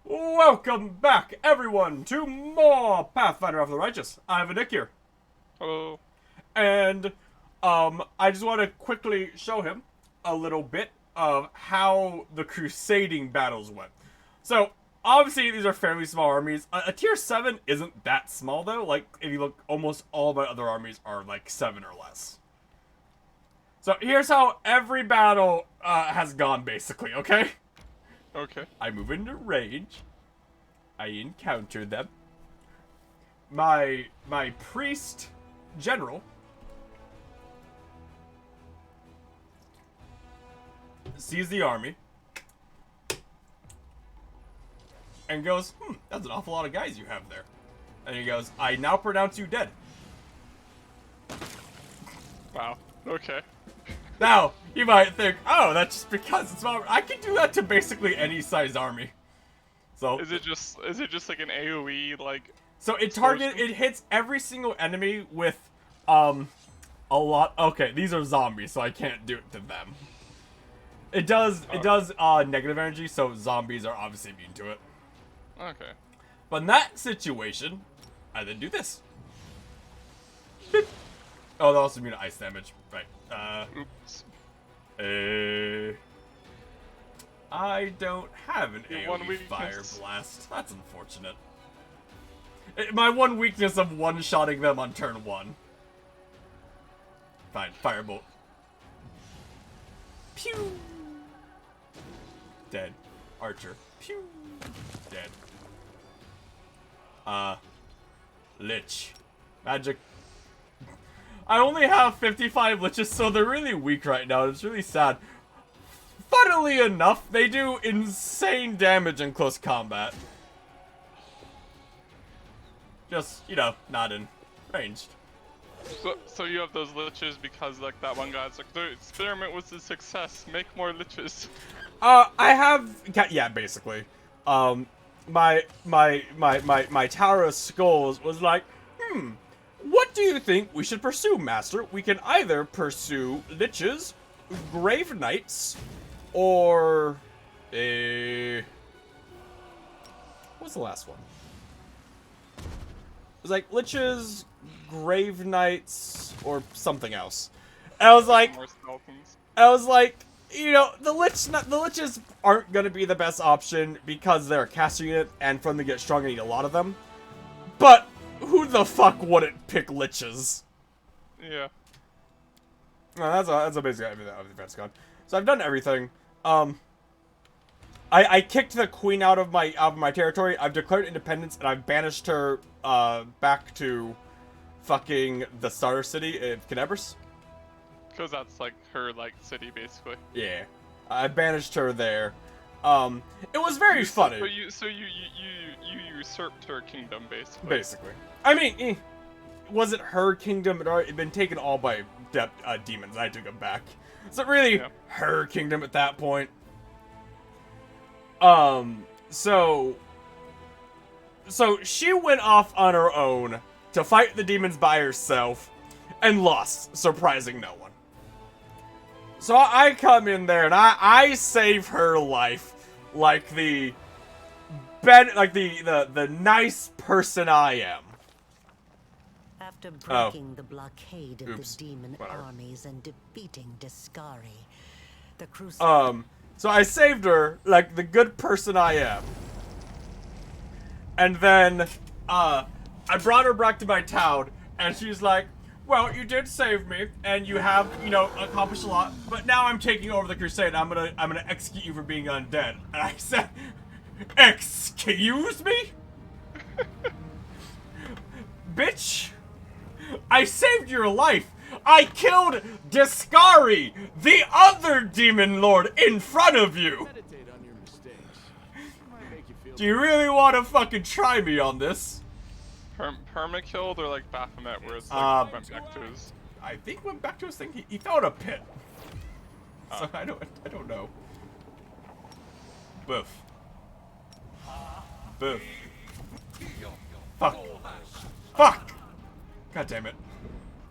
Welcome back, everyone, to more Pathfinder of the Righteous. I have a Nick here. Hello. And, I just want to quickly show him a little bit of how the crusading battles went. So, obviously, these are fairly small armies. A tier 7 isn't that small, though. Like, if you look, almost all my other armies are, like, 7 or less. So, here's how every battle, has gone, basically, okay? Okay. I move into range. I encounter them. My priest general sees the army and goes, that's an awful lot of guys you have there. And he goes, I now pronounce you dead. Wow. Okay. Now, you might think, oh, that's just because it's small. I can do that to basically any size army. So Is it just like an AoE like? So explosion? it hits every single enemy with a lot. Okay, these are zombies, so I can't do it to them. It does negative energy, so zombies are obviously immune to it. Okay. But in that situation, I then do this. Beep. Oh, they're also immune to ice damage. Right. Oops. I don't have an Your one AoE weakness. fire blast. That's unfortunate. My one weakness of one-shotting them on turn 1. Fine, firebolt. Pew! Dead. Archer. Pew! Dead. Lich. Magic. I only have 55 liches, so they're really weak right now. It's really sad. Funnily enough, they do insane damage in close combat. Just, you know, not in ranged. So you have those liches because like that one guy's like the experiment was a success. Make more liches. I have, yeah, basically. My Tower of Skulls was like, what do you think we should pursue, Master? We can either pursue liches, grave knights, or what's the last one? It was like liches, grave knights, or something else. And More skeletons. I was like, you know, the liches aren't gonna be the best option because they're a caster unit, and for them to get strong, I need a lot of them. But who the fuck wouldn't pick liches? Yeah. No, that's a basic idea of the defense con. So I've done everything. I kicked the queen out of my territory. I've declared independence, and I've banished her back to fucking the Star City of Kenebris. Because that's like her like city basically. Yeah, I banished her there. It was very funny. So you usurped her kingdom basically. Basically, I mean, was it her kingdom? It had already been taken all by demons. I took them back. So really, Yeah. her kingdom at that point. So she went off on her own to fight the demons by herself, and lost, surprising no one. So I come in there and I save her life, like the nice person I am. After breaking the blockade of Oops. the demon Whatever. armies and defeating Discari, the Crusade. So I saved her like the good person I am. And then, I brought her back to my town, and she's like, well, you did save me, and you have, you know, accomplished a lot, but now I'm taking over the crusade, I'm gonna execute you for being undead. And I said, excuse me? Bitch, I saved your life. I killed Discari, the other demon lord, in front of you. Meditate on your mistakes. Might make you feel Do you really want to fucking try me on this? Perma-killed or like Baphomet where it's like went back to his... I think went back to his thing. He fell in a pit. So I don't know. Boof. Boof. Fuck. Fuck. God damn it.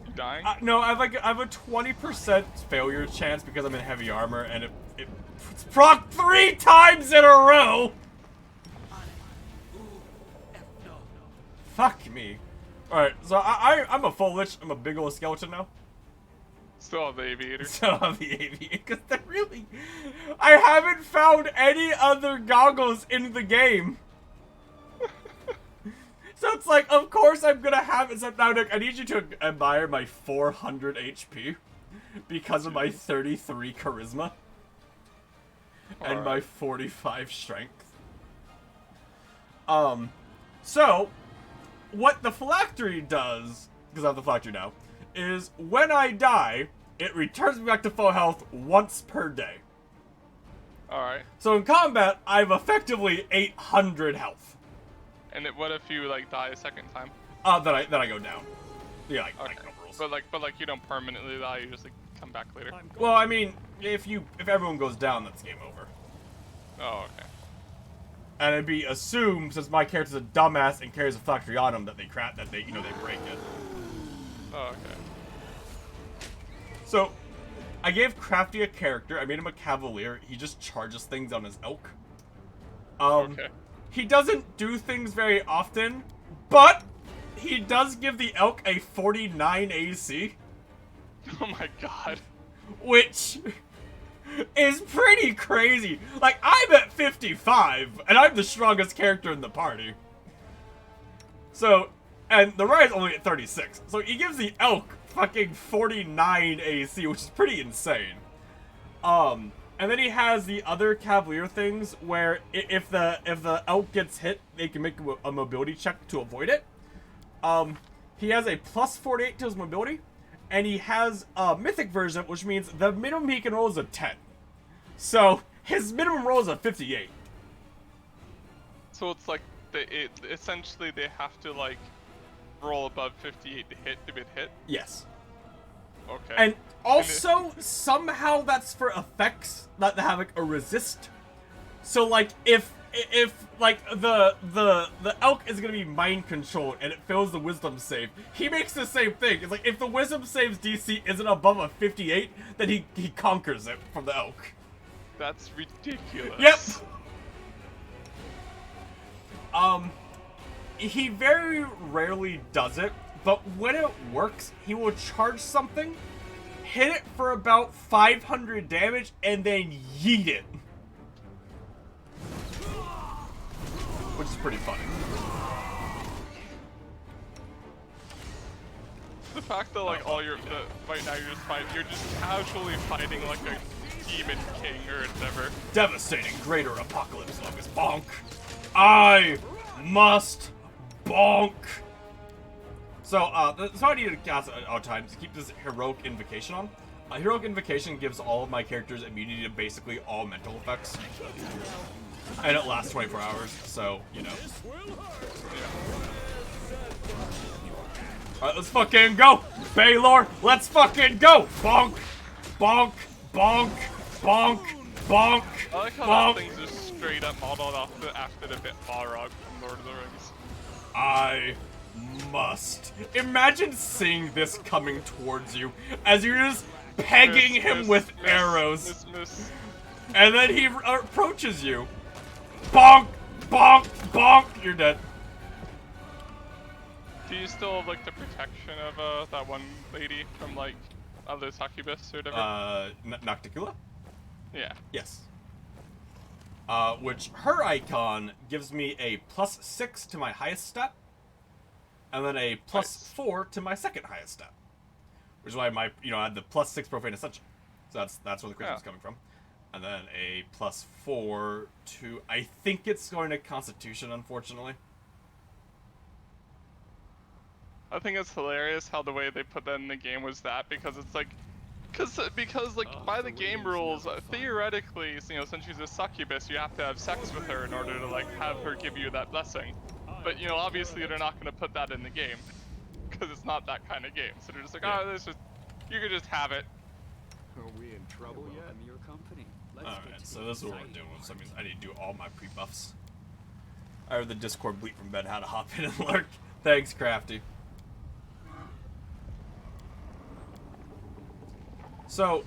You dying? No, I have a 20% failure chance because I'm in heavy armor, and it's proc 3 times in a row. Fuck me. Alright, so I'm a full lich. I'm a big old skeleton now. Still have the aviator. So I'm the aviator, because they're really... I haven't found any other goggles in the game. So it's like, of course I'm gonna have it. So now, Nick, I need you to admire my 400 HP because of my 33 charisma and my 45 strength. So what the phylactery does, because I have the phylactery now, is when I die, it returns me back to full health once per day. Alright. So in combat, I have effectively 800 health. And what if you like die a second time? Then I go down. Yeah, like Okay. no rules. But like you don't permanently die. You just like come back later. Well, I mean, if everyone goes down, that's game over. Oh, okay. And it'd be assumed, since my character's a dumbass and carries a phylactery on him, that they break it. Oh, okay. So, I gave Crafty a character. I made him a cavalier. He just charges things on his elk. Okay. He doesn't do things very often, but he does give the elk a 49 AC, Oh my god. which is pretty crazy. Like, I'm at 55, and I'm the strongest character in the party. So, and the riot's only at 36. So he gives the elk fucking 49 AC, which is pretty insane. And then he has the other cavalier things where if the elk gets hit, they can make a mobility check to avoid it. He has a plus 48 to his mobility, and he has a mythic version, which means the minimum he can roll is a 10. So his minimum roll is a 58. So it's like essentially they have to like roll above 58 to get hit. Yes. Okay. And also, somehow that's for effects that have like a resist. So like if like the elk is gonna be mind controlled and it fails the wisdom save, he makes the same thing. It's like if the wisdom save's DC isn't above a 58, then he conquers it from the elk. That's ridiculous. Yep. He very rarely does it, but when it works, he will charge something, hit it for about 500 damage, and then yeet it. Which is pretty funny. The fact that like right now you're just casually fighting like a demon king or whatever. Devastating greater apocalypse locust. Bonk. I must bonk. So, so I needed to cast at all times to keep this heroic invocation on. Heroic invocation gives all of my characters immunity to basically all mental effects. And it lasts 24 hours, so, you know. Alright, let's fucking go! Baylor, let's fucking go! Bonk! Bonk! Bonk! Bonk! Bonk! I like how bonk. that thing's just straight up modeled after the bit Balrog from Lord of the Rings. I must. Imagine seeing this coming towards you as you're just pegging him with arrows. Miss. And then he approaches you. Bonk! Bonk! Bonk! You're dead. Do you still have like the protection of that one lady from like the succubus or whatever? Nocticula? Yeah. Yes. Which her icon gives me a +6 to my highest stat, and then a +4 to my second highest stat. Which is why I had the +6 profane ascension. So that's where the charisma's coming from. And then a +4 to, I think it's going to Constitution, unfortunately. I think it's hilarious how the way they put that in the game was that because it's like, because like by the game rules, theoretically, since she's a succubus, you have to have sex with her in order to like have her give you that blessing. But obviously they're not going to put that in the game because it's not that kind of game. So they're just like, oh, you could just have it. Are we in trouble yet? In your company. Alright, so this is what we're doing. So that means I need to do all my pre-buffs. I heard the Discord bleep from bed how to hop in and lurk. Thanks, Crafty. So,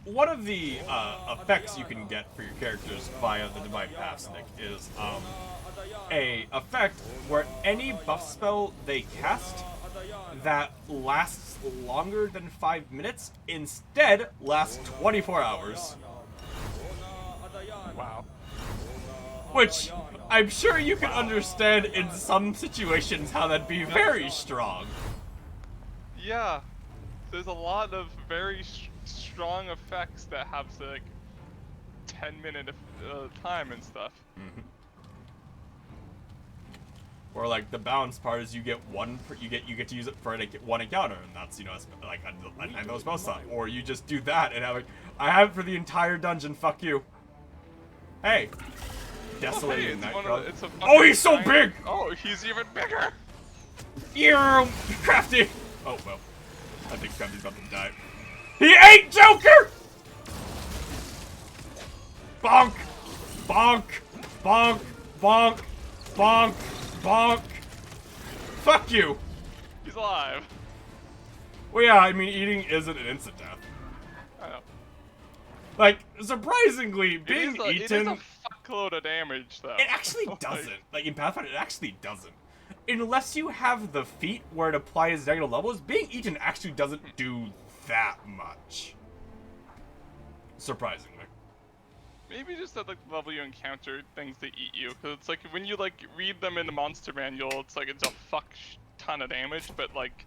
one of the effects you can get for your characters via the Divine Paths, Nick, is a effect where any buff spell they cast that lasts longer than 5 minutes instead lasts 24 hours. Wow. Which I'm sure you can understand in some situations how that'd be very strong. Yeah. There's a lot of very strong effects that have like 10-minute time and stuff. Or like the balance part is you get you get to use it for one encounter, and that's like a no spell slot. Or you just do that and have it. I have it for the entire dungeon. Fuck you. Hey, desolating Nightcrawler. Oh, he's so big. Oh, he's even bigger. Yeah, Crafty. Oh well, I think Crafty's about to die. He ate Joker. Bonk, bonk, bonk, bonk, bonk. Bonk! Fuck you! He's alive. Well, yeah, I mean, eating isn't an instant death. I know. Like, surprisingly, being eaten... It is a fuckload of damage, though. It actually doesn't. Like, in Pathfinder, it actually doesn't. Unless you have the feat where it applies negative levels, being eaten actually doesn't do that much. Surprisingly. Maybe just at like the level you encounter things that eat you, because it's like when you like read them in the monster manual, it's like it's a ton of damage, but like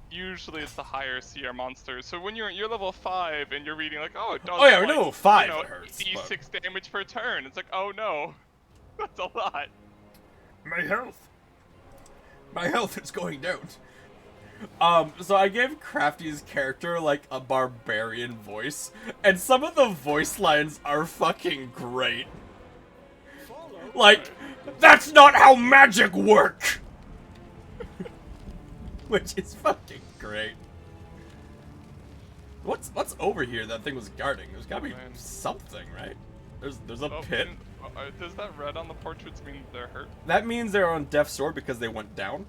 usually it's the higher CR monsters. So when you're level 5 and you're reading like, oh, it does. Oh yeah, like, we're level 5. you know, It hurts. D6 damage per turn. It's like, oh no, that's a lot. My health is going down. So I gave Crafty's character, like, a barbarian voice, and some of the voice lines are fucking great. Like, that's not how magic work! Which is fucking great. What's over here that thing was guarding? There's gotta be something, right? There's a pit. Does that red on the portraits mean they're hurt? That means they're on death's door because they went down.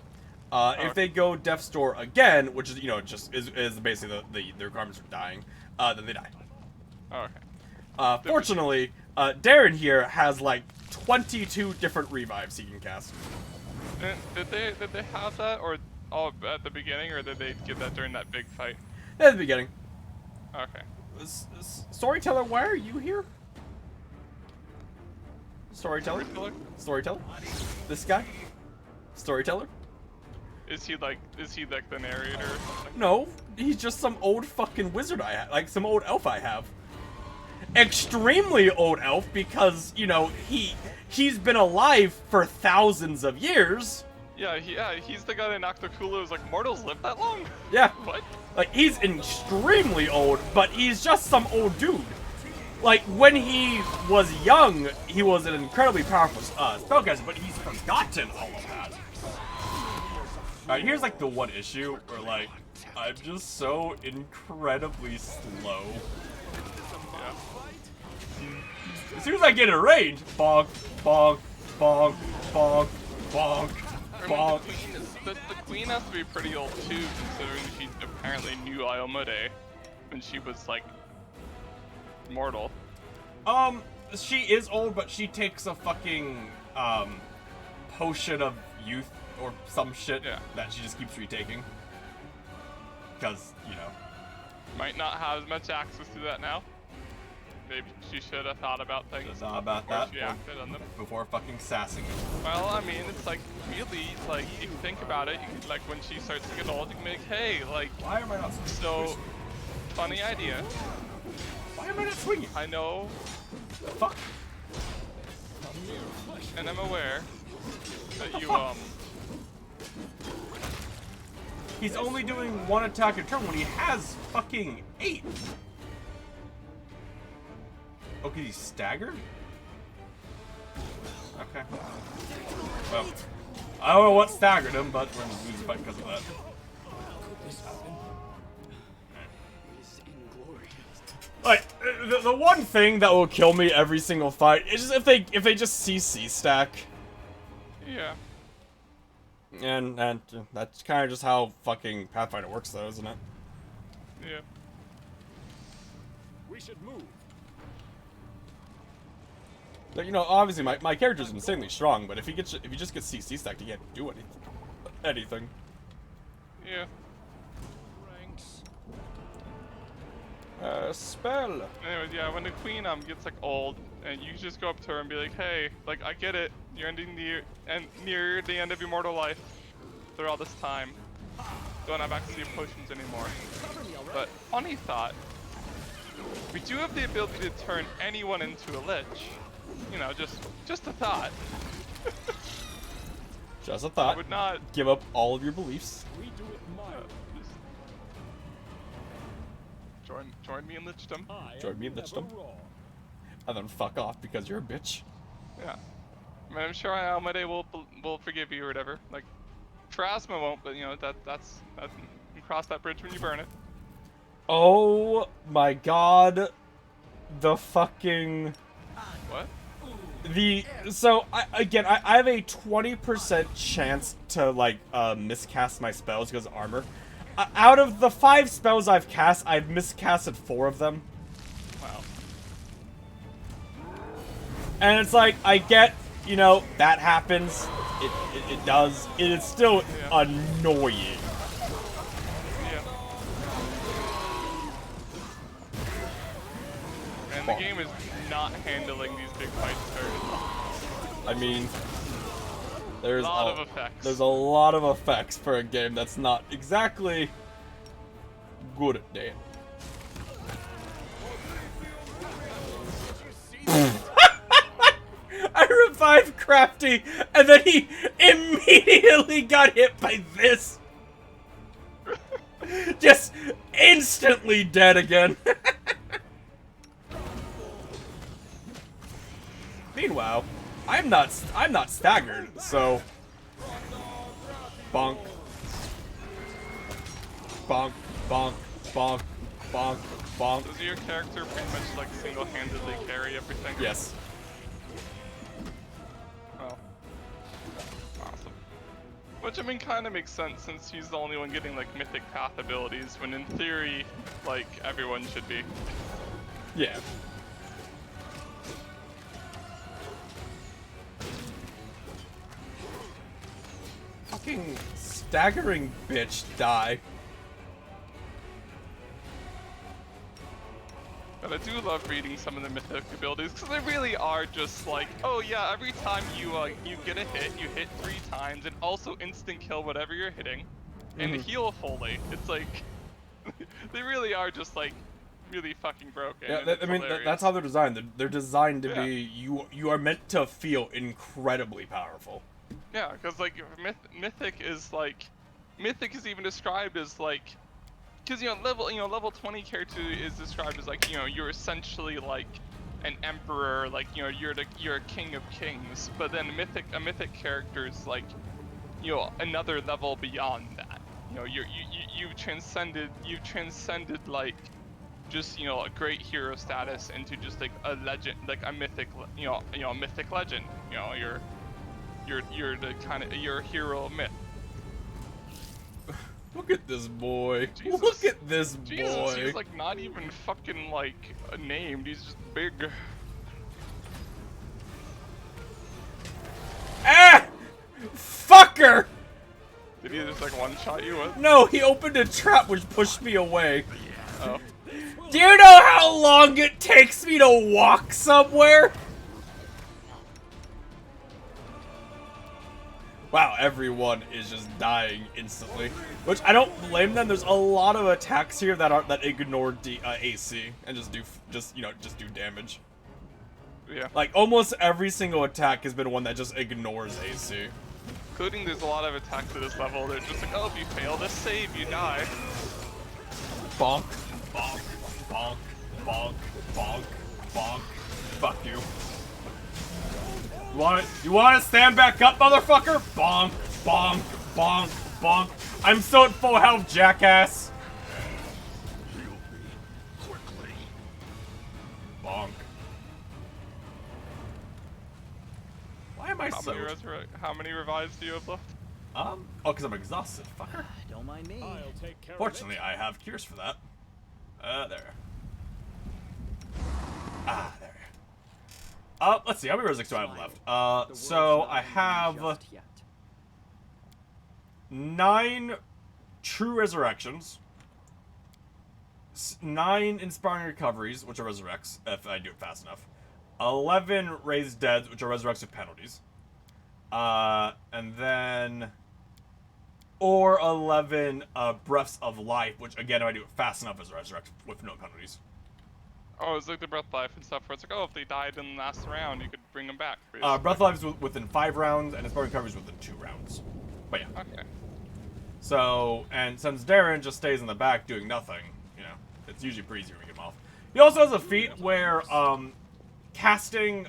If they go death's door again, which is just is basically their garments are dying, then they die. Oh, okay. Fortunately, Darren here has like 22 different revives he can cast. Did they have that or at the beginning, or did they get that during that big fight? At the beginning. Okay. Storyteller, why are you here? Storyteller? Storyteller? This guy? Storyteller? Is he like the narrator or something? No, he's just some old fucking wizard I have, like some old elf I have. Extremely old elf because, he's been alive for thousands of years. Yeah, he's the guy that knocked the Kulu. Was like, mortals live that long? Yeah. What? Like, he's extremely old, but he's just some old dude. Like, when he was young, he was an incredibly powerful spellcaster, but he's forgotten all of that. Alright, here's like the one issue where like, I'm just so incredibly slow. Yeah. As soon as I get in range, bonk, bonk, bonk, bonk, bonk, bonk. The queen has to be pretty old too, considering she apparently knew Iomude when she was like mortal. She is old, but she takes a fucking potion of youth or some shit that she just keeps retaking. Because, Might not have as much access to that now. Maybe she should have thought about things before she acted on them. Before fucking sassing him. Well, I mean, it's like, really, like, if you think about it, you could, like, when she starts to get old, you can be like, hey, like, why am I not so, funny idea. Why am I not swinging? I know. Fuck. And I'm aware that you, He's only doing one attack a turn when he has fucking 8. Okay, he's staggered? Okay. Well, I don't know what staggered him, but we're gonna lose the fight because of that. Like, the one thing that will kill me every single fight is just if they just CC stack. Yeah. And that's kind of just how fucking Pathfinder works, though, isn't it? Yeah. We should move. But, you know, obviously my character's insanely strong, but if he just gets CC stacked, he can't do anything. Yeah. Spell. Anyways, yeah, when the queen gets like old, and you just go up to her and be like, hey, like I get it, you're ending near the end of your mortal life. Through all this time, don't have access to your potions anymore. But funny thought, we do have the ability to turn anyone into a lich. You know, just a thought. Just a I thought. would not. Give up all of your beliefs. Join me in lichdom. Join me in lichdom. And then fuck off because you're a bitch. Yeah. I mean, I'm sure Almade will forgive you or whatever. Like, Pharasma won't, but you know that's you cross that bridge when you burn it. Oh my god. The fucking... What? So, I have a 20% chance to, like, miscast my spells because of armor. Out of the 5 spells I've cast, I've miscasted 4 of them. Wow. And it's like, I get, you know, that happens. It does. It is still annoying. Yeah. And the game is not handling these big fights very well. I mean, there's a lot of effects. There's a lot of effects for a game that's not exactly good at that. I revived Crafty, and then he immediately got hit by this. Just instantly dead again. Meanwhile, I'm not staggered, so bonk, bonk, bonk, bonk, bonk, bonk. Does your character pretty much like single-handedly carry everything? Yes. Well, awesome. Which I mean kind of makes sense since he's the only one getting like mythic path abilities, when in theory, like everyone should be. Yeah. Fucking staggering bitch, die. But I do love reading some of the mythic abilities because they really are just like, oh yeah, every time you get a hit, you hit 3 times and also instant kill whatever you're hitting, and heal fully. It's like they really are just like really fucking broken. Yeah, I mean that's how they're designed. They're designed to be you are meant to feel incredibly powerful. Yeah, because like mythic is even described as like, because level 20 character is described as like, you know, you're essentially like an emperor, like, you know, you're a king of kings, but then a mythic character is like, you know, another level beyond that. You know, you've transcended like just, you know, a great hero status into just like a legend, like a mythic, you know, mythic legend. You know, you're the kind of, you're a hero of myth. Look at this boy. Jesus. Look at this Jesus, boy. he's like not even fucking like named. He's just big. Ah! Fucker! Did he just like one-shot you with? No, he opened a trap which pushed me away. Oh. Do you know how long it takes me to walk somewhere? Wow, everyone is just dying instantly. Which I don't blame them. There's a lot of attacks here that ignore AC and just do damage. Yeah. Like almost every single attack has been one that just ignores AC. Including there's a lot of attacks at this level. They're just like, oh, if you fail this save, you die. Bonk, bonk, bonk, bonk, bonk, bonk. Fuck you. You want to stand back up, motherfucker? Bonk, bonk, bonk, bonk. I'm still at full health, jackass. Bonk. Why am I so... How many revives do you have left? Oh, because I'm exhausted, fucker. Don't mind me. I'll take care Fortunately, I have cures for that. There. Ah, there. Let's see. How many resurrects do I have left? So I have 9 true resurrections, 9 inspiring recoveries, which are resurrects if I do it fast enough, 11 raised deads, which are resurrects with penalties, and then, or 11 breaths of life, which again, if I do it fast enough, is resurrect with no penalties. Oh, it's like the breath life and stuff where it's like, oh, if they died in the last round, you could bring them back. Breath of life is within 5 rounds, and inspiring recovery is within 2 rounds. But yeah. Okay. So, and since Darren just stays in the back doing nothing, you know, it's usually pretty easy to get him off. He also has a feat where, casting,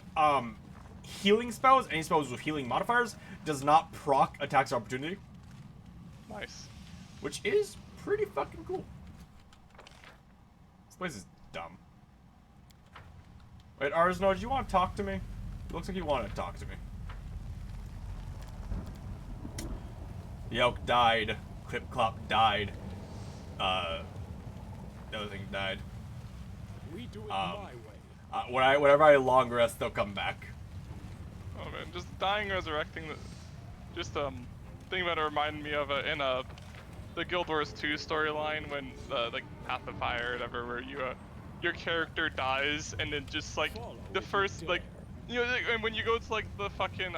healing spells, any spells with healing modifiers, does not proc attacks of opportunity. Nice. Which is pretty fucking cool. This place is dumb. Wait, Arsno, do you want to talk to me? It looks like you want to talk to me. The elk died. Clip Clop died. The other thing died. We do it my way. Whenever I long rest, they'll come back. Oh man, just dying, resurrecting. Just thing that it reminded me of in the Guild Wars 2 storyline when like Path of Fire or whatever, where you your character dies and then just like the first like and when you go to like the fucking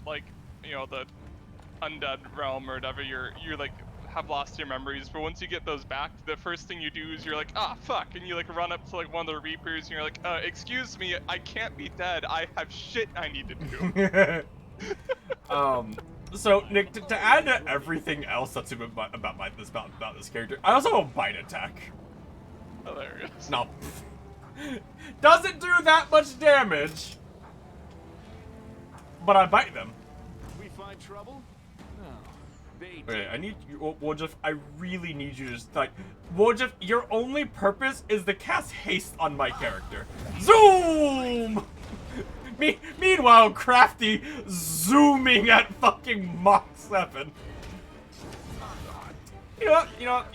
like the undead realm or whatever, you're like have lost your memories, but once you get those back, the first thing you do is you're like, ah, fuck, and you like run up to like one of the Reapers and you're like, excuse me, I can't be dead, I have shit I need to do. So Nick, to add to everything else that's about this character, I also have a bite attack. Hilarious. No. Doesn't do that much damage, but I bite them. We find trouble? No. They Wait, I need you, Woljif, I really need you to just, like, Woljif, your only purpose is to cast haste on my character. Zoom! Meanwhile, Crafty zooming at fucking Mach 7. You know what?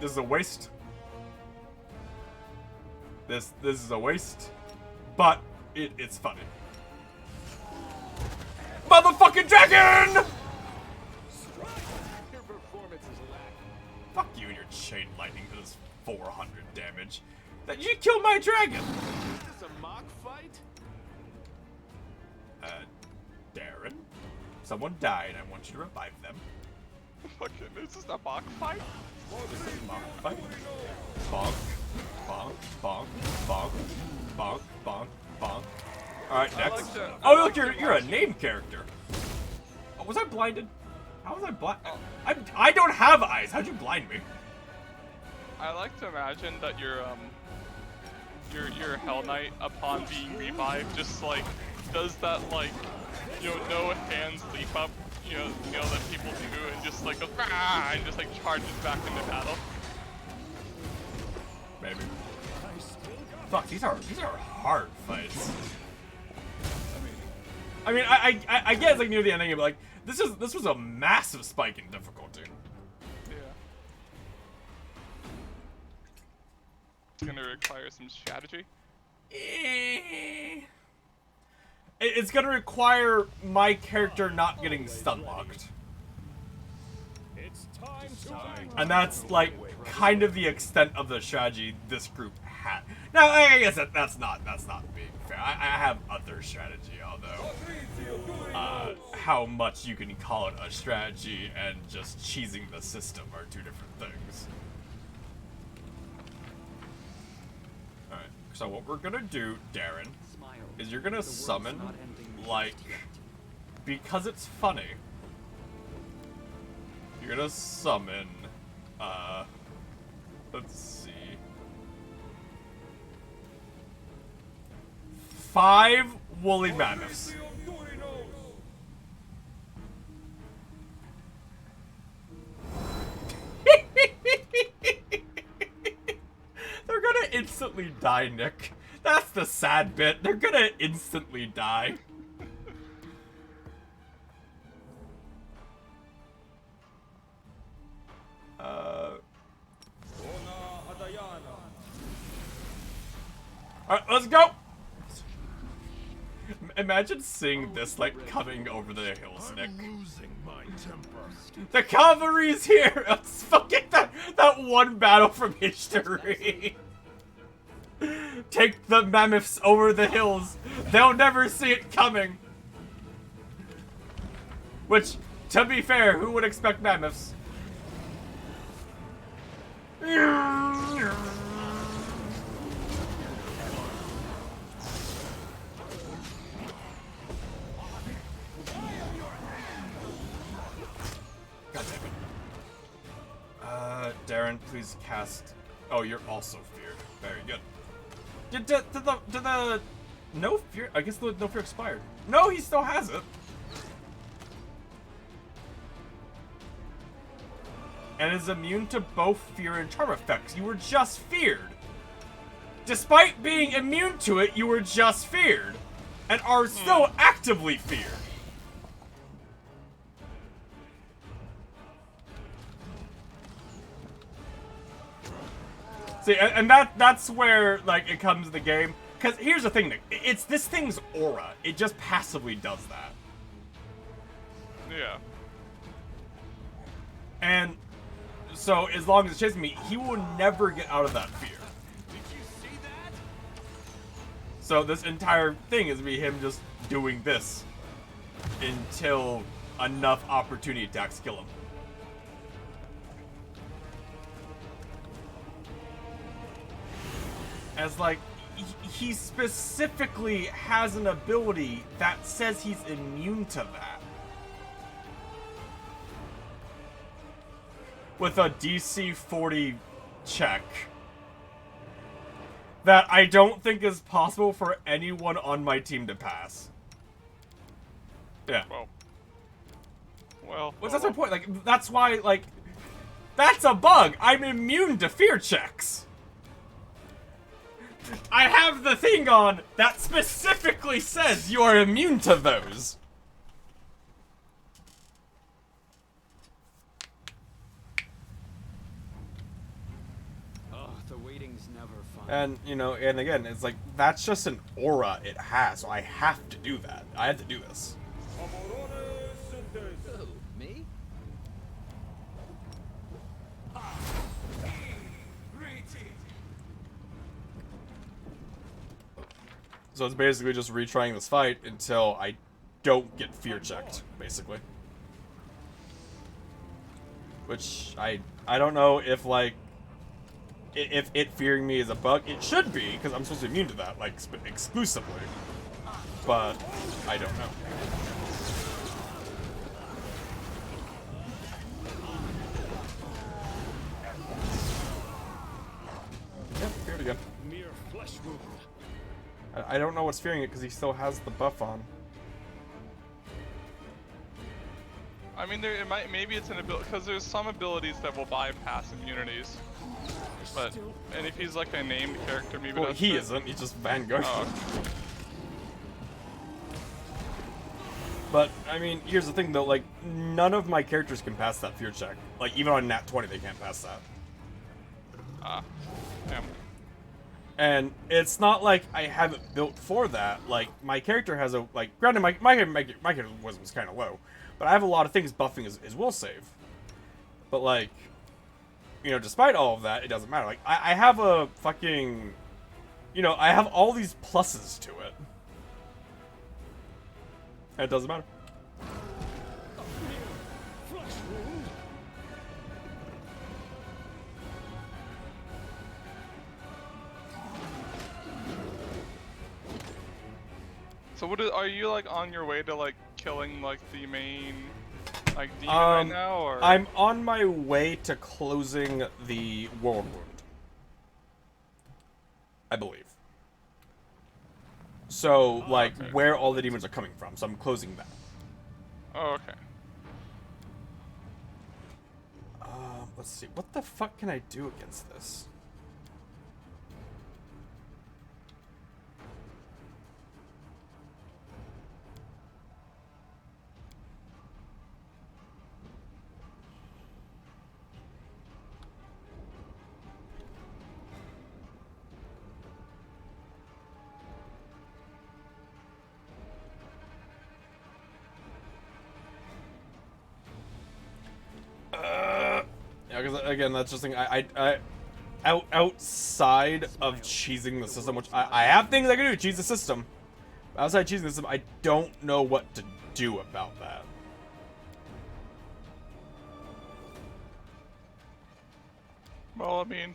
This is a waste. This is a waste, but it's funny. Motherfucking dragon! Your performance is lacking. Fuck you and your chain lightning does 400 damage. That you killed my dragon! Is this a mock fight? Darren, someone died. I want you to revive them. Fucking, this is a mock fight? This is a mock fight. Bonk, bonk, bonk, bonk, bonk, bonk, bonk. Alright, next. Oh, look, you're a named character. Oh, was I blinded? How was I blind? I don't have eyes. How'd you blind me? I like to imagine that your Hell Knight, upon being revived, just like does that like no hands leap up, that people do, and just like goes "Rah!" and just like charges back into battle. Maybe. Fuck, these are hard fights. I mean, I guess like near the ending, but like this was a massive spike in difficulty. Yeah. It's gonna require some strategy. It's gonna require my character not getting stun locked. It's time to And that's like kind of the extent of the strategy this group had. Now I guess that's not being fair. I have other strategy, although how much you can call it a strategy and just cheesing the system are two different things. Alright, so what we're gonna do, Darren, is you're gonna summon, like, because it's funny, you're gonna summon, let's see, 5 woolly mammoths. They're gonna instantly die, Nick. That's the sad bit. They're gonna instantly die. Alright, let's go! Imagine seeing this, like, coming over the hills, Nick. Losing my temper. The cavalry's here! Let's fucking that one battle from history. Take the mammoths over the hills. They'll never see it coming. Which, to be fair, who would expect mammoths? God damn it. Darren, please cast. Oh, you're also feared. Very good. Did the no fear? I guess the no fear expired. No, he still has it. And is immune to both fear and charm effects. You were just feared. Despite being immune to it, you were just feared. And are still actively feared. See, and that's where, like, it comes to the game. Because here's the thing, Nick. It's this thing's aura. It just passively does that. Yeah. And so, as long as it's chasing me, he will never get out of that fear. Did you see that? So this entire thing is be him just doing this until enough opportunity attacks kill him. As like, he specifically has an ability that says he's immune to that. With a DC 40 check. That I don't think is possible for anyone on my team to pass. Yeah. Well. What's that's my point? Like, that's why, like, that's a bug. I'm immune to fear checks. I have the thing on that specifically says you are immune to those. Oh, the waiting's never fun. And, you know, and again, it's like, that's just an aura it has, so I have to do that. I have to do this. Who, me? So it's basically just retrying this fight until I don't get fear checked, basically. Which, I don't know if, like, if it fearing me is a bug. It should be, because I'm supposed to be immune to that, like, exclusively. But, I don't know. Yep, feared again. Mere flesh wound. I don't know what's fearing it, because he still has the buff on. I mean, maybe it's an ability, because there's some abilities that will bypass immunities. But, and if he's like a named character, maybe Well, that's he it. isn't. He's just Vanguard. Oh, But, I mean, here's the thing, though. Like, none of my characters can pass that fear check. Like, even on Nat 20, they can't pass that. damn. And it's not like I have it built for that. Like, my character has a, like, granted, my character was kind of low. But I have a lot of things buffing his will save. But, like, you know, despite all of that, it doesn't matter. Like, I have a fucking, you know, I have all these pluses to it. And it doesn't matter. Flesh wound. So are you like on your way to like killing like the main like demon right now, or? I'm on my way to closing the World Wound. I believe. So, like, okay. where all the demons are coming from. So I'm closing that. Oh, okay. Let's see. What the fuck can I do against this? because again, that's just thing outside of cheesing the system, which I have things I can do to cheese the system. Outside cheesing the system, I don't know what to do about that. Well, I mean,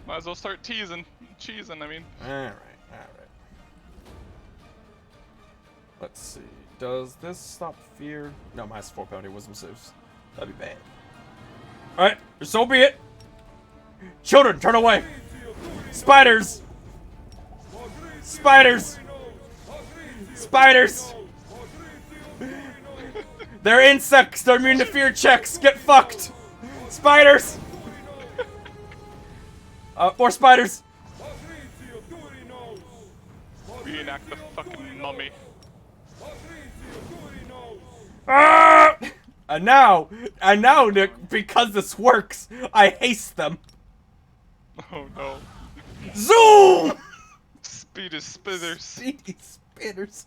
might as well start cheesing. I mean. All right. Let's see. Does this stop fear? No, minus 4 penalty wisdom saves. That'd be bad. All right, so be it. Children, turn away. Spiders. Spiders. Spiders. They're insects. They're immune to fear checks. Get fucked. Spiders. More spiders. Reenact the fucking mummy. Ah! And now, Nick, because this works, I haste them. Oh no. Zoom! Speedy spitters. Speedy spitters.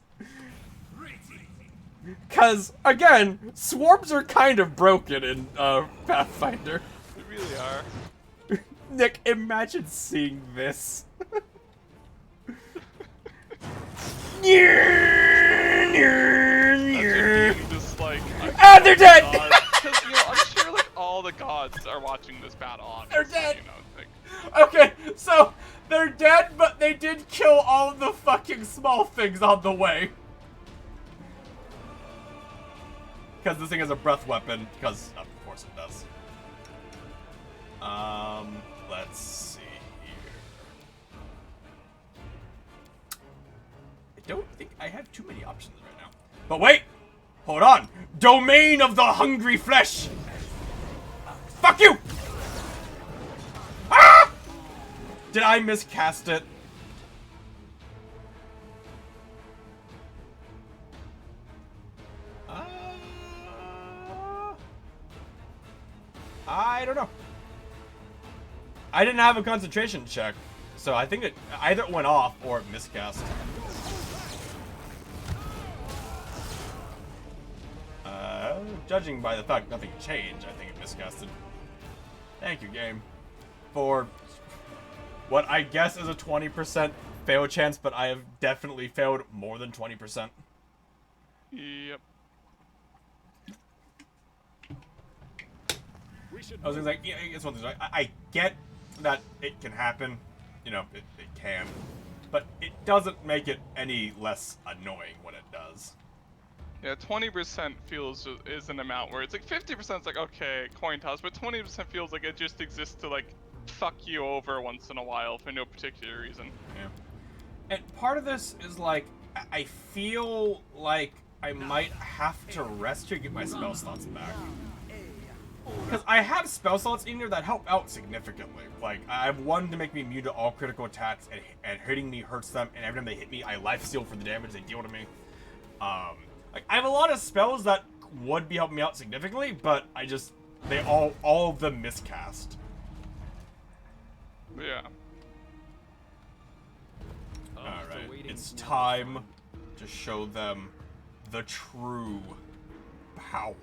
Because, again, swarms are kind of broken in Pathfinder. They really are. Nick, imagine seeing this. Just like, Ah, they're dead! Because, you know, I'm sure like all the gods are watching this battle. Obviously, They're dead. You know, like, Okay, so they're dead, but they did kill all the fucking small things on the way. Because this thing has a breath weapon, because of course it does. Let's see here. I don't think I have too many options right now. But wait! Hold on! Domain of the hungry flesh! Fuck you! Ah! Did I miscast it? I don't know. I didn't have a concentration check, so I think it either went off or it miscast. Judging by the fact nothing changed, I think it miscasted. Thank you, game. For what I guess is a 20% fail chance, but I have definitely failed more than 20%. yep. I was like, yeah, it's one thing. I get that it can happen, you know, it can, but it doesn't make it any less annoying when it does. Yeah, 20% feels is an amount where it's like 50% is like okay, coin toss, but 20% feels like it just exists to like fuck you over once in a while for no particular reason. Yeah. And part of this is like I feel like I might have to rest to get my spell slots back. Because I have spell slots in here that help out significantly. Like, I have one to make me immune to all critical attacks, and hitting me hurts them, and every time they hit me, I lifesteal for the damage they deal to me. Like, I have a lot of spells that would be helping me out significantly, but I just, they all of them miscast. Yeah. Alright, it's time to show them the true power.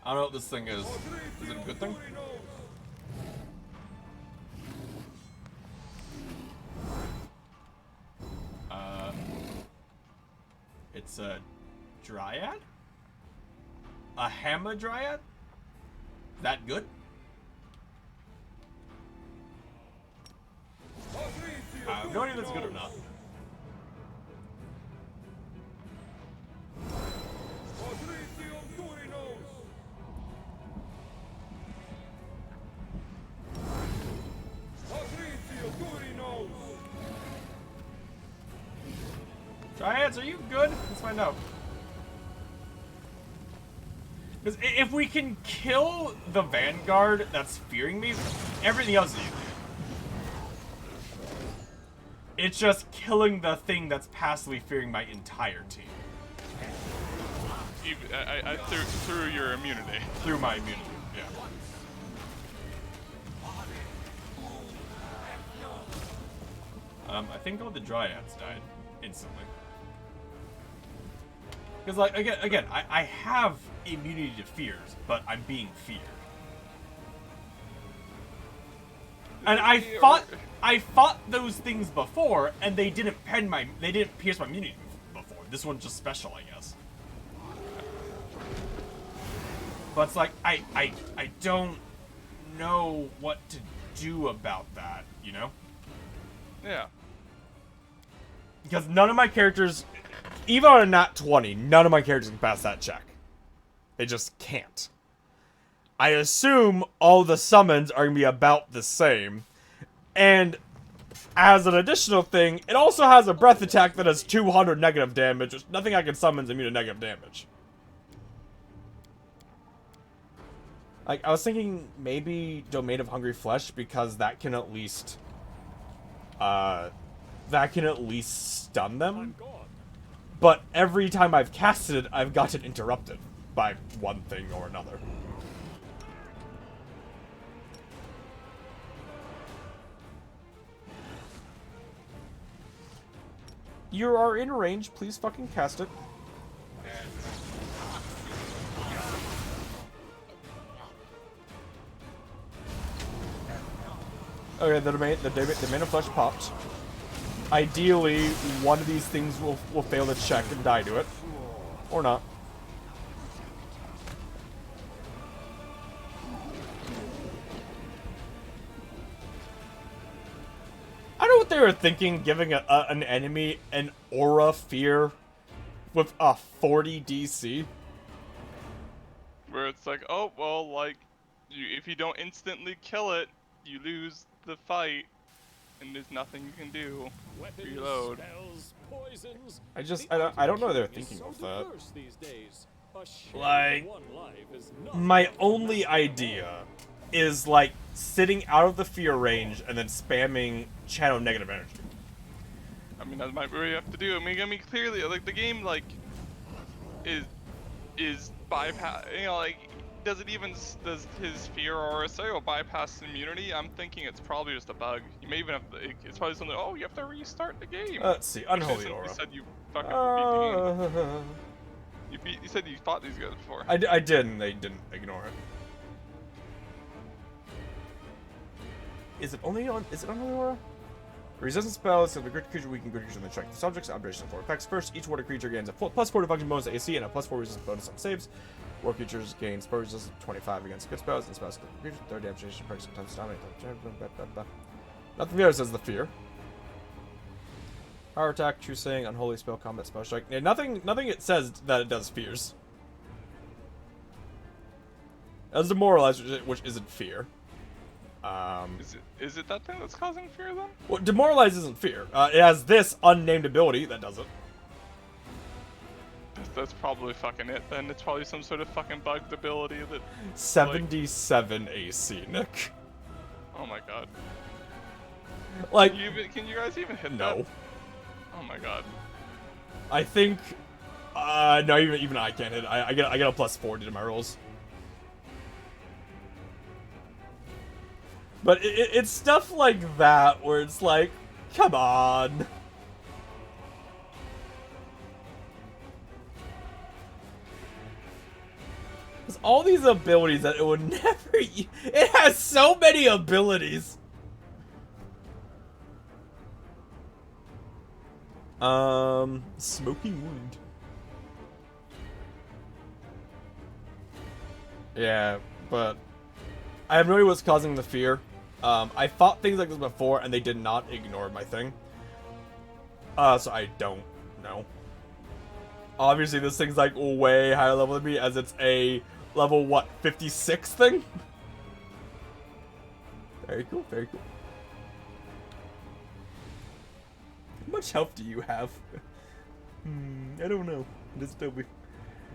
I don't know what this thing is. Is it a good thing? It's a dryad? A hamadryad? That good? I have no idea if that's good or not. Dryads, are you good? Let's find out. Because if we can kill the Vanguard that's fearing me, everything else is easy. It's just killing the thing that's passively fearing my entire team. I through your immunity. Through my immunity, yeah. I think all the Dryads died instantly. Because, like, again, I have immunity to fears, but I'm being feared. And I fought those things before, and they didn't pierce my immunity before. This one's just special, I guess. But it's like, I don't know what to do about that, you know? Yeah. Because none of my characters, even on a nat 20, none of my characters can pass that check. They just can't. I assume all the summons are going to be about the same. And as an additional thing, it also has a breath attack that has 200 negative damage, which nothing I can summon is immune to negative damage. Like, I was thinking maybe Domain of Hungry Flesh, because that can at least stun them. But every time I've casted it, I've gotten interrupted by one thing or another. You are in range, please fucking cast it. Okay, the domain of flesh popped. Ideally, one of these things will fail the check and die to it. Or not. I don't know what they were thinking, giving an enemy an aura fear with a 40 DC. Where it's like, oh, well, like, if you don't instantly kill it, you lose the fight, and there's nothing you can do. Weapons, Reload. spells, poisons. I don't know what they're thinking of that. Like, Like, my only idea is, like, sitting out of the fear range and then spamming channel negative energy. I mean, that might be what you have to do. I mean, clearly, like, the game, like, is bypass, you know, like, does his fear aura say, oh, bypass immunity? I'm thinking it's probably just a bug. You may even have to, it's probably something, oh, you have to restart the game. Let's see, Unholy You Aura. said you fucking beat the game. You said you fought these guys before. I did, and they didn't ignore it. Is it Unholy Aura? Resistance spells, so the good creature weaken good creatures in the check. The subject's observation for effects. First, each water creature gains a plus 4 function bonus to AC and a plus 4 resistance bonus on saves. War creatures gain spell resistance 25 against good spells and spells good creatures. Third damage per sometimes dominate. Nothing there says the fear. Power attack, true saying, unholy spell, combat spell strike. Yeah, nothing it says that it does fears. As demoralize, which isn't fear. Is it that thing that's causing fear then? Well, demoralize isn't fear. It has this unnamed ability that does it. That's probably fucking it then. It's probably some sort of fucking bugged ability that... 77 AC, Nick. Oh my god. Like, Can you guys even hit no. that? Oh my god. I think, no, even I can't hit it. I get a plus 40 to my rolls. But it's stuff like that where it's like, come on. There's all these abilities that it would never... It has so many abilities. Smoking Wound. Yeah, but I have no idea what's causing the fear. I fought things like this before, and they did not ignore my thing. So I don't know. Obviously, this thing's like way higher level than me, as it's a level, what, 56 thing? Very cool, very cool. How much health do you have? I don't know. Just tell me.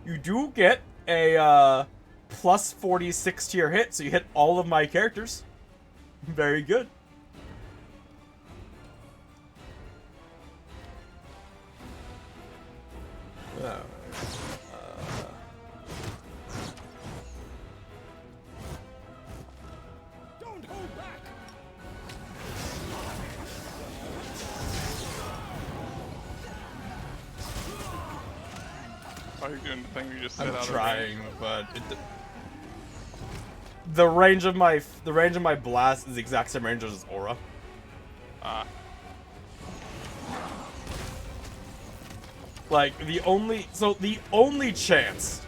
You do get a plus 46 to your hit, so you hit all of my characters. Very good. Don't hold back. Oh, you're doing the thing where you just sit I'm out trying, but the range of my blast is the exact same range as his aura. Ah. Like the only chance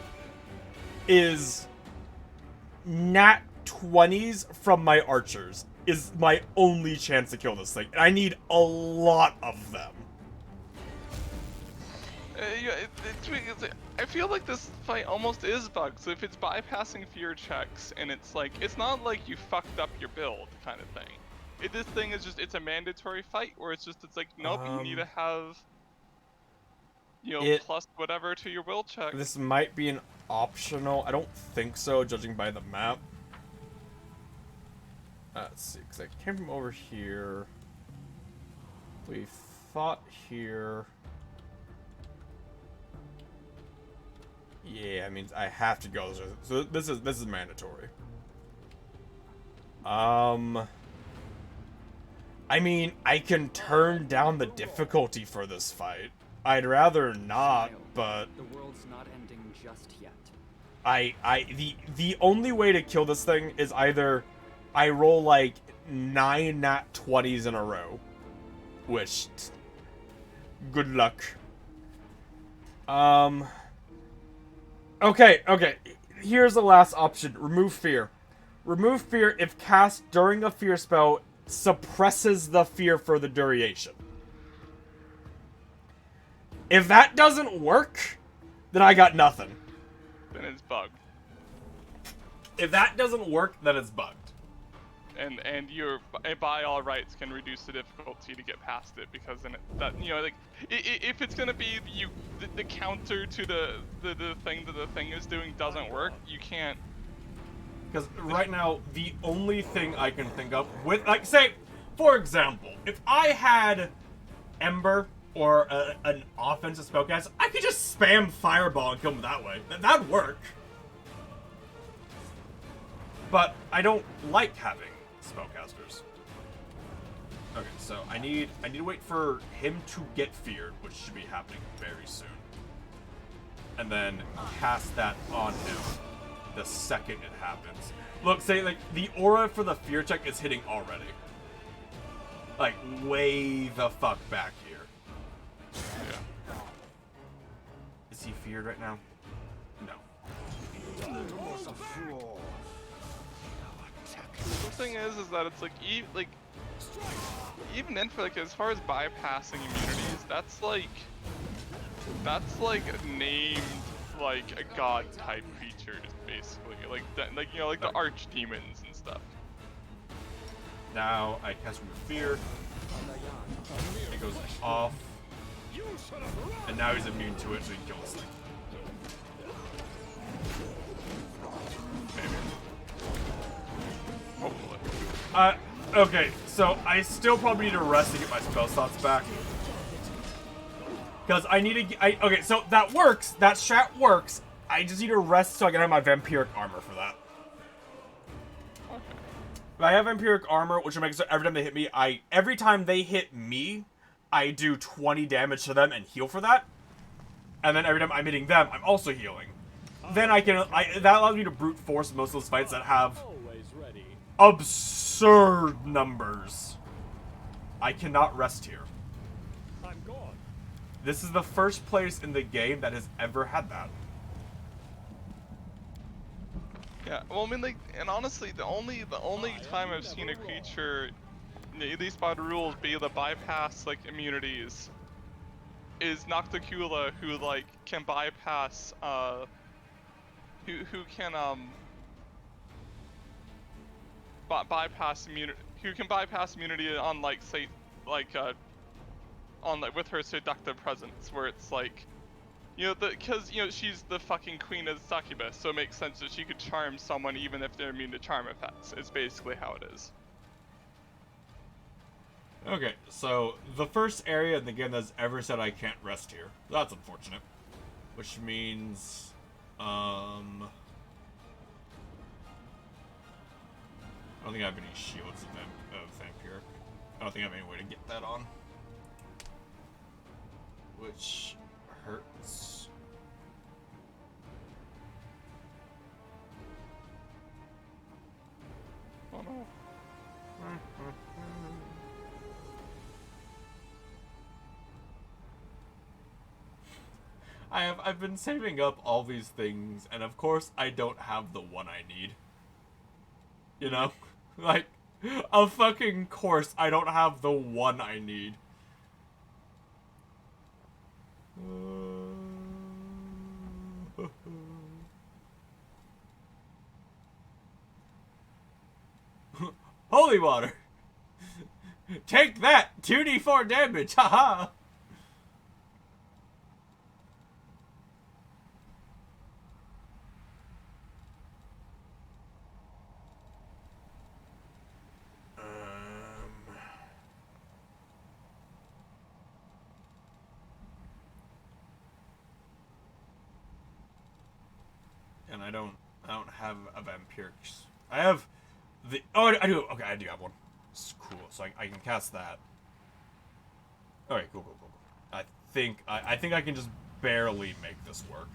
is nat 20s from my archers is my only chance to kill this thing. And I need a lot of them. I feel like this fight almost is bugged. So if it's bypassing fear checks, and it's like, it's not like you fucked up your build kind of thing. This thing is just, it's a mandatory fight, or it's like, nope, you need to have, plus whatever to your will check. This might be an optional. I don't think so, judging by the map. Let's see, because I came from over here. We fought here. Yeah, I mean, I have to go. So this is mandatory. I mean, I can turn down the difficulty for this fight. I'd rather not, but The world's not ending just yet. the only way to kill this thing is either I roll like 9 nat 20s in a row, which good luck. Okay. Here's the last option. Remove fear. Remove fear if cast during a fear spell suppresses the fear for the duration. If that doesn't work, then I got nothing. Then it's bugged. If that doesn't work, then it's bugged. And you're, by all rights, can reduce the difficulty to get past it, because then if it's gonna be the counter to the thing that the thing is doing doesn't work, you can't. Because right now, the only thing I can think of with, like, say, for example, if I had Ember or an offensive spellcaster, I could just spam Fireball and kill him that way. That'd work. But I don't like having spellcasters. Okay, so I need to wait for him to get feared, which should be happening very soon. And then cast that on him the second it happens. Look, say, like, the aura for the fear check is hitting already. Like, way the fuck back here. Yeah. Is he feared right now? No. The thing is that it's like, even then, for like, as far as bypassing immunities, that's like named like a god type creatures, basically, like the archdemons and stuff. Now I cast Remove Fear. It goes off. And now he's immune to it, so he can kill this thing. Maybe. Hopefully. Okay, so I still probably need to rest to get my spell slots back. Because I need to okay, so that works. That strat works. I just need to rest so I can have my vampiric armor for that. Okay. But I have vampiric armor, which will make it so every time they hit me, every time they hit me, I do 20 damage to them and heal for that. And then every time I'm hitting them, I'm also healing. Then that allows me to brute force most of those fights that have Always ready. absurd numbers. I cannot rest here. I'm gone. This is the first place in the game that has ever had that. Yeah, well, I mean, like, and honestly, the only time I've seen a creature, at least by the rules, be able to bypass like immunities is Nocticula, who like can bypass who can bypass immunity, who can bypass immunity on like, say, like on like with her seductive presence, where it's like, because she's the fucking queen of the succubus, so it makes sense that she could charm someone even if they're immune to charm effects. It's basically how it is. Okay, so the first area in the game that's ever said I can't rest here. That's unfortunate. Which means, I don't think I have any shields of Vampiric. I don't think I have any way to get that on. Which hurts. no. I've been saving up all these things, and of course I don't have the one I need. You know? Like, of fucking course I don't have the one I need. Holy water! Take that! 2d4 damage! Haha! And I don't have a vampirics. I have the I do. Okay, I do have one. It's cool. So I can cast that. All right, cool. I think I can just barely make this work.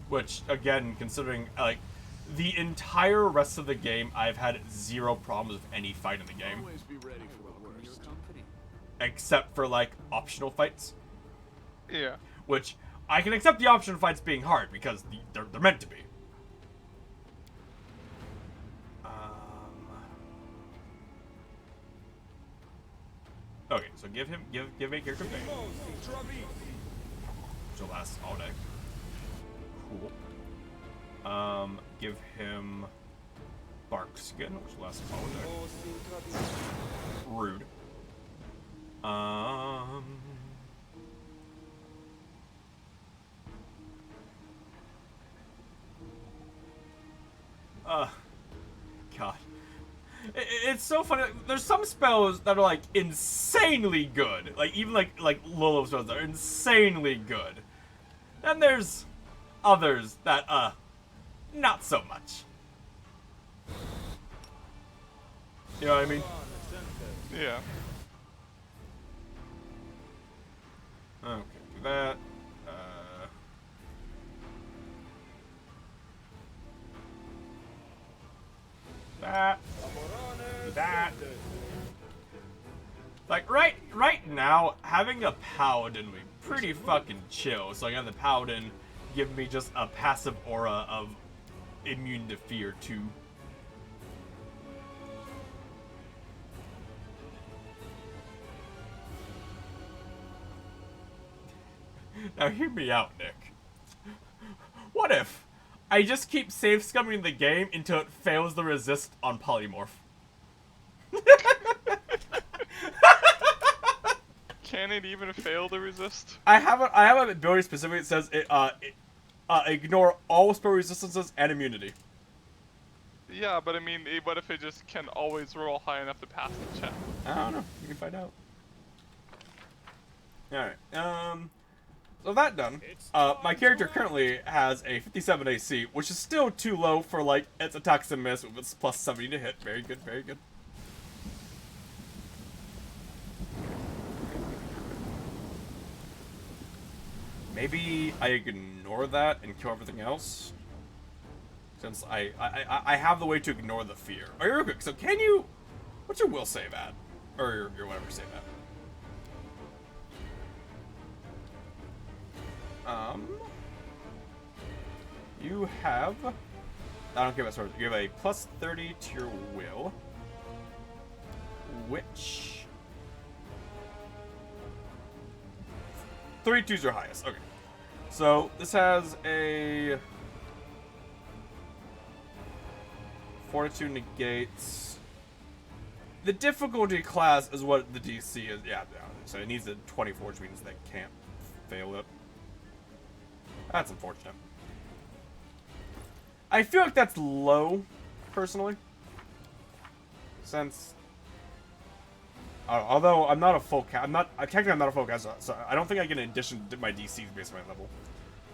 Which, again, considering like the entire rest of the game, I've had zero problems with any fight in the game. Always be ready for the worst. Except for, like, optional fights. Yeah. Which, I can accept the optional fights being hard, because they're meant to be. Okay, so give a character thing. Which will last all day. Cool. Give him bark skin, which will last all day. Rude. God. It's so funny. There's some spells that are, like, insanely good. Like, even, like Lolo spells that are insanely good. Then there's others that, not so much. You know what I mean? Yeah. Okay, do that. That. Like, right now, having a paladin would be pretty fucking chill. So I got the paladin give me just a passive aura of immune to fear too. Now hear me out, Nick. What if I just keep save scumming the game until it fails the resist on polymorph? Can it even fail to resist? I have an ability specifically that says ignore all spell resistances and immunity. Yeah, but I mean, what if it just can always roll high enough to pass the check? I don't know. You can find out. Alright, so that done, my character currently has a 57 AC, which is still too low for, like, its attacks and miss with its plus 70 to hit. Very good, very good. Maybe I ignore that and kill everything else? Since I have the way to ignore the fear. Oh, you're good. So can you... What's your will save at? Or your whatever save at? You have... I don't care about swords. You have a plus 30 to your will. Which... 32's your highest. Okay. So, this has a... Fortitude negates... The difficulty class is what the DC is. Yeah, so it needs a 24, which means they can't fail it. That's unfortunate. I feel like that's low, personally. Since... although I'm not a full cast, technically I'm not a full cast, so I don't think I get an addition to my DCs based on my level.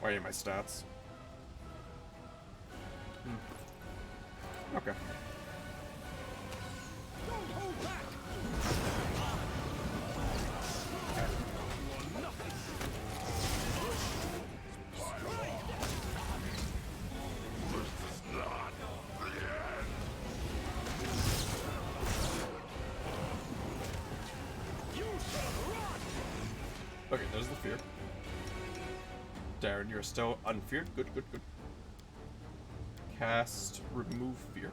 Or any of my stats. Okay. Okay, there's the fear. Darren, you're still unfeared. Good, good, good. Cast remove fear.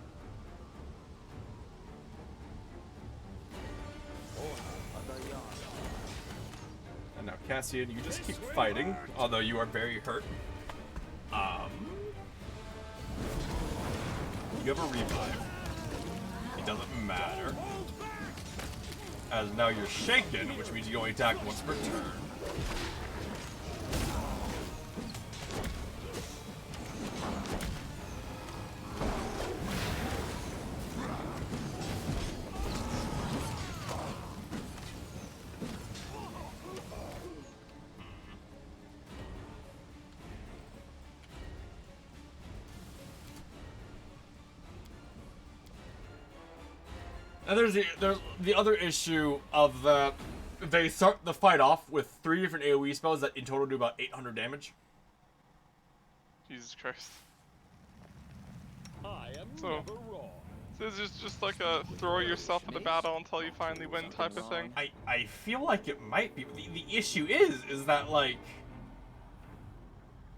And now Cassian, you just keep fighting, although you are very hurt. You have a revive. It doesn't matter. As now you're shaken, which means you only attack once per turn. And there's the other issue of they start the fight off with 3 different AoE spells that in total do about 800 damage. Jesus Christ. I am So- never wrong. So is this just like a throw yourself in the battle until you finally win type of thing? I feel like it might be. The issue is that, like,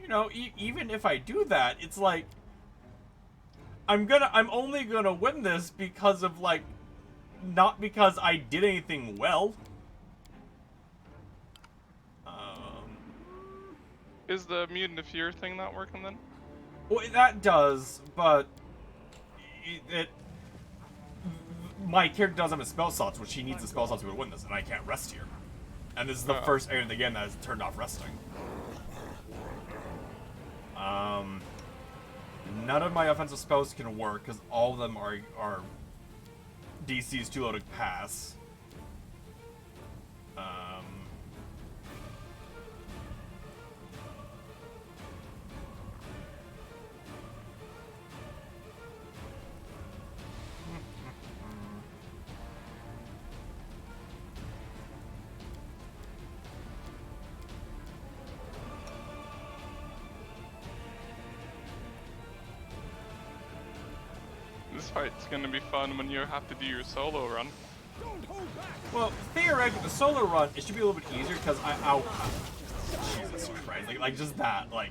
you know, even if I do that, it's like I'm only gonna win this because of, like, not because I did anything well. Is the mutant of fear thing not working then? Well, that does, but my character doesn't have a spell slots, which he needs the spell slots to win this, and I can't rest here. And this is the first area in the game that has turned off resting. None of my offensive spells can work because all of them are DC's too low to pass. This fight's gonna be fun when you have to do your solo run. Well, theoretically, the solo run, it should be a little bit easier because Jesus Christ, like just that, like,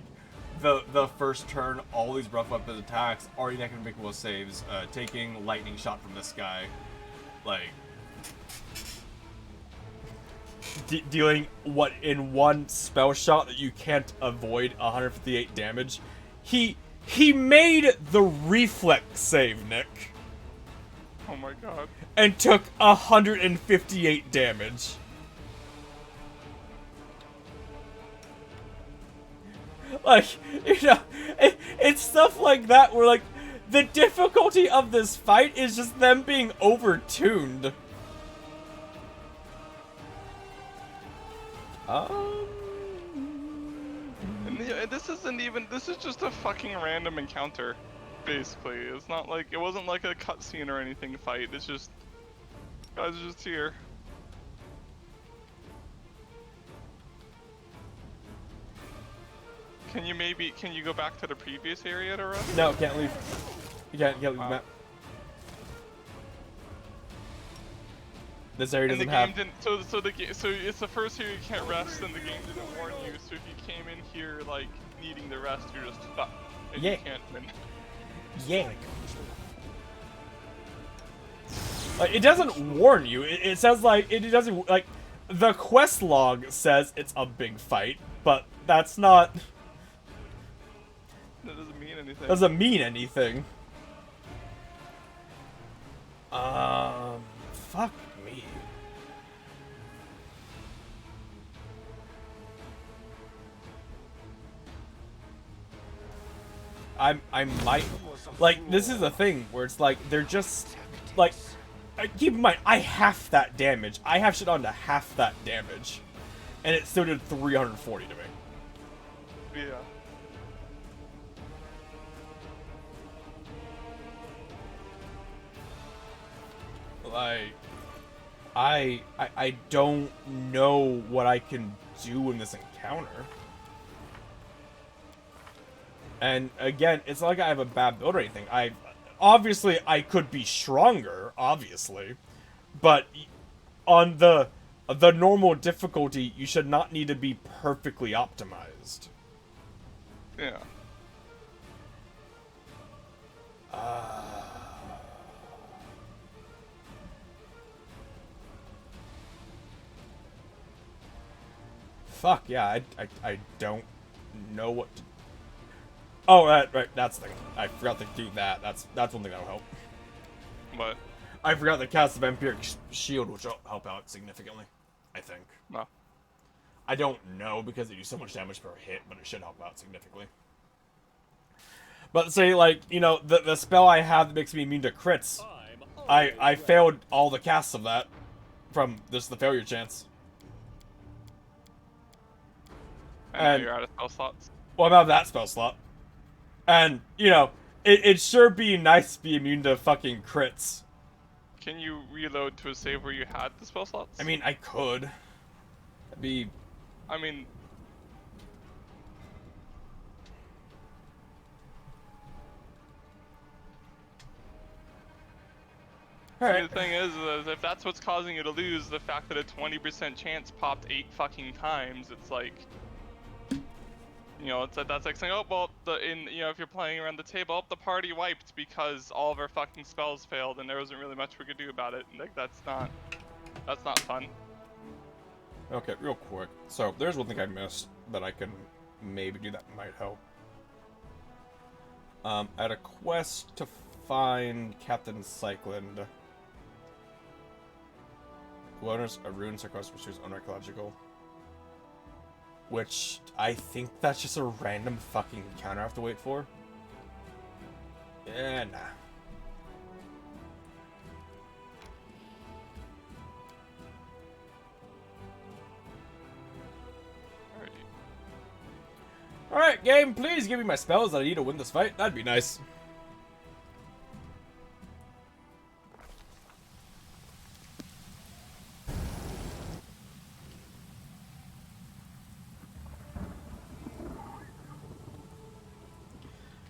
the first turn, all these rough weapon attacks, already not gonna make most saves, taking lightning shot from this guy, like, dealing what in one spell shot that you can't avoid 158 damage. He made the reflex save, Nick, Oh my god. and took 158 damage. Like, you know, it's stuff like that where, like, the difficulty of this fight is just them being overtuned. And this isn't even, this is just a fucking random encounter, basically. It's not like, it wasn't like a cutscene or anything fight, it's just, guys are just here. Can you go back to the previous area to run? No, can't leave. You can't leave the Wow. map. This area And the doesn't game have. didn't, so it's the first area you can't rest and the game didn't warn you, so if you came in here, like, needing the rest, you're just fucked. And Yeah. you can't win. Yeah. Like, it doesn't warn you. It says, like, it doesn't, like, the quest log says it's a big fight, but that's not, That doesn't mean anything. doesn't mean anything. Fuck me. I might, like, this is a thing where it's like, they're just, like, keep in mind, I half that damage. I have shit on to half that damage. And it still did 340 to me. Yeah. Like, I don't know what I can do in this encounter. And again, it's not like I have a bad build or anything. Obviously I could be stronger, obviously, but on the the normal difficulty, you should not need to be perfectly optimized. Yeah. Fuck, yeah, I don't know what to... Oh, right, that's the thing. I forgot to do that. That's one thing that'll help. But I forgot the cast of Vampiric Shield, which will help out significantly, I think. no. I don't know because they do so much damage per hit, but it should help out significantly. But say, like, you know, the spell I have that makes me immune to crits, I failed all the casts of that from just the failure chance. And now And- you're out of spell slots. Well, I'm out of that spell slot. And, you know, it'd sure be nice to be immune to fucking crits. Can you reload to a save where you had the spell slots? I mean, I could. That'd be... I mean, Alright. the thing is if that's what's causing you to lose, the fact that a 20% chance popped 8 fucking times, it's like, you know, that's like saying, oh well, you know, if you're playing around the table, oh, the party wiped because all of our fucking spells failed and there wasn't really much we could do about it. Like that's not fun. Okay, real quick. So, there's one thing I missed that I can maybe do that might help. I had a quest to find Captain Cycland. Who owns a rune sarcos pursues unarchaeological. Which, I think that's just a random fucking encounter I have to wait for. Eh, nah. Alright, game, please give me my spells that I need to win this fight. That'd be nice.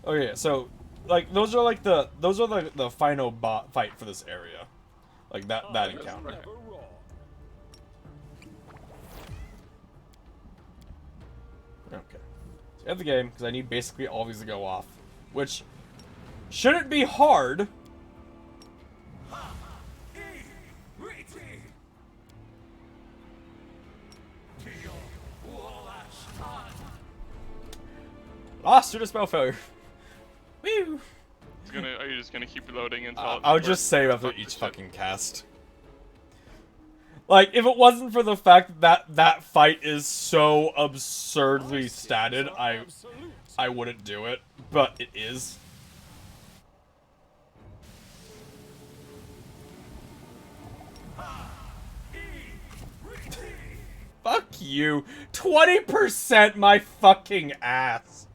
Okay, so, like, those are the final fight for this area. Like, that encounter. Never wrong. Okay. So end the game, because I need basically all these to go off. Which shouldn't be hard. Lost due to spell failure. Woo! Are you just gonna keep reloading until? I would just save after each fucking cast. Like, if it wasn't for the fact that that fight is so absurdly statted, I wouldn't do it. But it is. Fuck you. 20% my fucking ass.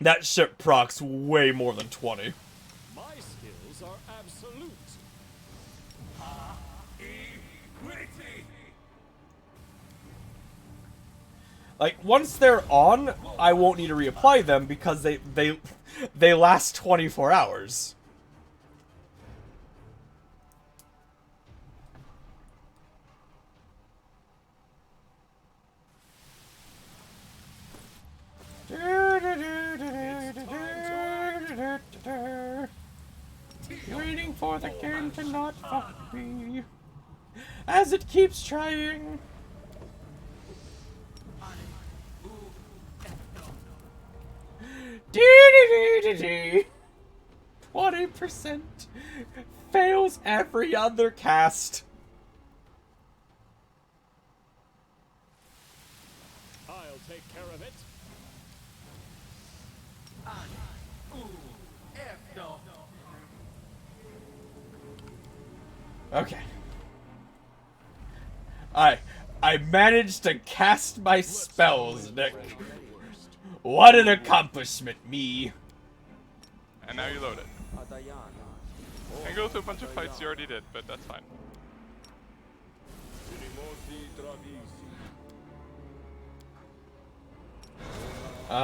That shit procs way more than 20. My skills are absolute. Like, once they're on, I won't need to reapply them because they last 24 hours. Waiting for the game to not fuck me, as it keeps trying. Dee-dee-dee-dee-dee. 20% fails every other cast. I'll take care of it. Okay. I managed to cast my spells, Nick. What an accomplishment, me. And now you load it. And go through a bunch of fights you already did, but that's fine.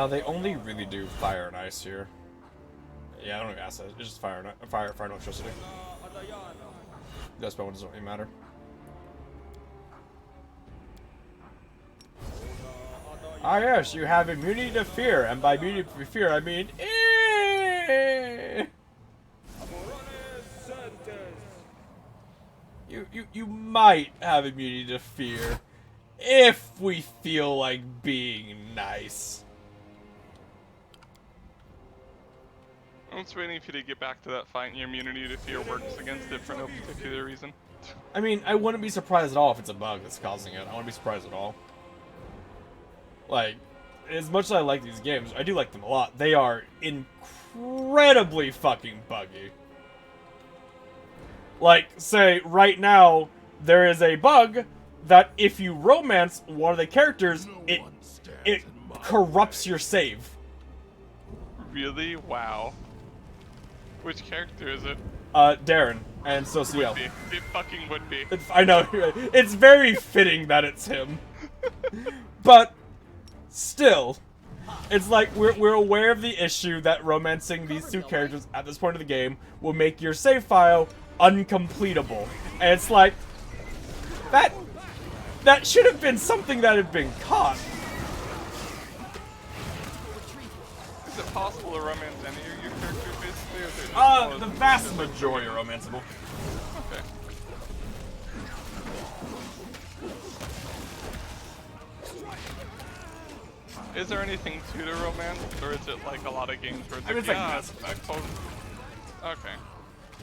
They only really do fire and ice here. Yeah, I don't know acid. It's just fire and electricity. That's probably doesn't really matter. Ah yes, you have immunity to fear, and by immunity to fear I mean you might have immunity to fear if we feel like being nice. I'm just waiting for you to get back to that fight and your immunity to fear works against it for no particular reason. I mean, I wouldn't be surprised at all if it's a bug that's causing it. I wouldn't be surprised at all. Like, as much as I like these games, I do like them a lot. They are incredibly fucking buggy. Like, say, right now, there is a bug that if you romance one of the characters, it corrupts your save. Really? Wow. Which character is it? Darren and Sociel. It fucking would be. I know, it's very fitting that it's him. But, still, it's like we're aware of the issue that romancing these two characters at this point of the game will make your save file uncompletable. And it's like, that should have been something that had been caught. Is it possible to romance any of your characters basically? Or is it just The vast majority are romanceable. Okay. Is there anything to the romance, or is it like a lot of games where it's I mean, it's like Mass it's Effect. Okay.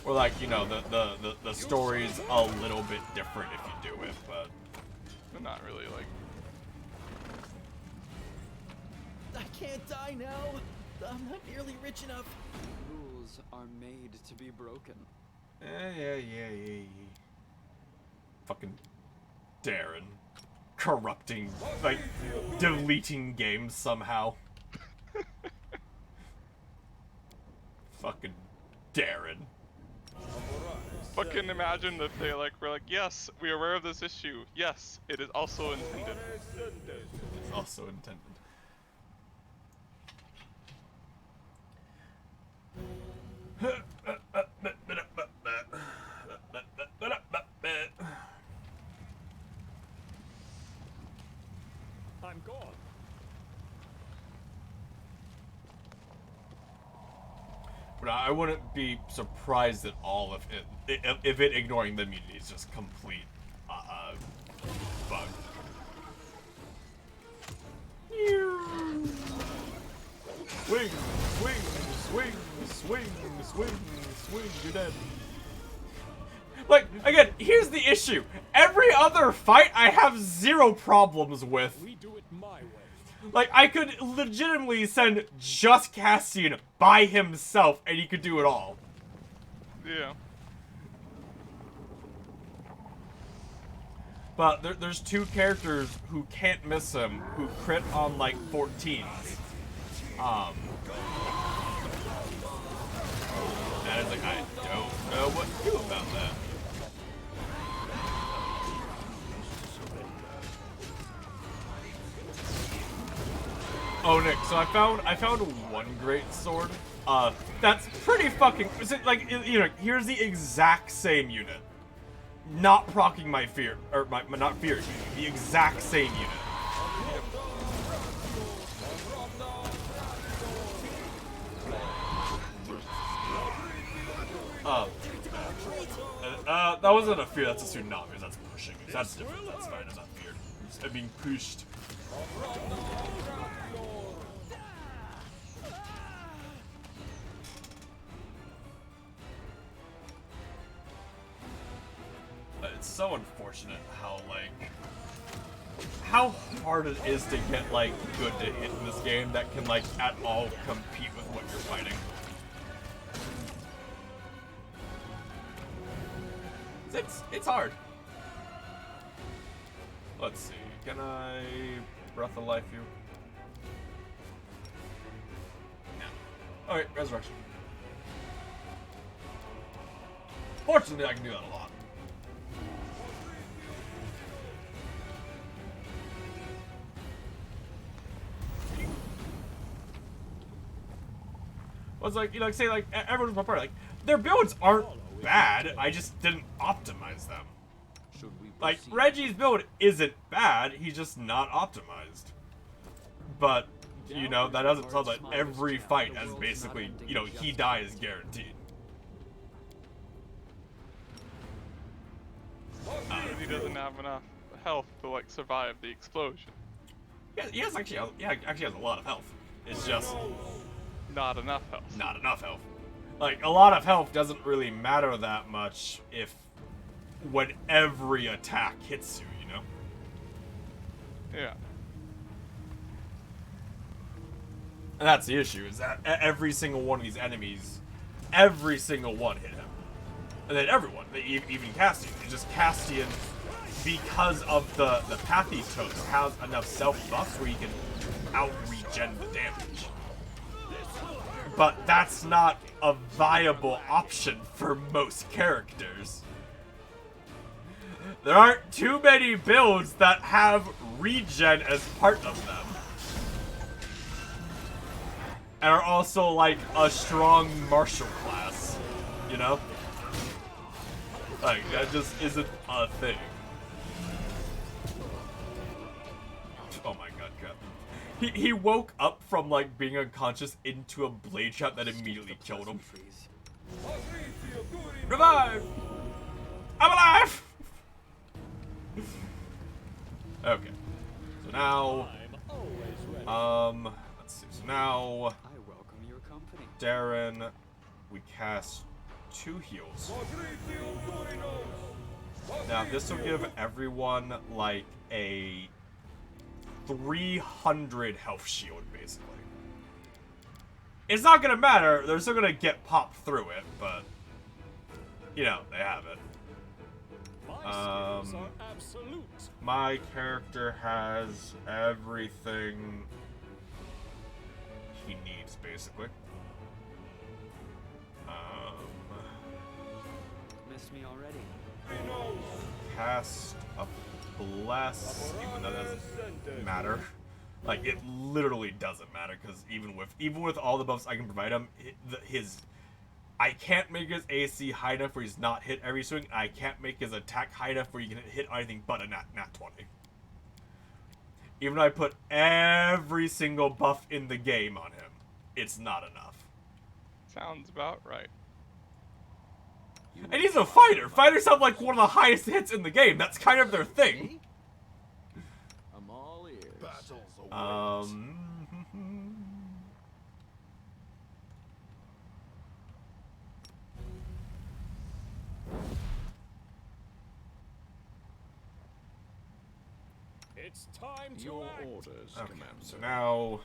Or like, you know, the story's a little bit different if you do it, but Not really like. I can't die now. I'm not nearly rich enough. Rules are made to be broken. Yeah. Fucking Darren. Corrupting, like, deleting games somehow. Fucking Darren. Fucking imagine if they like were like, yes, we are aware of this issue. Yes, it is also intended. It's also intended. I'm gone. But I wouldn't be surprised at all if it ignoring the immunity is just complete bug. Swing, swing, you're dead. Like, again, here's the issue. Every other fight I have zero problems with. We do it my way. Like, I could legitimately send just Cassian by himself and he could do it all. Yeah. But there's two characters who can't miss him, who crit on, like, 14s. That is like, I don't know what to do about that. Oh, Nick, so I found one great sword. That's pretty fucking, like, you know, here's the exact same unit. Not proccing my fear, or my not fear, the exact same unit. That wasn't a fear, that's a tsunami, that's pushing. That's different, that's fine, I'm not feared. I'm being pushed. It's so unfortunate how, like, how hard it is to get, like, good to hit in this game that can, like, at all compete with what you're fighting. It's hard. Let's see, can I Breath of Life you? No. Alright, Resurrection. Fortunately, I can do that a lot. Well, it's like, you know, like, say, like, everyone's my part, like, their builds aren't bad. I just didn't optimize them. Should we Like, proceed? Reggie's build isn't bad, he's just not optimized. But, you know, that doesn't tell that every fight has basically, you know, he dies guaranteed. He doesn't have enough health to like survive the explosion. He has actually has a lot of health. It's just Not enough health. not enough health. Like, a lot of health doesn't really matter that much if when every attack hits you, you know? Yeah. And that's the issue, is that every single one of these enemies, every single one hit him. And then everyone, even Castian. It's just Castian, because of the Pathos, has enough self-buffs where he can out-regen the damage. But that's not a viable option for most characters. There aren't too many builds that have regen as part of them. And are also like a strong martial class, you know? Like, that just isn't a thing. Oh my god, Cap. He woke up from like being unconscious into a blade trap that immediately killed him. Revive! I'm alive! Okay. So now, I'm always ready. let's see. So now, I welcome your company. Darren, we cast 2 heals. Now this will give everyone like a 300 health shield, basically. It's not gonna matter, they're still gonna get popped through it, but, you know, they have it. My skills are absolute. My character has everything he needs, basically. Missed me already. Cast a bless, even though that doesn't matter. Like, it literally doesn't matter, because even with all the buffs I can provide him, I can't make his AC high enough where he's not hit every swing. I can't make his attack high enough where you can hit anything but a nat 20. Even though I put every single buff in the game on him, it's not enough. Sounds about right. And he's a fighter. Fighters have like one of the highest hits in the game. That's kind of their thing. I'm all ears. It's time to Your act. orders, Okay, Commander. so now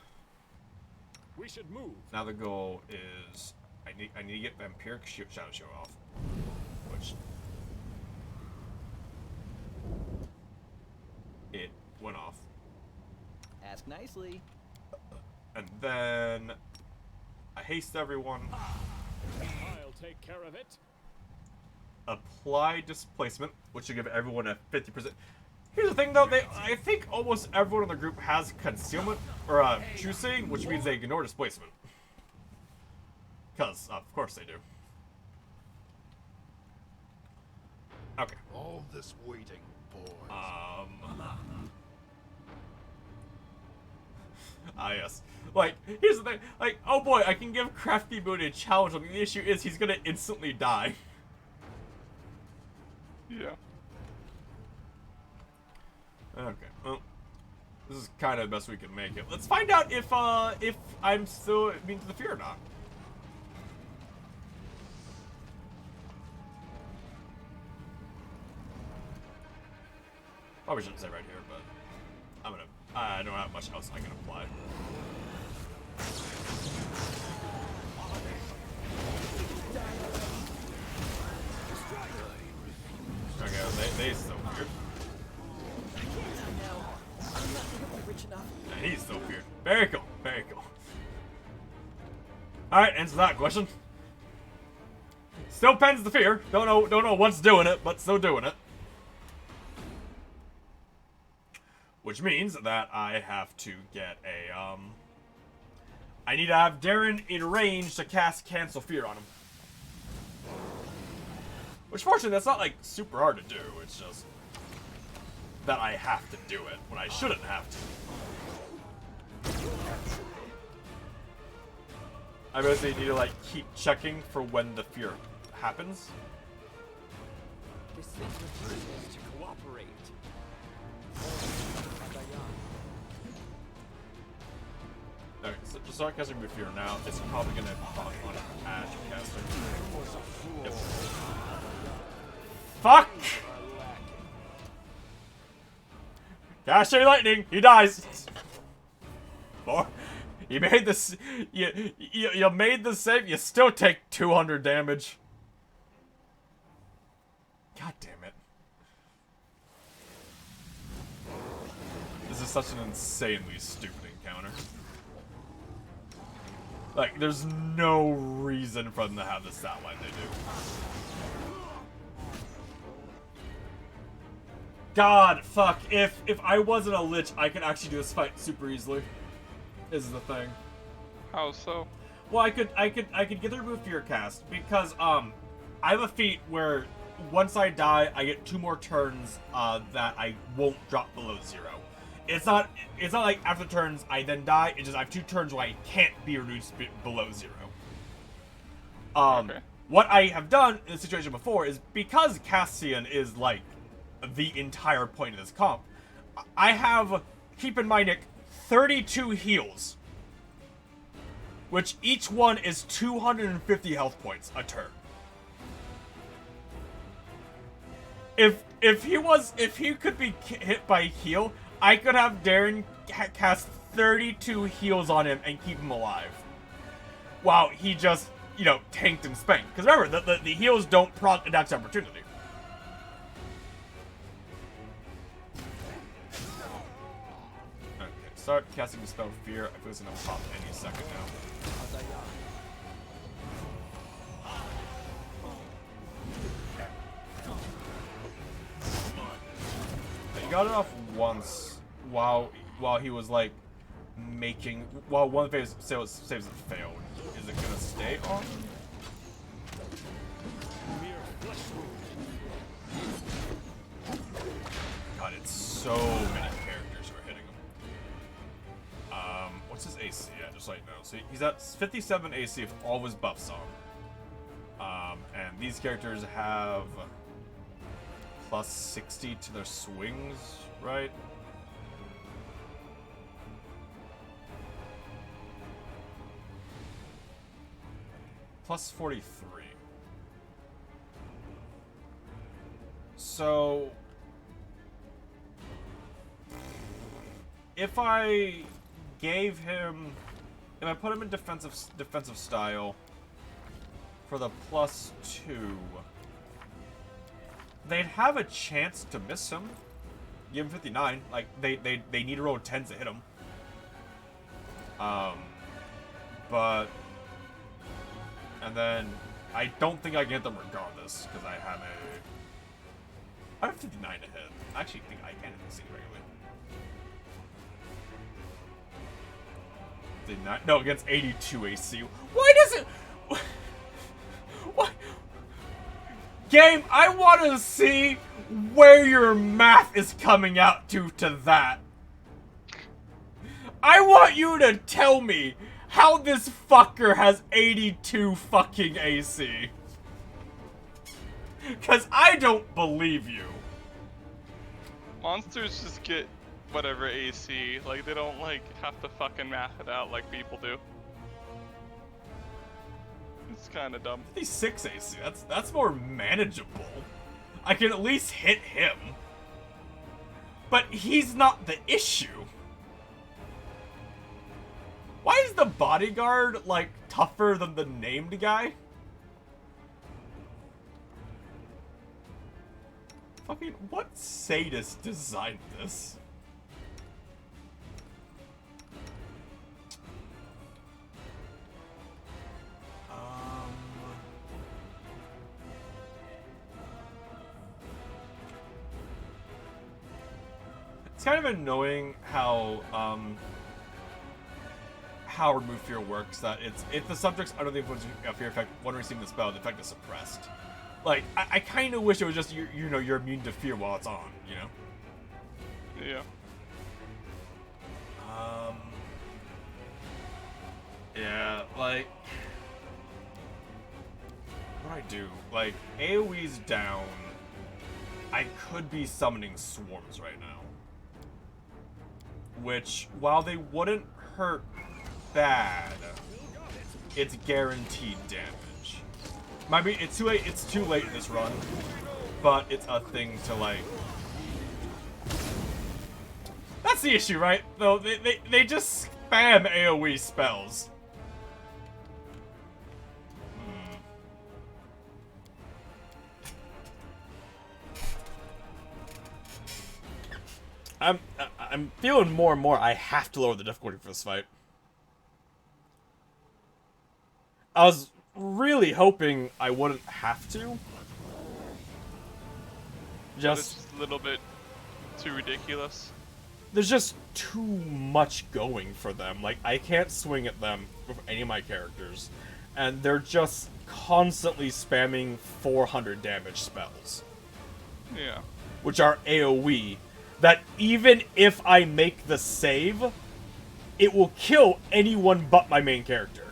We should move. the goal is I need to get Vampiric Shadow Show off, which it went off, Ask nicely. and then I haste everyone. I'll take care of it. Apply displacement, which will give everyone a 50%. Here's the thing, though. I think almost everyone in the group has concealment or true seeing, which means they ignore displacement. Because of course they do. Okay. All this waiting, boys. Yes. Like, here's the thing. Like, oh boy, I can give Crafty Booty a challenge. The issue is he's gonna instantly die. Yeah. Okay. Well, this is kind of the best we can make it. Let's find out if I'm still immune to the fear or not. Probably shouldn't say right here, but I don't have much else I can apply. Okay, they still feared. I can't die now. I'm not nearly rich enough. Yeah, he's still feared. Very cool, very cool. Alright, answer that question. Still pens the fear. Don't know what's doing it, but still doing it. Which means that I have to get a, I need to have Darren in range to cast Cancel Fear on him. Which, fortunately, that's not, like, super hard to do. It's just that I have to do it when I shouldn't have to. I basically need to, like, keep checking for when the fear happens. This thing refuses to cooperate. Okay, so just start casting with fear now. It's probably gonna proc on Ash caster. Yep. Fuck! Cast Chain Lightning! He dies! Or, you made this. You made the save, you still take 200 damage. God damn it. This is such an insanely stupid encounter. Like, there's no reason for them to have the stat line they do. God, fuck. If I wasn't a lich, I could actually do this fight super easily. Is the thing. How so? Well, I could get the remove fear cast because I have a feat where once I die, I get 2 more turns that I won't drop below 0. It's not like after turns I then die. It's just I have 2 turns where I can't be reduced below 0. Okay. What I have done in the situation before is because Cassian is like the entire point of this comp, I have, keep in mind, Nick, 32 heals, which each one is 250 health points a turn. If he could be hit by heal, I could have Darren cast 32 heals on him and keep him alive. Wow, he just, you know, tanked and spanked. Because remember, the heals don't proc attacks opportunity. Okay, start casting Dispel Fear. I feel it's gonna pop any second now. He got it off once while he was like making, while one of his saves had failed. Is it gonna stay on? God, it's so many characters who are hitting him. What's his AC at? Just so you know. So he's at 57 AC with all of his buffs on. And these characters have plus 60 to their swings, right? Plus 43. So if I gave him, if I put him in defensive style for the plus 2, they'd have a chance to miss him. Give him 59. Like they need to roll 10s to hit him. But and then I don't think I can hit them regardless because I have 59 to hit. I actually think I can hit this thing regularly. No, against 82 AC. Why does it? What? Game, I want to see where your math is coming out to that. I want you to tell me how this fucker has 82 fucking AC. Because I don't believe you. Monsters just get whatever AC. Like, they don't, like, have to fucking math it out like people do. It's kind of dumb. 56 AC, that's more manageable. I can at least hit him. But he's not the issue. Why is the bodyguard, like, tougher than the named guy? Fucking, what sadist designed this? It's kind of annoying how Remove Fear works, that it's if the subject's under the influence of fear effect when receiving the spell, the effect is suppressed. Like, I kind of wish it was just, you know, you're immune to fear while it's on, you know? Yeah. Yeah, like... What do I do? Like, AoE's down. I could be summoning swarms right now. Which, while they wouldn't hurt bad, it's guaranteed damage. Might be, it's too late in this run, but it's a thing to, like... That's the issue, right? Though, they just spam AoE spells. I'm feeling more and more I have to lower the difficulty for this fight. I was really hoping I wouldn't have to. Just a little bit too ridiculous. There's just too much going for them. Like, I can't swing at them with any of my characters. And they're just constantly spamming 400 damage spells. Yeah. Which are AoE. That even if I make the save, it will kill anyone but my main character.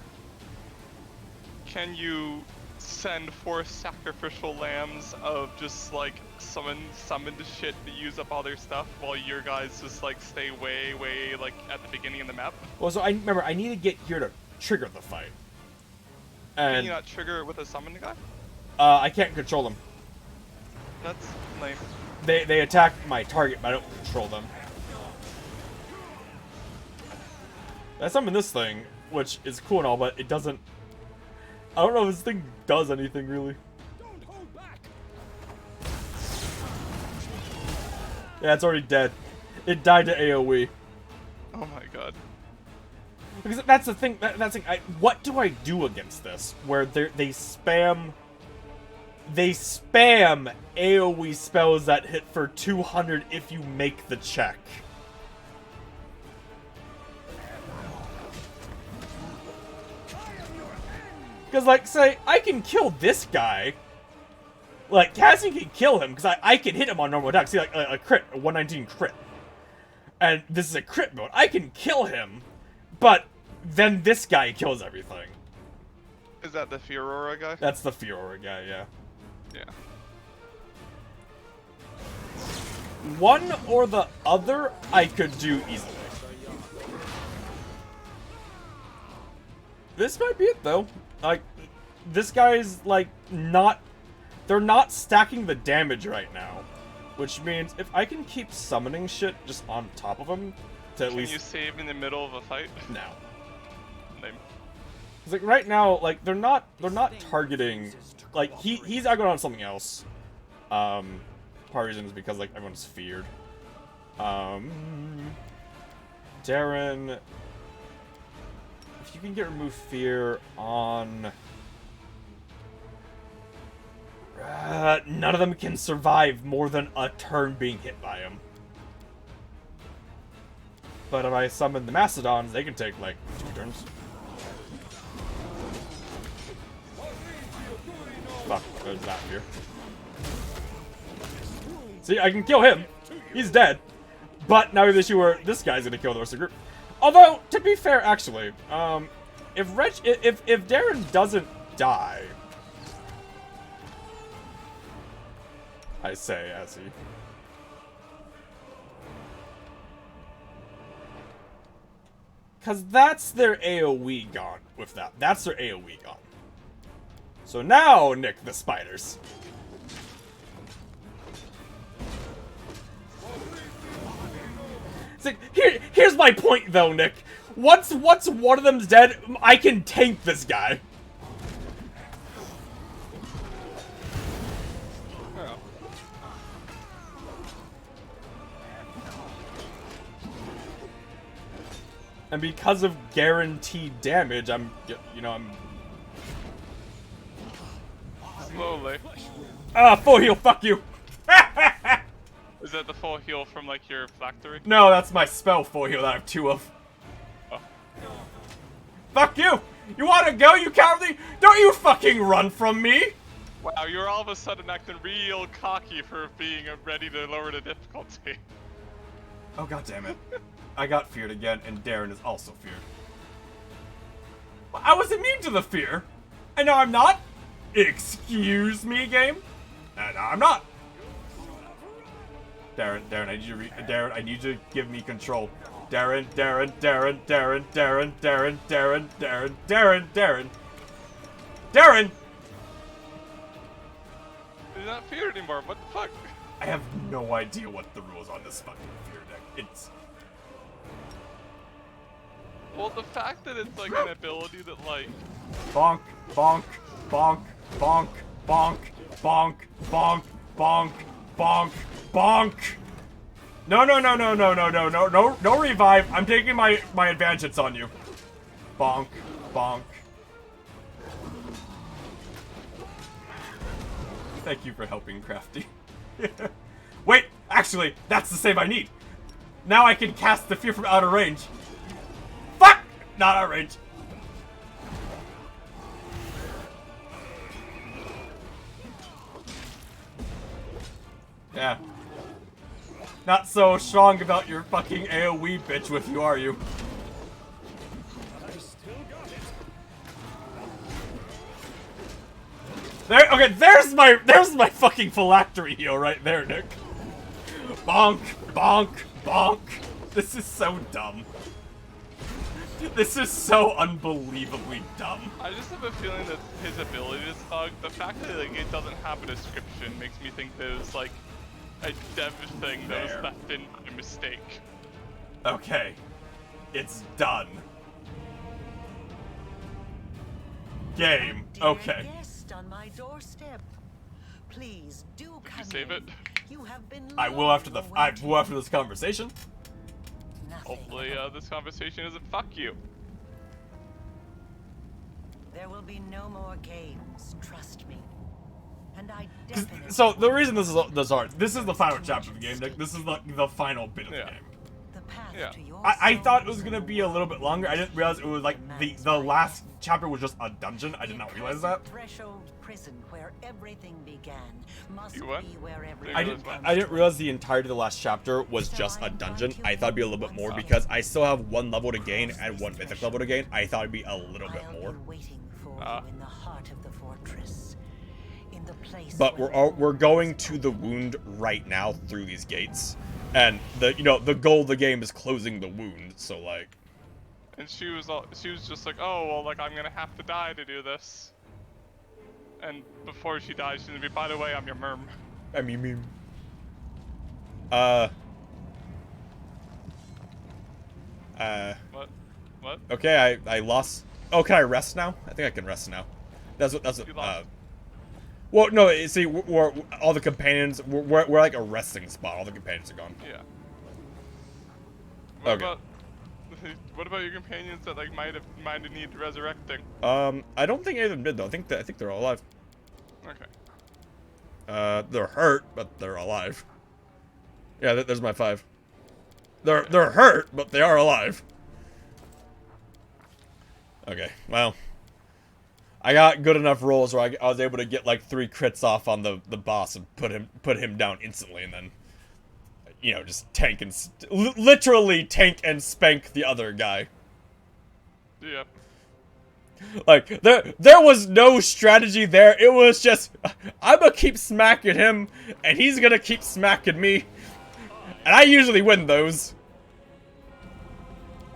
Can you send 4 sacrificial lambs of just like summoned shit to use up all their stuff while your guys just like stay way like at the beginning of the map? Well, so I remember I need to get here to trigger the fight. Can And you not trigger it with a summoned guy? I can't control them. That's lame. They attack my target, but I don't control them. I summon this thing, which is cool and all, but it doesn't... I don't know if this thing does anything, really. Don't hold back. Yeah, it's already dead. It died to AoE. Oh my god. Because that's the thing, what do I do against this? Where they spam AoE spells that hit for 200 if you make the check. Because, like, say, I can kill this guy. Like, Cassian can kill him, because I can hit him on normal attack. See, like, a crit, a 119 crit. And this is a crit mode. I can kill him, but then this guy kills everything. Is that the Furora guy? That's the Furora guy, yeah. Yeah. One or the other, I could do easily. This might be it, though. Like, this guy's, like, not... They're not stacking the damage right now. Which means if I can keep summoning shit just on top of him, to at least... Can you save in the middle of a fight? No. Lame. Cause like right now, like they're not targeting, like he's aggroed on something else. Part of the reason is because like everyone's feared. Darren, if you can get remove fear on, none of them can survive more than a turn being hit by him. But if I summon the Mastodons, they can take like 2 turns. Fuck, there's that here. See, I can kill him. He's dead. But now we have the issue where this guy's gonna kill the rest of the group. Although, to be fair, actually, if Darren doesn't die, I say as he. Cause that's their AoE gone with that. That's their AoE gone. So now, Nick the spiders. It's like, here's my point though, Nick. Once one of them's dead, I can tank this guy. And because of guaranteed damage, I'm Slowly. full heal, fuck you. Is that the full heal from like your phylactery? No, that's my spell full heal that I have 2 of. Oh. Fuck you! You wanna go, you cowardly? Don't you fucking run from me! Wow, you're all of a sudden acting real cocky for being ready to lower the difficulty. Oh god damn it. I got feared again, and Darren is also feared. Well, I was immune to the fear, and now I'm not? Excuse me, game? And now I'm not. Darren, I need you to Darren, I need you to give me control. Darren. He's not feared anymore, what the fuck? I have no idea what the rules on this fucking fear deck. It's... Well, the fact that it's like an ability that like... bonk, bonk, bonk, bonk, bonk, bonk, bonk, bonk, bonk, bonk. No revive. I'm taking my advantage on you. Bonk, bonk. Thank you for helping, Crafty. Wait, actually, that's the save I need. Now I can cast the fear from out of range. Fuck! Not out of range. Yeah. Not so strong about your fucking AoE bitch with you, are you? I still got it. There, okay, there's my fucking phylactery heal right there, Nick. Bonk, bonk, bonk. This is so dumb. This is so unbelievably dumb. I just have a feeling that his ability to slug, the fact that like, it doesn't have a description makes me think that it was like a dev thing that was left in by mistake. Okay. It's done. Game. Dear Okay. guest on my doorstep. Please do come you save in. it? You have been I will after the long I will after this conversation. Nothing. Hopefully this conversation isn't fuck you. There will be no more games, trust me. And I definitely So the reason this is hard. This is the final chapter of the game, Nick. This is the final bit of the Yeah. game. the path Yeah. to your I soul thought it was gonna be a little bit longer. I didn't realize it was like the last chapter was just a dungeon. I did not realize that. Threshold prison where everything began must You what? be where everything I didn't realize the entirety of the last chapter was just a dungeon. I thought it'd be a little bit more because I still have one level to gain and one mythic level to gain. I thought it'd be a little bit I'll more. be waiting for Ah. you in the heart of the fortress. In the place But where we're going to the wound right now through these gates, and the goal of the game is closing the wound. So like, And she was just like, oh well, like I'm gonna have to die to do this. And before she dies, she's gonna be, by the way, I'm your merm. I mean, What? What? okay, I lost. Oh, can I rest now? I think I can rest now. That's what. You lost. Well, no. See, we're all the companions. We're like a resting spot. All the companions are gone. Yeah. What Okay. about what about your companions that like might need resurrecting? I don't think any of them did though. I think they're all alive. Okay. They're hurt, but they're alive. Yeah, there's my 5. They're hurt, but they are alive. Okay, well, I got good enough rolls where I was able to get like 3 crits off on the boss and put him down instantly, and then, you know, just tank and literally tank and spank the other guy. Yeah. Like, there was no strategy there. It was just, I'm gonna keep smacking him, and he's gonna keep smacking me. And I usually win those.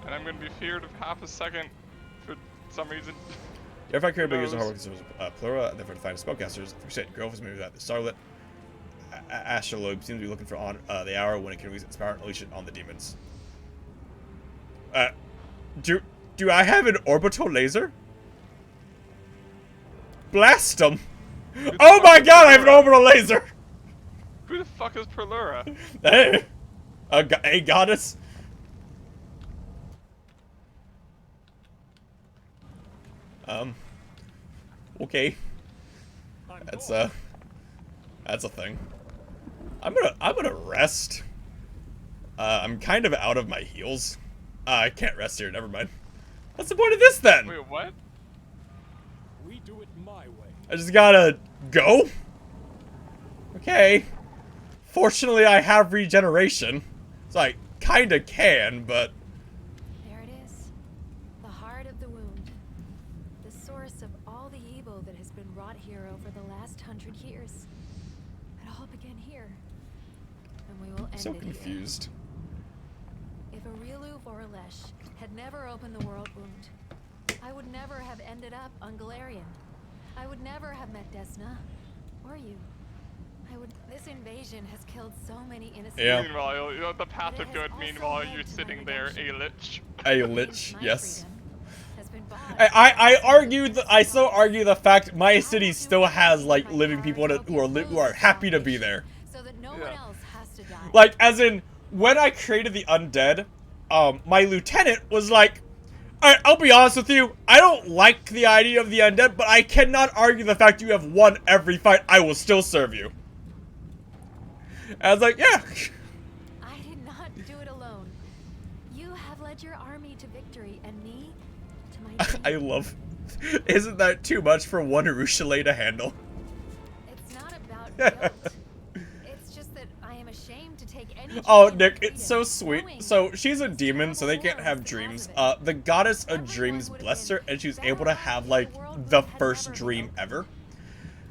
And I'm gonna be feared of half a second for some reason. If I care about Knows. using hard work, Plura, and therefore find spellcasters, for said girl has moved out the Starlit. Astrolabe seems to be looking for on the hour when it can inspire and unleash it on the demons. Do I have an orbital laser? Blast them! Oh my god, I have an orbital laser! Who the fuck is Perlura? Hey! A goddess? Okay. I'm That's going. that's a thing. I'm gonna rest. I'm kind of out of my heals. I can't rest here, never mind. What's the point of this then? Wait, what? We do it my way. I just gotta go? Okay. Fortunately, I have regeneration. So I kinda can, but... There it is. The heart of the wound. The source of all the evil that has been wrought here over the last 100 years. It all began here. And we will end So it confused. here. If Aurilu Voralesh had never opened the world wound, I would never have ended up on Galarian. I would never have met Desna. Or you. This invasion has killed so many innocent Yeah. people. Meanwhile, you know, the path But of it good. has Meanwhile, also you're led to sitting my there, redemption. a lich. A lich, My yes. freedom has been bought. I argue I still argue the fact my city still has like living people in it who are happy to be there. So that no one Yeah. else has to die. Like, as in, when I created the undead, my lieutenant was like, alright, I'll be honest with you, I don't like the idea of the undead, but I cannot argue the fact you have won every fight, I will still serve you. And I was like, yeah. I did not do it alone. You have led your army to victory, and me to my I defeat. love, isn't that too much for one Urushalei to handle? It's not about guilt. It's just that I am ashamed to take any. Oh, joy in Nick, my it's so freedom, sweet. knowing So she's a these demon, so they terrible can't have wars because dreams. of it. The goddess of Everyone dreams would have blessed her, been and she was better able to off have if like the world the had first never dream been ever.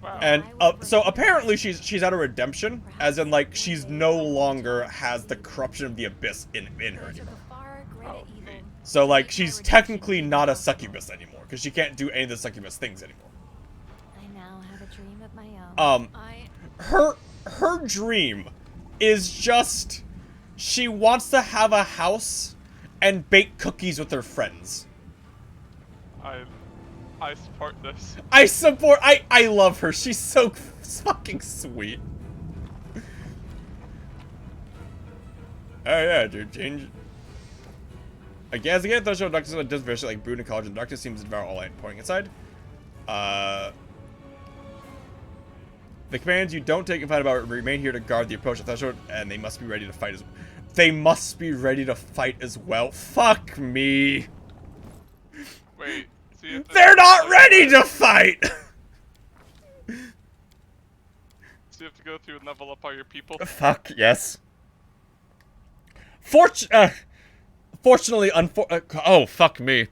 Wow. And I will so bring apparently redemption. she's at a redemption, as in like she's no longer has the corruption of the abyss in her I took anymore. a far greater Oh, evil. neat. So like My she's redemption technically came not a possible. succubus anymore because she can't do any of the succubus things anymore. I now have a dream of my own. Her dream is just she wants to have a house and bake cookies with her friends. I support this. I support. I love her. She's so fucking sweet. Oh yeah, dude, change. Again, threshold darkness does vicious like brood and college, and darkness seems to devour all light, pouring inside. The commands you don't take and fight about remain here to guard the approach of threshold, and they must be ready to fight as. They must be ready to fight as well. Fuck me. Wait. See if They're not ready to fight. So you have to go through and level up all your people. Fuck yes. Fortunately, oh fuck me.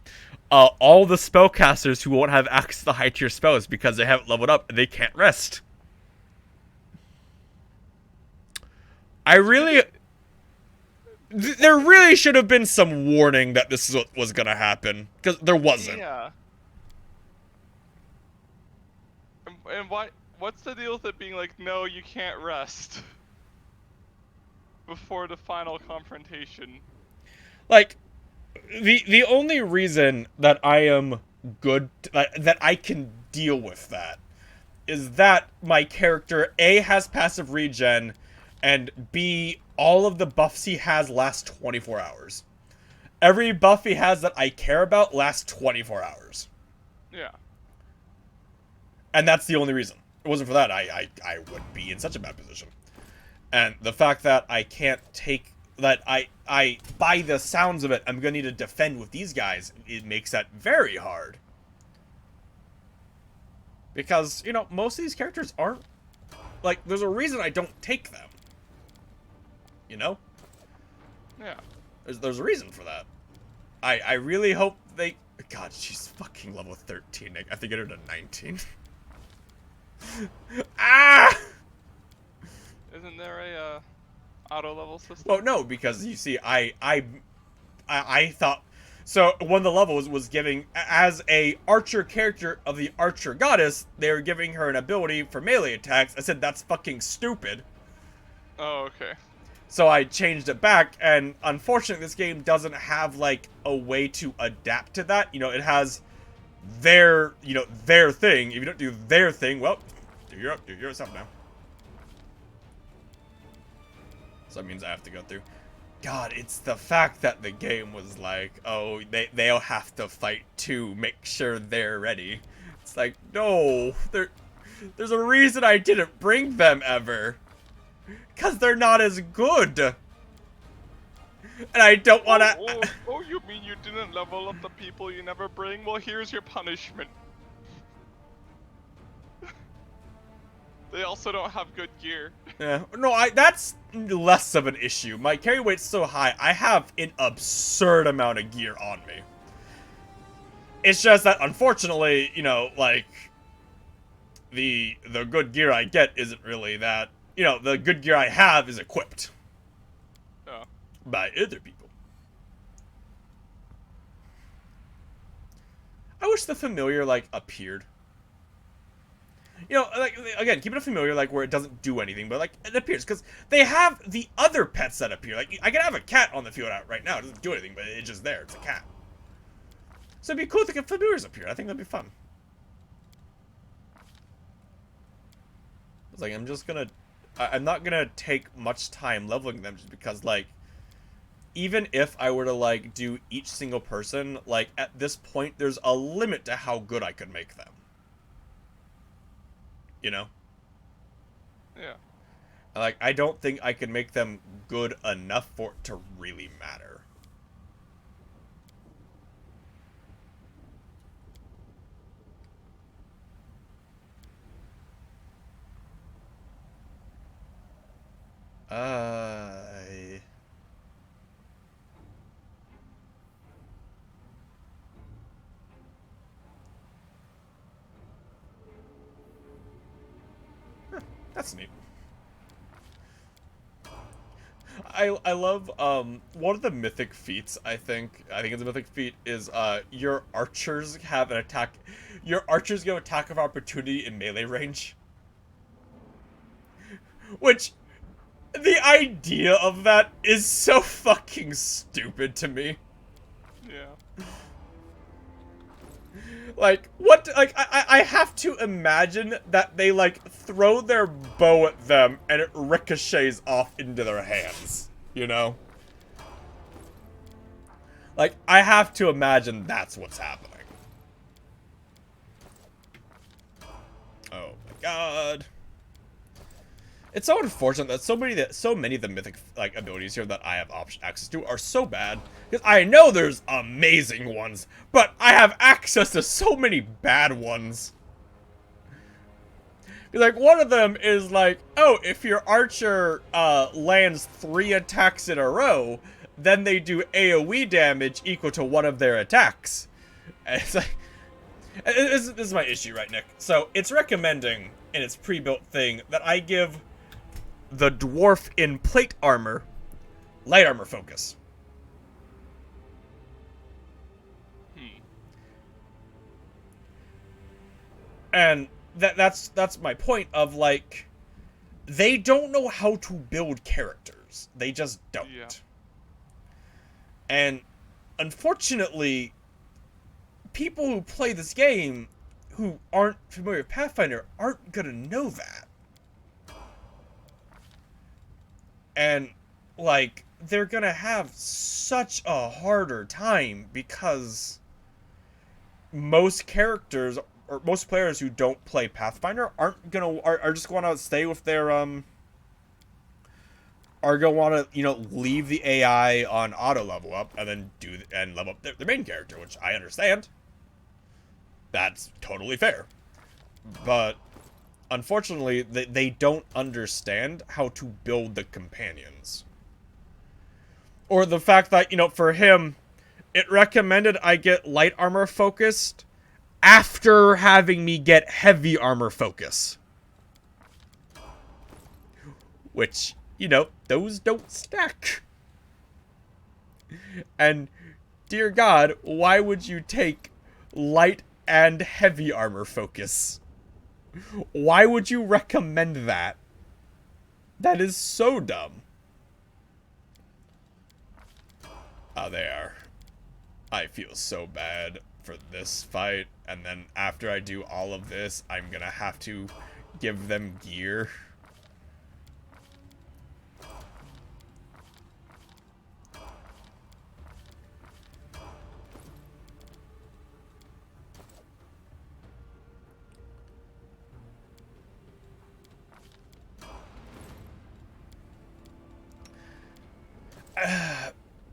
All the spellcasters who won't have access to the high tier spells because they haven't leveled up, they can't rest. There really should have been some warning that this is what was gonna happen, because there wasn't. Yeah. And why? What's the deal with it being like, no, you can't rest before the final confrontation? Like, the only reason that I am good, that I can deal with that, is that my character, A, has passive regen, and B, all of the buffs he has last 24 hours. Every buff he has that I care about lasts 24 hours. Yeah. And that's the only reason. If it wasn't for that, I would be in such a bad position. And the fact that I can't take... That I by the sounds of it, I'm going to need to defend with these guys, it makes that very hard. Because, you know, most of these characters aren't... Like, there's a reason I don't take them. You know? Yeah. There's a reason for that. I really hope they... God, she's fucking level 13, Nick. I have to get her to 19. Ah! Isn't there a auto level system? Well, no, because you see, I thought... So, one of the levels was giving... As a archer character of the archer goddess, they were giving her an ability for melee attacks. I said, that's fucking stupid. Oh, okay. So I changed it back, and unfortunately this game doesn't have, like, a way to adapt to that. You know, it has their, you know, their thing. If you don't do their thing, well, do yourself now. So that means I have to go through. God, it's the fact that the game was like, oh, they'll have to fight to make sure they're ready. It's like, no, there's a reason I didn't bring them ever. Because they're not as good. And I don't want to... Oh, you mean you didn't level up the people you never bring? Well, here's your punishment. They also don't have good gear. Yeah, no, that's less of an issue. My carry weight's so high, I have an absurd amount of gear on me. It's just that, unfortunately, you know, like, the good gear I get isn't really that, you know, the good gear I have is equipped. Oh. By other people. I wish the familiar, like, appeared. You know, like, again, keep it a familiar, like, where it doesn't do anything, but, like, it appears. Because they have the other pets that appear. Like, I can have a cat on the field out right now. It doesn't do anything, but it's just there. It's a cat. So it'd be cool if familiars appear. I think that'd be fun. It's like, I'm not gonna take much time leveling them just because, like, even if I were to, like, do each single person, like, at this point, there's a limit to how good I could make them. You know? Yeah. Like, I don't think I can make them good enough for it to really matter. That's neat. I love one of the mythic feats, I think it's a mythic feat, is your archers have an attack, your archers get an attack of opportunity in melee range. Which, the idea of that is so fucking stupid to me. Yeah. Like, what, like, I have to imagine that they, like, throw their bow at them and it ricochets off into their hands, you know? Like, I have to imagine that's what's happening. Oh my god. It's so unfortunate that so many of the mythic, like, abilities here that I have access to are so bad. Because I know there's amazing ones, but I have access to so many bad ones. Like, one of them is like, oh, if your archer lands 3 attacks in a row, then they do AoE damage equal to one of their attacks. And it's like, this is my issue, right, Nick? So, it's recommending in its pre-built thing that I give the dwarf in plate armor light armor focus. And that's my point of, like, they don't know how to build characters. They just don't. Yeah. And unfortunately, people who play this game who aren't familiar with Pathfinder aren't gonna know that. And, like, they're gonna have such a harder time because most characters, or most players who don't play Pathfinder are just gonna stay with their, are gonna wanna, you know, leave the AI on auto level up and then level up their main character, which I understand. That's totally fair. But unfortunately, they don't understand how to build the companions. Or the fact that, you know, for him, it recommended I get light armor focused after having me get heavy armor focus. Which, you know, those don't stack. And, dear God, why would you take light and heavy armor focus? Why would you recommend that? That is so dumb. Oh, they are. I feel so bad for this fight, and then after I do all of this, I'm gonna have to give them gear.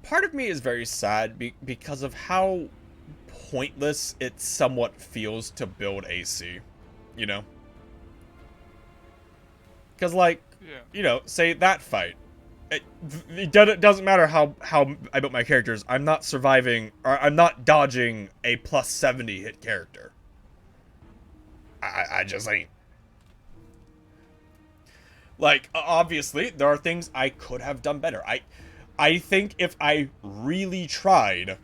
Part of me is very sad because of how pointless it somewhat feels to build AC, you know? Because, like, Yeah. you know, say that fight. It doesn't matter how I built my characters. I'm not surviving, or I'm not dodging a plus 70 hit character. I just ain't. Like, obviously, there are things I could have done better. I think if I really tried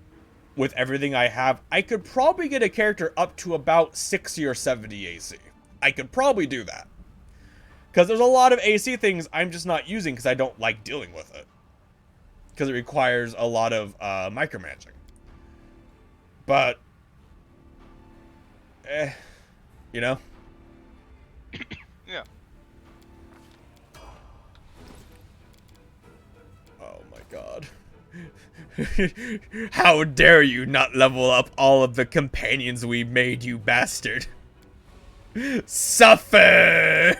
with everything I have, I could probably get a character up to about 60 or 70 AC. I could probably do that. Because there's a lot of AC things I'm just not using because I don't like dealing with it. Because it requires a lot of micromanaging. But, you know? Yeah. Oh my god. How dare you not level up all of the companions we made, you bastard. Suffer!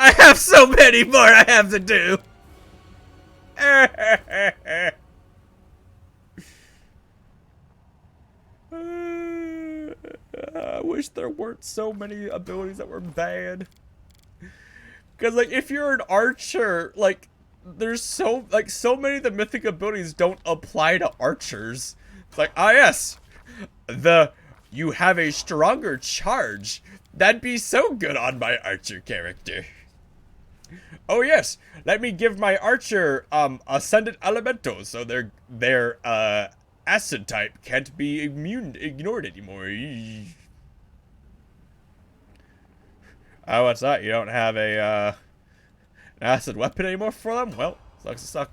I have so many more I have to do. I wish there weren't so many abilities that were bad. Because, like, if you're an archer, like, there's so many of the mythic abilities don't apply to archers. It's like, ah, yes, you have a stronger charge. That'd be so good on my archer character. Oh yes, let me give my archer ascendant elemental so their acid type can't be ignored anymore. Oh, what's that? You don't have an acid weapon anymore for them? Well, sucks to suck.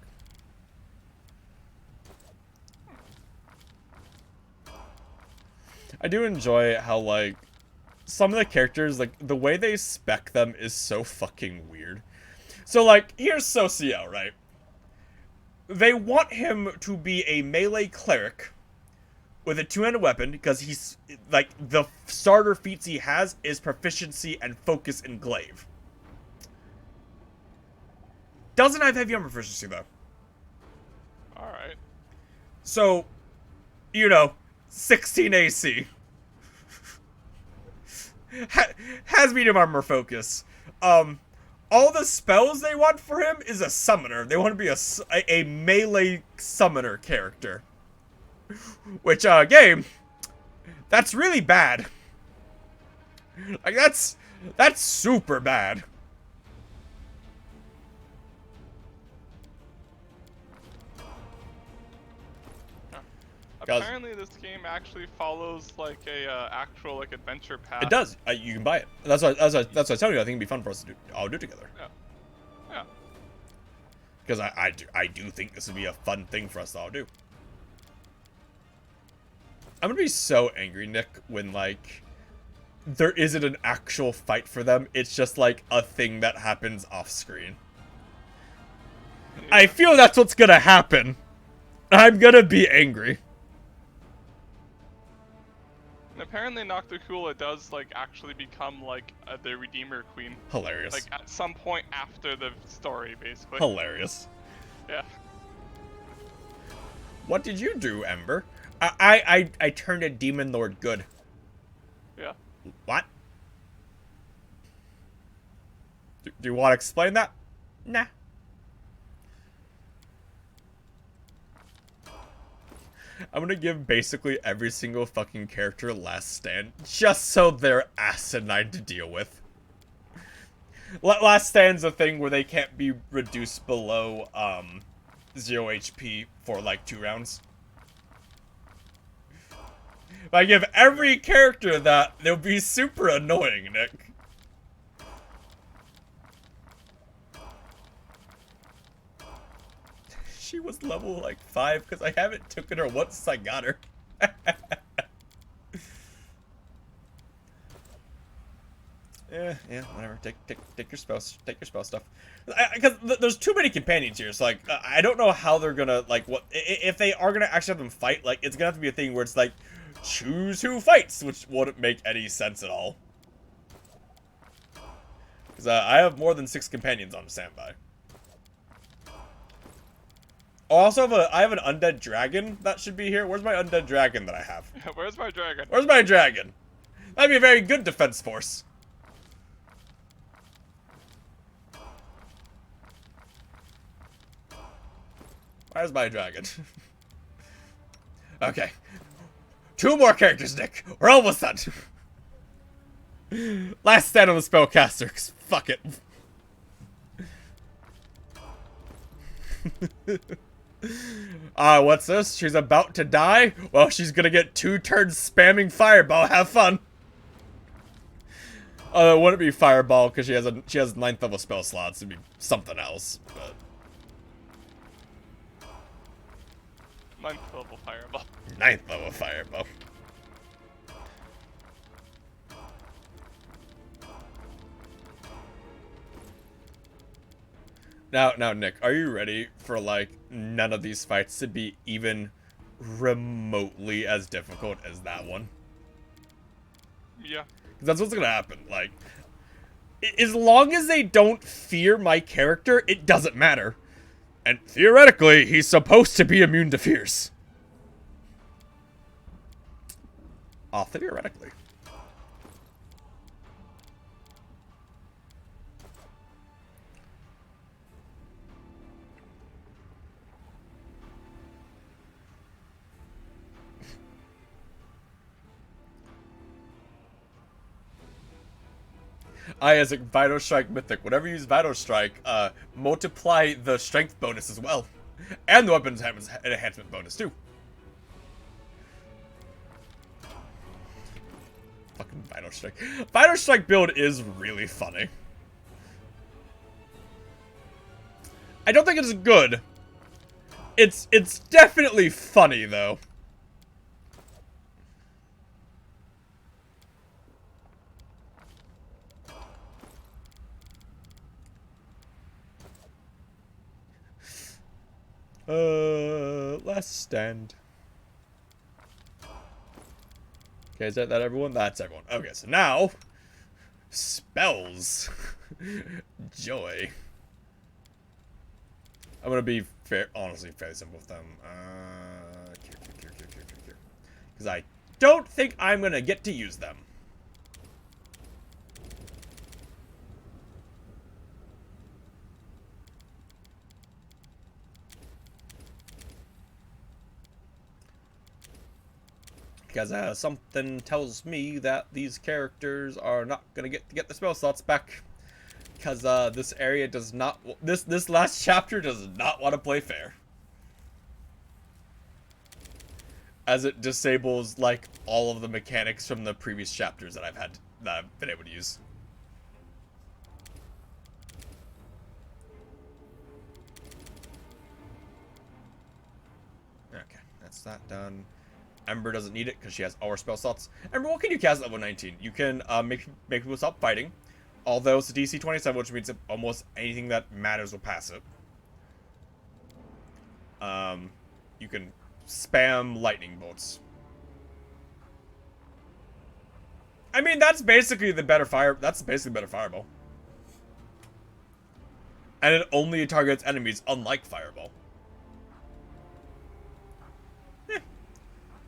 I do enjoy how, like, some of the characters, like, the way they spec them is so fucking weird. So, like, here's Socio, right? They want him to be a melee cleric with a two-handed weapon because he's, like, the starter feats he has is proficiency and focus and glaive. Doesn't have heavy armor proficiency, though. Alright. So, you know, 16 AC. Has medium armor focus. All the spells they want for him is a summoner. They want to be a melee summoner character. Which, game, that's really bad. Like, that's super bad. Apparently this game actually follows like a actual like adventure path. It does. You can buy it. That's what I was telling you. I think it'd be fun for us to do. I'll do it together. Yeah. Yeah. Because I do think this would be a fun thing for us to all do. I'm gonna be so angry, Nick, when like there isn't an actual fight for them. It's just like a thing that happens off screen. Yeah. I feel that's what's gonna happen. I'm gonna be angry. And apparently Nocticula does like actually become like the Redeemer Queen. Hilarious. Like at some point after the story, basically. Hilarious. Yeah. What did you do, Ember? I turned a demon lord good. Yeah. What? Do you want to explain that? Nah. I'm gonna give basically every single fucking character Last Stand, just so they're asinine to deal with. Last Stand's a thing where they can't be reduced below, 0 HP for, like, 2 rounds. If I give every character that, they'll be super annoying, Nick. She was level, like, 5, because I haven't taken her once since I got her. Yeah, whatever. Take your spell stuff. Because there's too many companions here, so, like, I don't know how they're gonna, like, what... If they are gonna actually have them fight, like, it's gonna have to be a thing where it's, like, choose who fights, which wouldn't make any sense at all. Because I have more than 6 companions on standby. Also, I have an undead dragon that should be here. Where's my undead dragon that I have? Where's my dragon? Where's my dragon? That'd be a very good defense force. Where's my dragon? Okay. 2 more characters, Nick. We're almost done. Last stand on the spellcaster, 'cause fuck it. What's this? She's about to die? Well, she's gonna get 2 turns spamming Fireball. Have fun. It wouldn't be Fireball because she has 9th level spell slots. It'd be something else. But 9th level Fireball. 9th level Fireball. Now, Nick, are you ready for, like, none of these fights to be even remotely as difficult as that one? Yeah. 'Cause that's what's gonna happen. Like, as long as they don't fear my character, it doesn't matter. And theoretically, he's supposed to be immune to fears. Theoretically. Isaac, Vital Strike Mythic. Whenever you use Vital Strike, multiply the strength bonus as well. And the weapons enhancement bonus, too. Fucking Vital Strike. Vital Strike build is really funny. I don't think it's good. It's definitely funny, though. Last stand. Okay, is that everyone? That's everyone. Okay, so now, spells. Joy. I'm gonna be honestly fairly simple with them. Because I don't think I'm gonna get to use them. Because something tells me that these characters are not gonna get the spell slots back. Because this area does not, this last chapter does not want to play fair. As it disables like all of the mechanics from the previous chapters that I've been able to use. Okay, that's that done. Ember doesn't need it because she has all her spell slots. Ember, what can you cast at level 19? You can make people stop fighting. Although it's a DC 27, which means that almost anything that matters will pass it. You can spam lightning bolts. I mean, that's basically the better fireball. And it only targets enemies, unlike Fireball.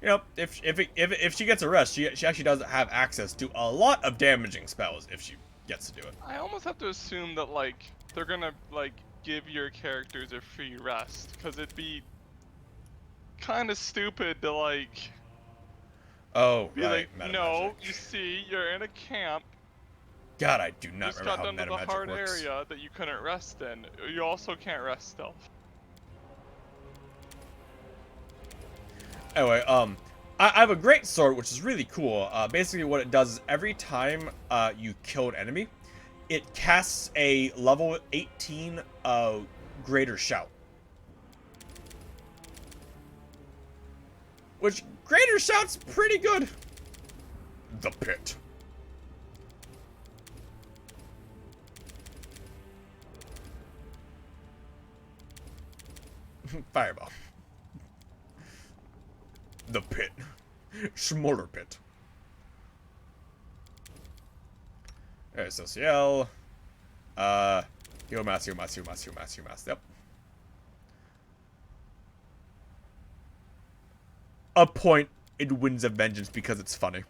You know, if she gets a rest, she actually does have access to a lot of damaging spells if she gets to do it. I almost have to assume that, like, they're gonna, like, give your characters a free rest, because it'd be kind of stupid to, like... Oh, be right, like, no, you see, you're in a camp. God, I do not just remember got how done to the meta magic hard works. area that you couldn't rest in. You also can't rest stealth. Anyway, I have a great sword, which is really cool. Basically what it does is every time you kill an enemy, it casts a level 18 greater shout. Which, greater shout's pretty good. The pit. Fireball. The pit. Schmorder pit. Alright, so CL. Heal mass. Yep. A point in Winds of Vengeance because it's funny.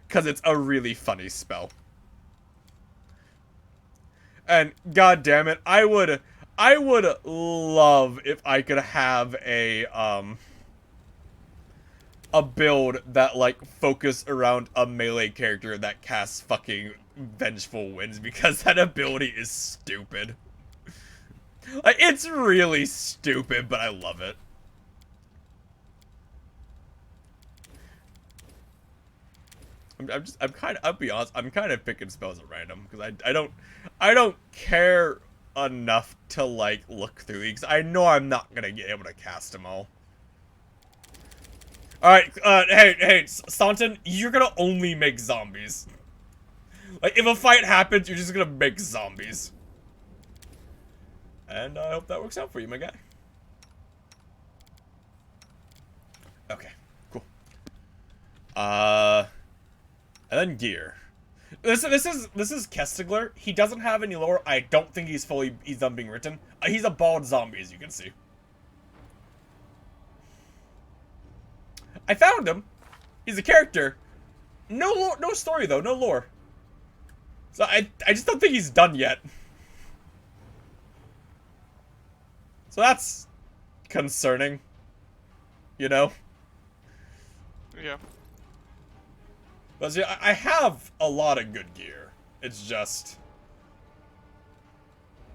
because it's a really funny spell. And god damn it, I would love if I could have a build that like focus around a melee character that casts fucking Vengeful Winds, because that ability is stupid. Like, it's really stupid, but I love it. I'll be honest, I'm kind of picking spells at random, because I don't care enough to, like, look through these. I know I'm not gonna get able to cast them all. Alright, hey, Staunton, you're gonna only make zombies. Like, if a fight happens, you're just gonna make zombies. And I hope that works out for you, my guy. Okay, cool. And then gear. This is Kestigler. He doesn't have any lore. I don't think he's done being written. He's a bald zombie, as you can see. I found him. He's a character. No lore, no story though, no lore. So I just don't think he's done yet. So that's concerning. You know? Yeah. But see, I have a lot of good gear. It's just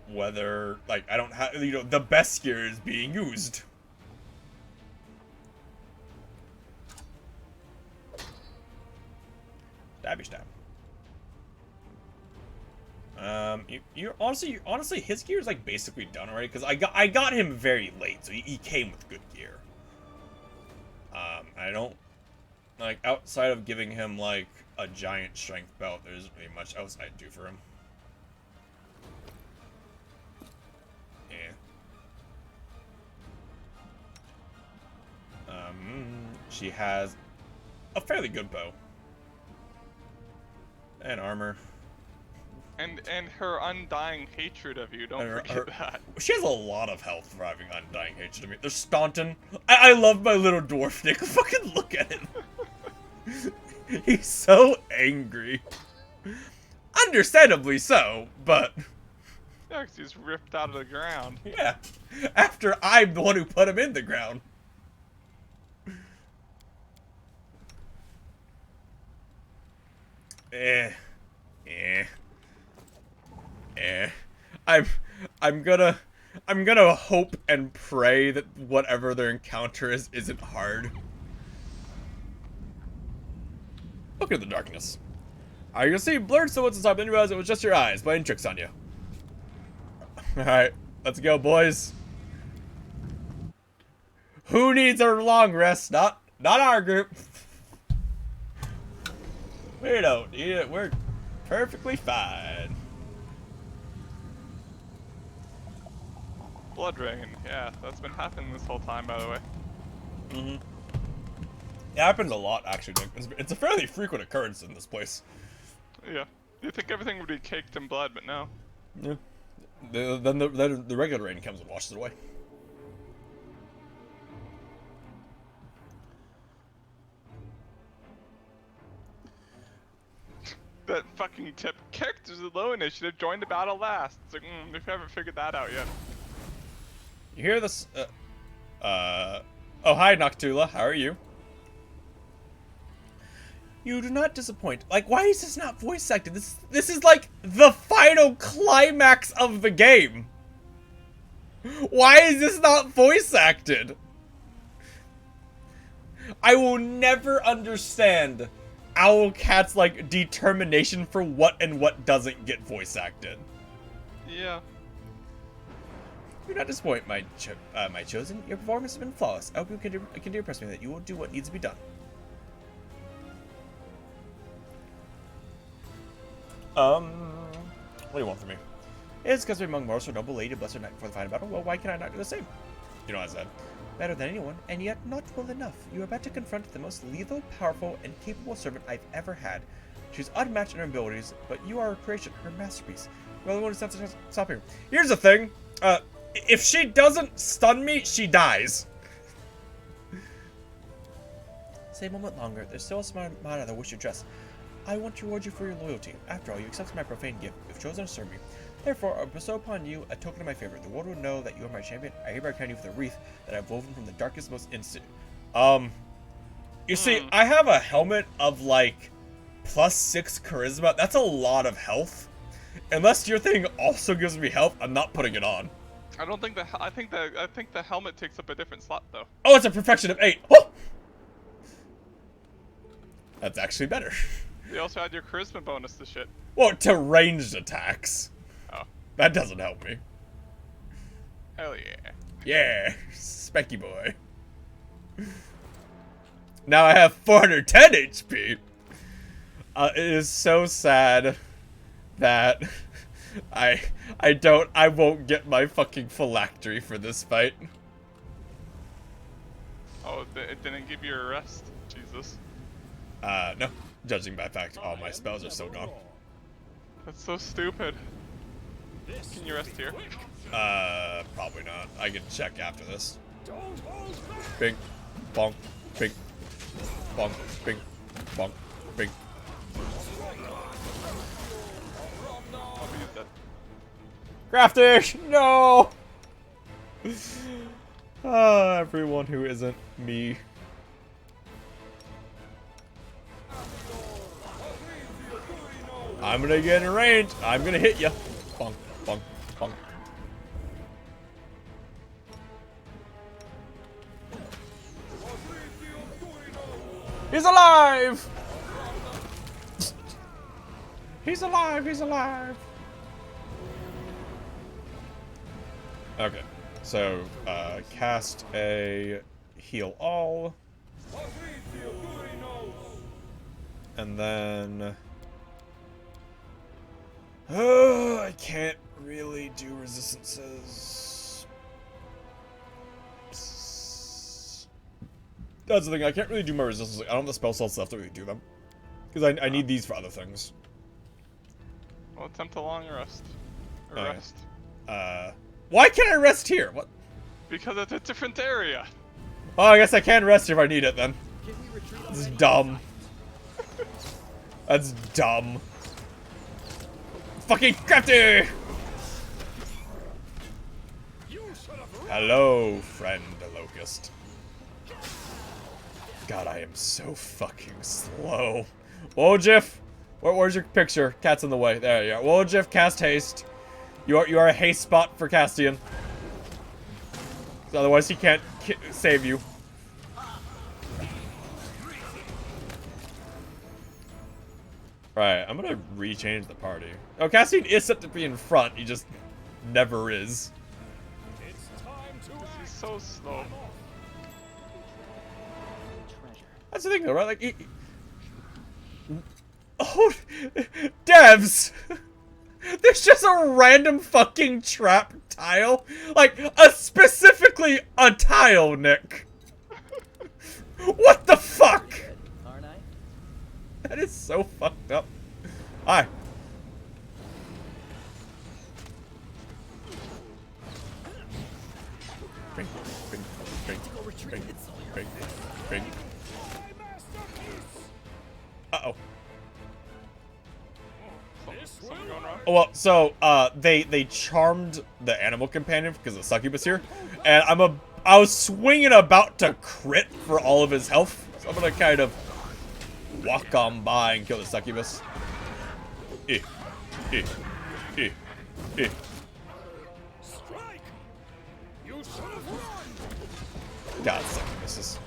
whether, like, I don't have, you know, the best gear is being used. Stabby stab. Honestly, his gear is like basically done already, because I got him very late, so he came with good gear. I don't, like, outside of giving him like a giant strength belt, there isn't really much else I'd do for him. Yeah. She has a fairly good bow and armor. And her undying hatred of you, don't forget that. She has a lot of health for having undying hatred of me. There's Staunton. I love my little dwarf Nick. Fucking look at him. He's so angry. Understandably so, but... Yeah, 'cause he's ripped out of the ground. Yeah. After I'm the one who put him in the ground. I'm gonna hope and pray that whatever their encounter is isn't hard. Look at the darkness. I can see blurred silhouettes inside, but then you realize it was just your eyes playing tricks on you. Alright, let's go, boys. Who needs a long rest? Not our group. We don't need it. We're perfectly fine. Blood rain, yeah, that's been happening this whole time, by the way. Mm-hmm. It happens a lot, actually. It's a fairly frequent occurrence in this place. Yeah. You'd think everything would be caked in blood, but no. Yeah. Then the regular rain comes and washes it away. That fucking tip. Characters with low initiative join the battle last. It's like, if you haven't figured that out yet. You hear this? Oh, hi, Noctula. How are you? You do not disappoint. Like, why is this not voice acted? This is like the final climax of the game. Why is this not voice acted? I will never understand Owlcat's like determination for what and what doesn't get voice acted. Yeah. Do not disappoint, my chosen. Your performance has been flawless. I hope you can impress me that you will do what needs to be done. What do you want from me? It's because we're among mortals, so noble lady, blessed knight before the final battle. Well, why can I not do the same? You know what I said. Better than anyone, and yet not well enough. You are about to confront the most lethal, powerful, and capable servant I've ever had. She's unmatched in her abilities, but you are her creation, her masterpiece. Well, the one who's not stopping her. Here's the thing. If she doesn't stun me, she dies. Say a moment longer. There's still a smart amount of the wish you dress. I want to reward you for your loyalty. After all, you accepted my profane gift. You've chosen to serve me. Therefore, I bestow upon you a token of my favor. The world will know that you are my champion. I hereby crown you with a wreath that I've woven from the darkest, most instant. You see, I have a helmet of like +6 charisma. That's a lot of health. Unless your thing also gives me health, I'm not putting it on. I don't think I think the helmet takes up a different slot though. Oh, it's a perfection of 8. Oh! That's actually better. You also had your charisma bonus to shit. Well, to ranged attacks. Oh. That doesn't help me. Hell yeah. Yeah, Specky boy. Now I have 410 HP. It is so sad that I won't get my fucking phylactery for this fight. Oh, it didn't give you a rest? Jesus. No. Judging by fact, all my spells are still gone. That's so stupid. Can you rest here? Probably not. I can check after this. Don't hold back. Bing, bonk, bing, bonk, bing, bonk, bing. I'll be dead. Crafty! No! Everyone who isn't me. I'm gonna get in range. I'm gonna hit you. Bonk, bonk, bonk. He's alive! He's alive, he's alive. Okay, so, cast a heal all. And then... I can't really do resistances. That's the thing, I can't really do my resistances. I don't have the spell slots left to really do them. Because I need these for other things. Well, attempt a long rest. Or Okay. rest. Why can't I rest here? What? Because it's a different area. Oh, I guess I can rest if I need it then. This is dumb. That's dumb. Fucking crafty! Hello, friend Locust. God, I am so fucking slow. Wojif! Where's your picture? Cat's in the way. There you are. Wojif, cast haste. You are a haste spot for Castian. Otherwise, he can't save you. Right, I'm gonna rechange the party. Oh, Castian is set to be in front. He just never is. It's time to He's so slow. That's the thing, though, right? Like, oh, devs! There's just a random fucking trap tile. Like, specifically a tile, Nick. What the fuck? Aren't I? That is so fucked up. Hi. Bing, bing, bing, bing, bing, bing. Uh-oh. Something going wrong? Well, so they charmed the animal companion because of succubus here, and I was swinging about to crit for all of his health, so I'm gonna kind of walk on by and kill the succubus. strike. You should have run. God, succubuses.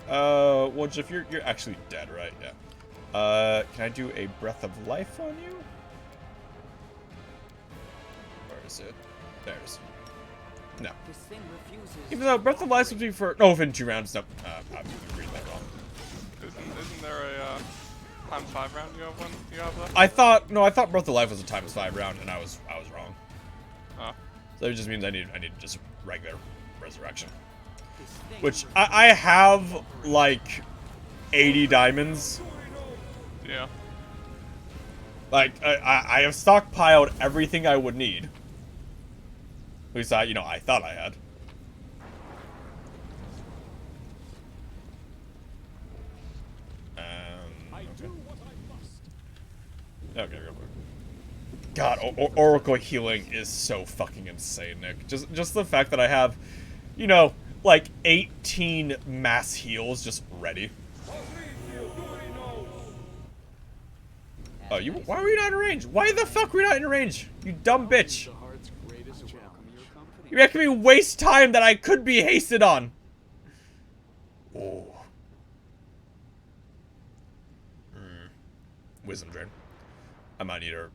Well, Jeff, you're actually dead, right? Yeah. Can I do a breath of life on you? Where is it? There it is. No. This thing refuses. Even though breath of life would be for within 2 rounds. No, I'm reading that wrong. Isn't there a ×5 round you have left? I thought breath of life was a ×5 round, and I was wrong. Oh. So it just means I need just regular resurrection. Which I have like 80 diamonds. Yeah. Like I have stockpiled everything I would need. At least I thought I had. Okay, real quick. God, Oracle healing is so fucking insane, Nick. Just the fact that I have, you know, like 18 mass heals just ready. Oh, why are we not in range? Why the fuck are we not in range? You dumb bitch. You're making me waste time that I could be hasted on. Oh. Wisdom drain. I might need a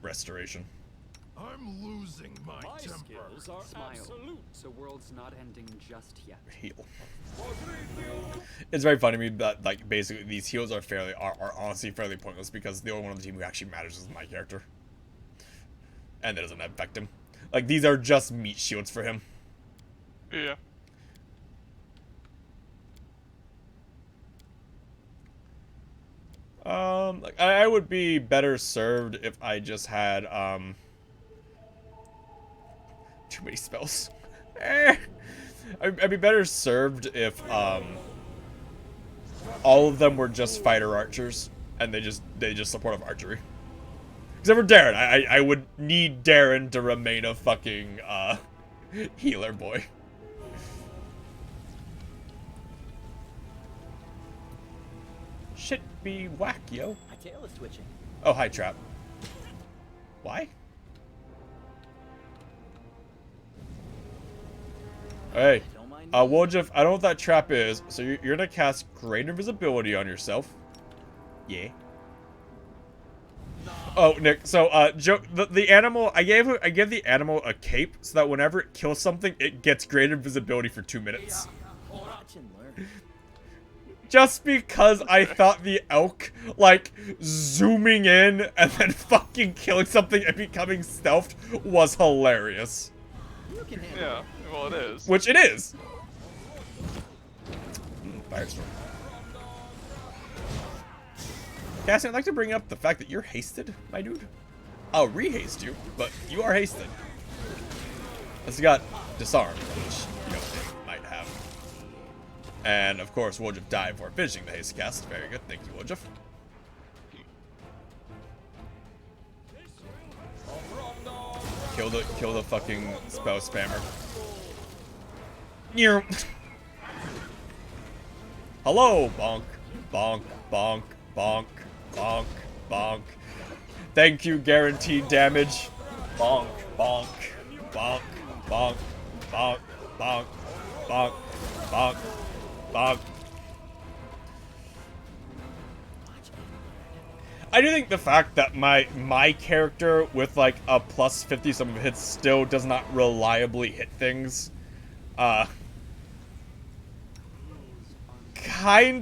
restoration. I'm losing my temper. Skills are absolute. The world's not ending just yet. Heal. It's very funny to me that, like, basically these heals are honestly fairly pointless because the only one on the team who actually matters is my character. And it doesn't affect him. Like, these are just meat shields for him. Yeah. Like, I would be better served if I just had, too many spells. I'd be better served if, all of them were just fighter archers, and they just support of archery. Except for Darren, I would need Darren to remain a fucking, healer boy. Shit be whack, yo. My tail is twitching. Oh, hi, Trap. Why? Hey, Woljif, I don't know what that trap is, so you're gonna cast Great Invisibility on yourself. Yeah. Oh, Nick, so, the animal, I gave the animal a cape so that whenever it kills something, it gets Great Invisibility for 2 minutes. Watch and learn. Just because I thought the elk, like, zooming in and then fucking killing something and becoming stealthed was hilarious. You can handle Yeah, well it is. Which it is. Firestorm. Cassie, I'd like to bring up the fact that you're hasted, my dude. I'll rehaste you, but you are hasted. Plus you got disarmed, which, you know, it might have. And, of course, Woljif died before finishing the haste cast. Very good. Thank you, Woljif. Kill the fucking spell spammer. Hello, bonk. Bonk, bonk, bonk, bonk, bonk. Thank you, guaranteed damage. Bonk, bonk, bonk, bonk, bonk, bonk, bonk, bonk. Bonk. I do think the fact that my character with like a plus 50 some of hits still does not reliably hit things, kind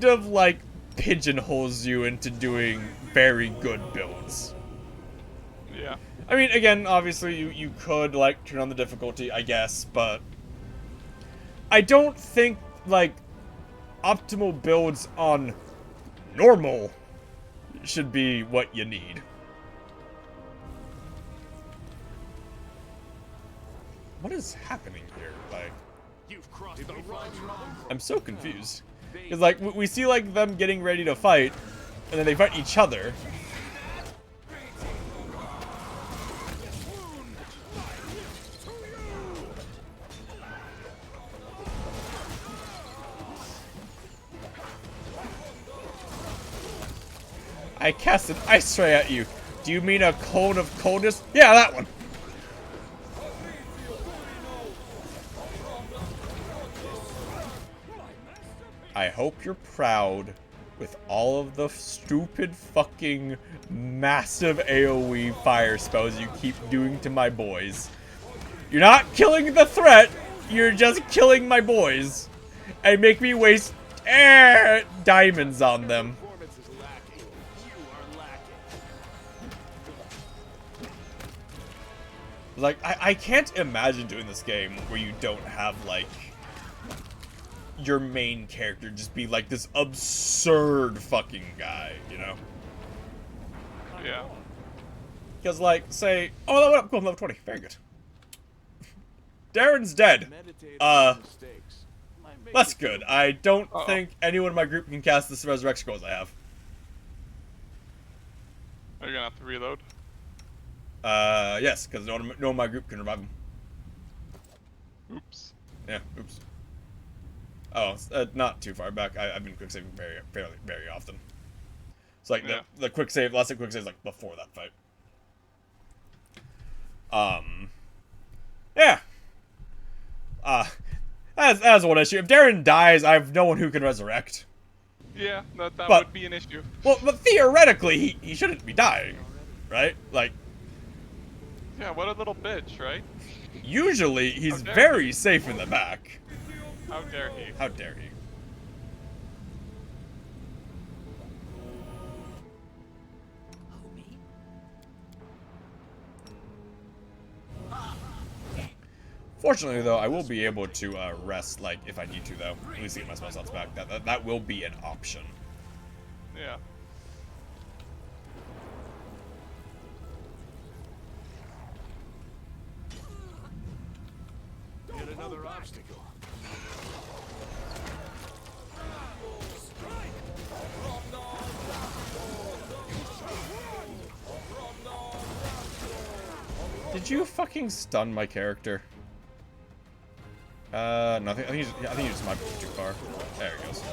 of like pigeonholes you into doing very good builds. Yeah. I mean, again, obviously you could like turn on the difficulty, I guess, but I don't think like optimal builds on normal should be what you need. What is happening here? Like, You've crossed the line. I'm so confused. Because, like, we see, like, them getting ready to fight, and then they fight each other. I cast an ice ray at you. Do you mean a cone of coldness? Yeah, that one. I hope you're proud with all of the stupid fucking massive AoE fire spells you keep doing to my boys. You're not killing the threat, you're just killing my boys. And make me waste diamonds on them. Like, I can't imagine doing this game where you don't have, like, your main character just be, like, this absurd fucking guy, you know? Yeah. Because, like, say... Oh, that went up. Cool, level 20. Very good. Darren's dead. That's good. I don't think anyone in my group can cast this resurrection scrolls I have. Are you gonna have to reload? Yes, because no one in my group can revive him. Oops. Yeah, oops. Oh, not too far back. I've been quick saving very often. It's like Yeah. the quick save, last quick save is like before that fight. Yeah. That's one issue. If Darren dies, I have no one who can resurrect. Yeah, that But- would be an issue. Well, but theoretically, he shouldn't be dying, right? Like, Yeah, what a little bitch, right? usually he's dare very safe in the back. How dare he? How dare he? Homie. Fortunately, though, I will be able to rest, like, if I need to, though. At least to get my spell slots back. That will be an option. Yeah. Yet another obstacle. Did you fucking stun my character? No, I think you just might be too far. There he goes.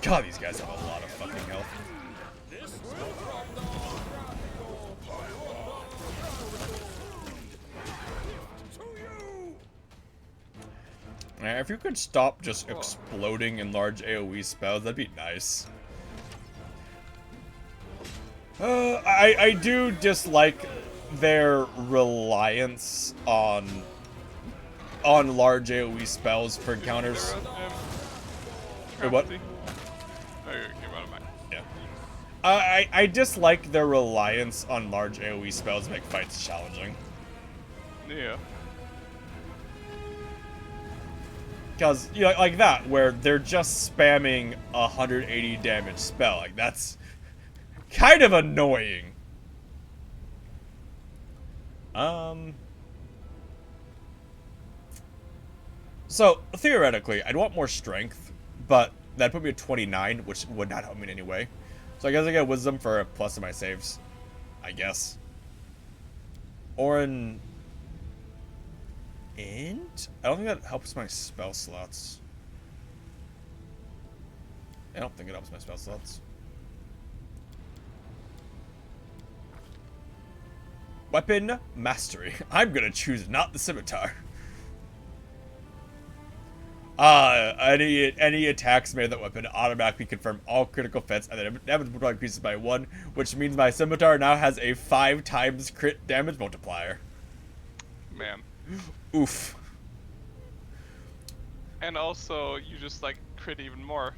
God, these guys have a lot of fucking health. If you could stop just exploding in large AoE spells, that'd be nice. I do dislike their reliance on large AoE spells for encounters. Wait, what? Oh, you came out of mine. Yeah. I dislike their reliance on large AoE spells to make fights challenging. Yeah. Because, you know, like that, where they're just spamming 180 damage spell. Like, that's kind of annoying. So, theoretically, I'd want more strength, but that'd put me at 29, which would not help me in any way. So I guess I get wisdom for a plus in my saves. I guess. Or an int? I don't think that helps my spell slots. I don't think it helps my spell slots. Weapon mastery. I'm gonna choose not the scimitar. Any attacks made with that weapon automatically confirm all critical hits and the damage multiplier increases by 1, which means my scimitar now has a 5 times crit damage multiplier. Man. Oof. And also, you just like crit even more.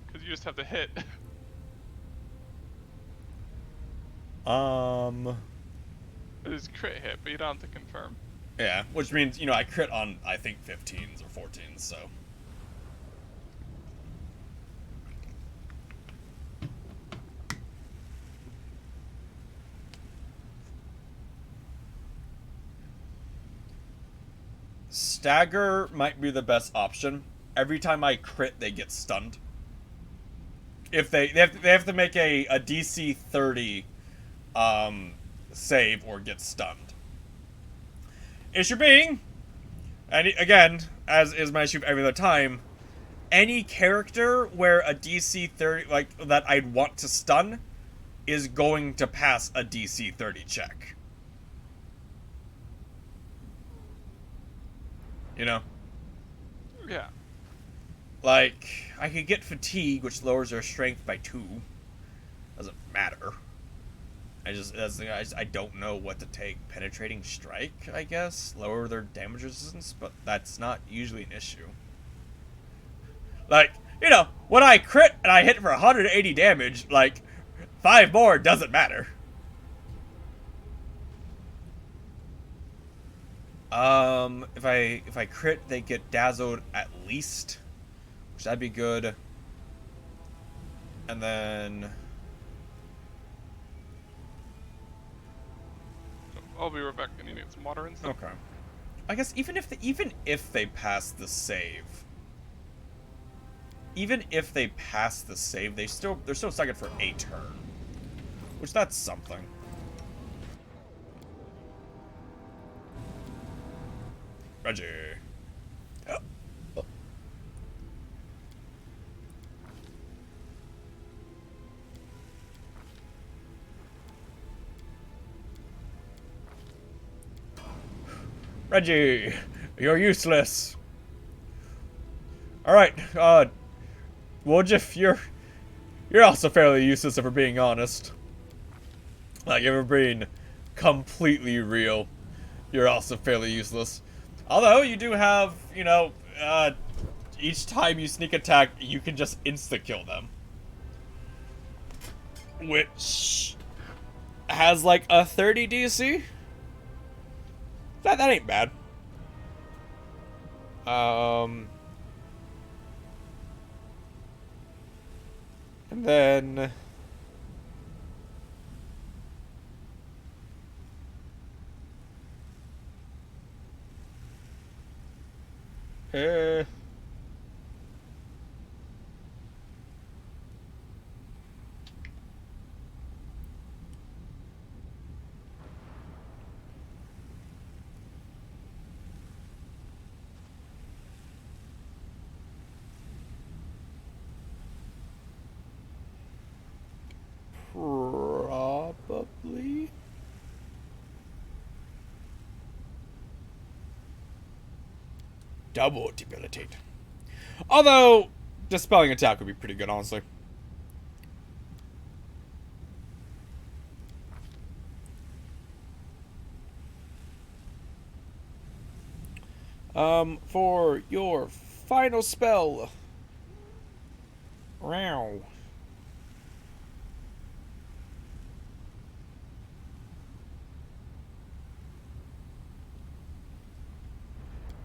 Because you just have to hit. It is crit hit, but you don't have to confirm. Yeah, which means, you know, I crit on, I think, 15s or 14s, so. Stagger might be the best option. Every time I crit, they get stunned. If they have to make a DC 30 save or get stunned. Issue being, and again, as is my issue every other time, any character where a DC 30, like, that I'd want to stun is going to pass a DC 30 check. You know? Yeah. Like, I could get fatigue, which lowers their strength by 2. Doesn't matter. I don't know what to take. Penetrating strike, I guess? Lower their damage resistance, but that's not usually an issue. Like, you know, when I crit and I hit for 180 damage, like, 5 more doesn't matter. If I crit, they get dazzled at least, which that'd be good. And then I'll be right back. I need some water and stuff. okay. I guess even if they pass the save, even if they pass the save, they're still stuck in for a turn. Which, that's something. Reggie. Reggie, you're useless. Alright, Woljif, you're also fairly useless if we're being honest. Like, if we're being completely real, you're also fairly useless. Although, you do have, you know, each time you sneak attack, you can just insta-kill them. Which has, like, a 30 DC? That ain't bad. And then... Probably. Double debilitate. Although, dispelling attack would be pretty good, honestly. For your final spell. Wow.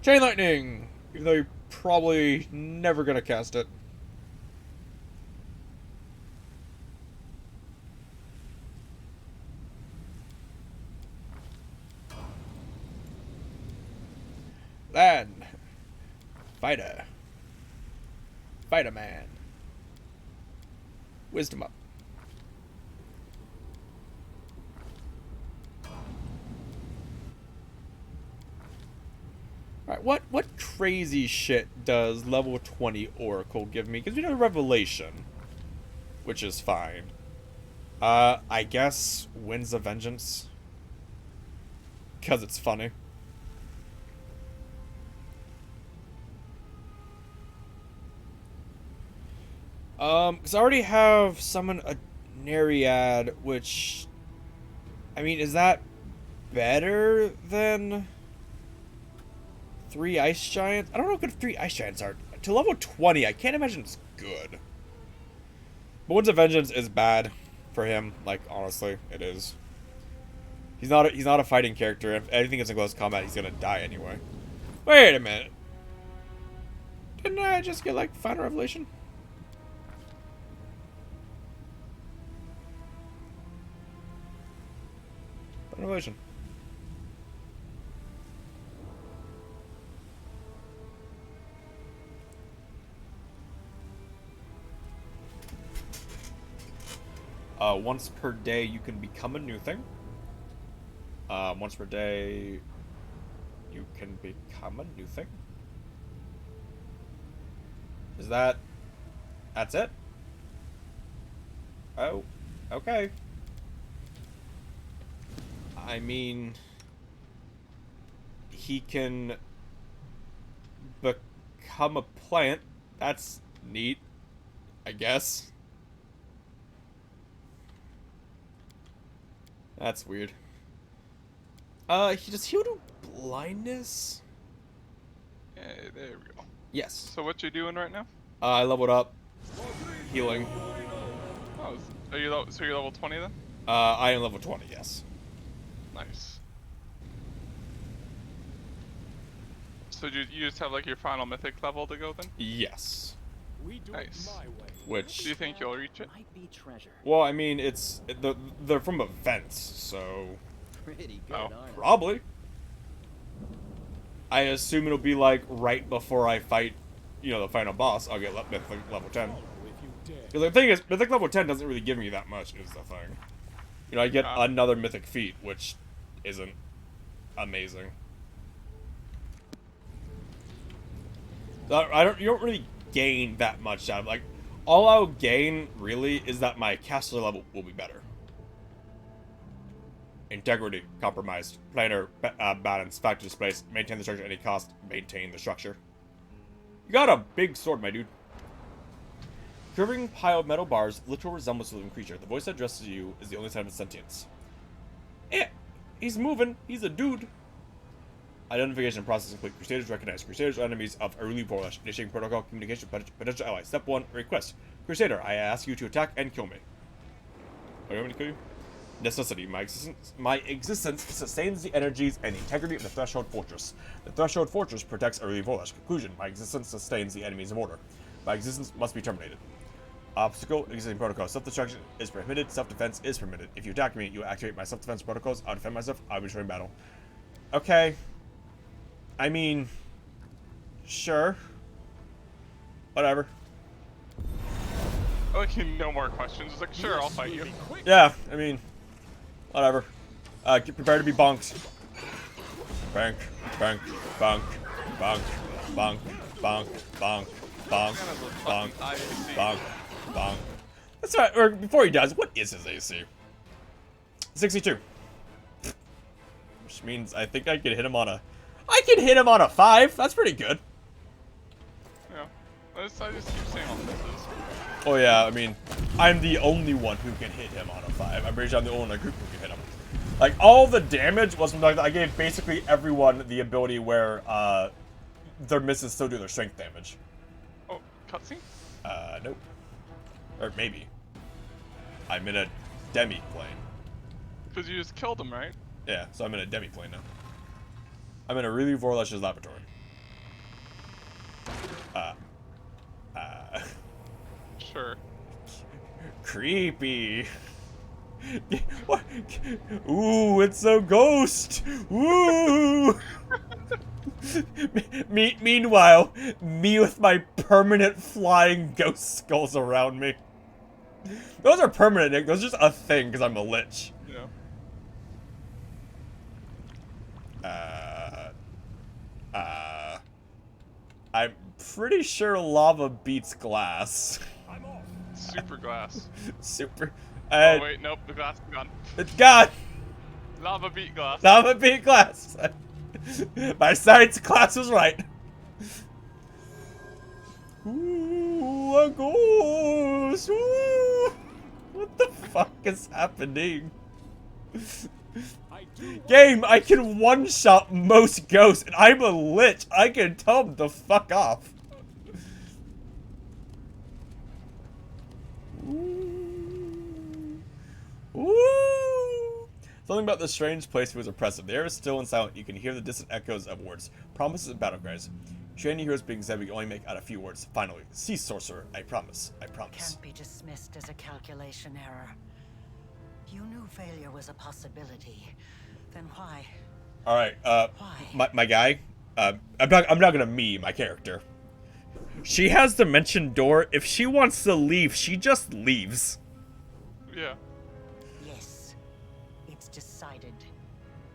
Chain Lightning! Even though you're probably never gonna cast it. Then, Fighter. Fighter Man. Wisdom up. Alright, what crazy shit does level 20 Oracle give me? Because we know Revelation, which is fine. I guess Winds of Vengeance. Because it's funny. Because I already have Summon a Nereid, which... I mean, is that better than 3 Ice Giants? I don't know how good 3 Ice Giants are. To level 20, I can't imagine it's good. But Winds of Vengeance is bad for him. Like, honestly, it is. He's not a fighting character. If anything is in close combat, he's gonna die anyway. Wait a minute. Didn't I just get, like, Final Revelation? Final Revelation. Once per day, you can become a new thing. Once per day, you can become a new thing. Is that... That's it? Oh, okay. I mean... He can... become a plant. That's neat, I guess. That's weird. Does heal to blindness? Yeah, there we go. Yes. So what you doing right now? I leveled up. Healing. Oh, so you're level 20 then? I am level 20, yes. Nice. So you just have like your final mythic level to go then? Yes. We do Nice. it my way. Which... Do you think you'll reach it? Might be treasure. Well, I mean, they're from events, so... Pretty good, Oh. aren't I? Probably. I assume it'll be like right before I fight you know, the final boss, I'll get Mythic level 10. If you dare. Because the thing is, Mythic level 10 doesn't really give me that much, is the thing. You know, I get another Mythic feat, which isn't amazing. You don't really gain that much out of it. Like, all I'll gain, really, is that my caster level will be better. Integrity, compromised. Planar, balance, factor displaced. Maintain the structure at any cost. Maintain the structure. You got a big sword, my dude. Curving pile of metal bars, literal resemblance to a living creature. The voice that addresses you is the only sign of sentience. He's moving. He's a dude. Identification process complete. Crusaders recognize. Crusaders are enemies of Aruli Vorlesh. Initiating protocol communication with potential allies. Step 1, request. Crusader, I ask you to attack and kill me. Oh, you want me to kill you? Necessity. My existence sustains the energies and the integrity of the Threshold Fortress. The Threshold Fortress protects Aruli Vorlesh. Conclusion. My existence sustains the enemies of order. My existence must be terminated. Obstacle. Existing protocol. Self-destruction is permitted. Self-defense is permitted. If you attack me, you activate my self-defense protocols. I'll defend myself. I'll be destroying battle. Okay. I mean, sure. Whatever. Like, no more questions. It's like, sure, I'll fight you. Yeah, I mean, whatever. Get prepared to be bonked. Bank, bank, bonk, bonk, bonk, bonk, bonk, bonk, bonk, bonk, bonk. That's right. Or before he does, what is his AC? 62. Which means I think I could hit him on a. I can hit him on a 5. That's pretty good. Yeah. I just keep saying all this. Oh yeah, I mean, I'm the only one who can hit him on a 5. I'm pretty sure I'm the only one in a group who can hit him. Like, all the damage was from like, I gave basically everyone the ability where their misses still do their strength damage. Oh, cutscene? Nope. Or maybe. I'm in a demi plane. Because you just killed him, right? Yeah, so I'm in a demi plane now. I'm in a really Vorlesh's laboratory. Sure. Creepy. What? Ooh, it's a ghost. Ooh. Meanwhile, me with my permanent flying ghost skulls around me. Those are permanent, Nick. Those are just a thing because I'm a lich. Yeah. I'm pretty sure lava beats glass. Super glass. Super. Oh wait, nope, the glass is gone. It's gone. Lava beat glass. Lava beat glass. My science class was right. Ooh, a ghost. Ooh. What the fuck is happening? Game, I can one-shot most ghosts, and I'm a lich. I can tell them to fuck off. Ooh. Ooh. Something about this strange place was oppressive. The air is still and silent. You can hear the distant echoes of words. Promises and battle cries. Training heroes being said we can only make out a few words. Finally, cease, sorcerer. I promise. I promise. Can't be dismissed as a calculation error. You knew failure was a possibility. Then why? All right, my guy. I'm not gonna me my character. She has Dimension Door. If she wants to leave, she just leaves. Yeah. Yes, it's decided.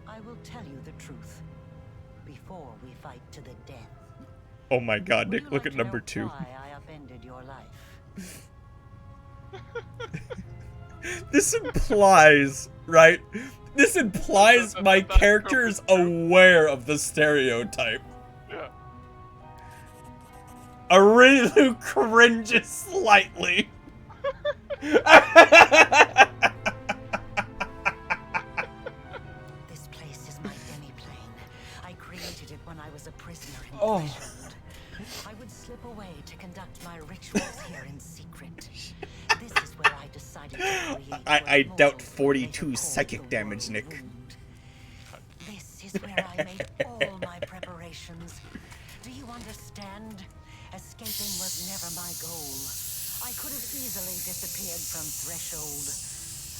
I will tell you the truth before we fight to the death. Oh my God, Would Nick! you Look like at to number know 2. Why I upended your life? This implies, right? This implies my character is aware of the stereotype. Yeah. Arilu cringes slightly. This place is my demi-plane. I created it when I was a prisoner in Oh. Threshold. I would slip away to conduct my rituals here in secret. This is where I decided to create I what doubt mortals 42 may call psychic the damage, world Nick. wound. This is where I made all my preparations. Do you understand? Escaping was never my goal. I could have easily disappeared from Threshold.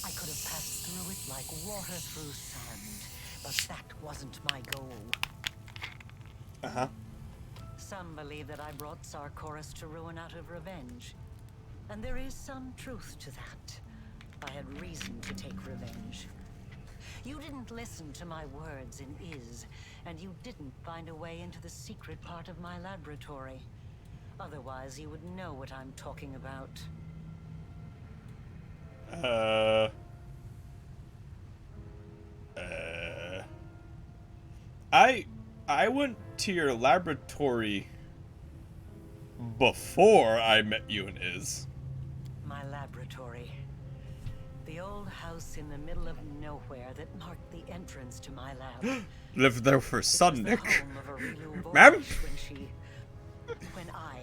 I could have passed through it like water through sand. But that wasn't my goal. Uh-huh. Some believe that I brought Sarkoris to ruin out of revenge. And there is some truth to that. I had reason to take revenge. You didn't listen to my words in Iz, and you didn't find a way into the secret part of my laboratory. Otherwise, you would know what I'm talking about. I went to your laboratory before I met you and Iz. My laboratory. The old house in the middle of nowhere that marked the entrance to my lab. Lived there for son, It was the Nick. home of Aurelio Ma'am? Vortish when I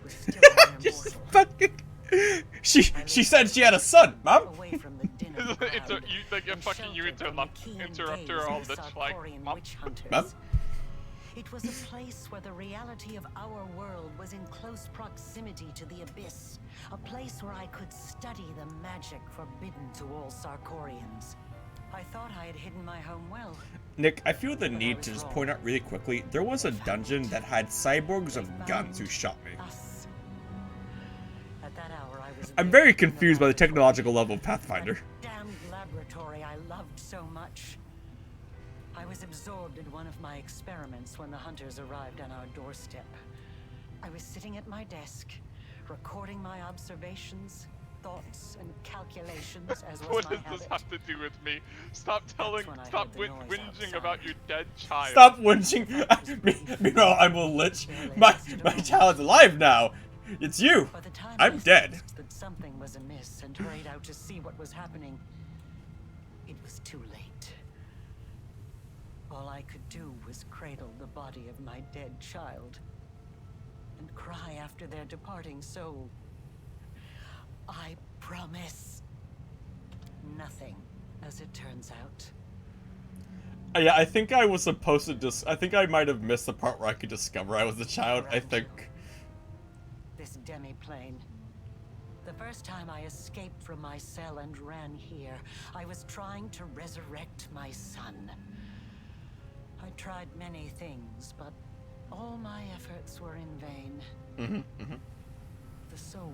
was still an Just immortal. fucking. She said she had a son, Mom. Away from the din of the crowd, You like a and fucking sheltered from the keen interrupter gaze all of the like. Sarkorian Mom. witch hunters. Ma'am? It was a place where the reality of our world was in close proximity to the abyss. A place where I could study the magic forbidden to all Sarkorians. I thought I had hidden my home well. Nick, I feel the need to just point out really quickly, there was a dungeon that had cyborgs of guns who shot me. Us. At that hour, I was I'm very confused by the technological level of Pathfinder. That damned laboratory I loved so much. I was absorbed in one of my experiments when the hunters arrived on our doorstep. I was sitting at my desk, recording my observations, thoughts, and calculations as was What my does this habit. have to do with me? Stop when I stop heard the noise whinging outside. about your dead child. Stop whinging. Meanwhile, I'm a lich. My child's alive now. It's you. By the time I'm I dead. sensed that something was amiss and hurried out to see what was happening, it was too late. All I could do was cradle the body of my dead child and cry after their departing soul. I promise nothing, as it turns out. Yeah, I think I was supposed to I think I might have missed the part where I could discover I was a child, I think. This demi-plane. The first time I escaped from my cell and ran here, I was trying to resurrect my son. I tried many things, but all my efforts were in vain. The soul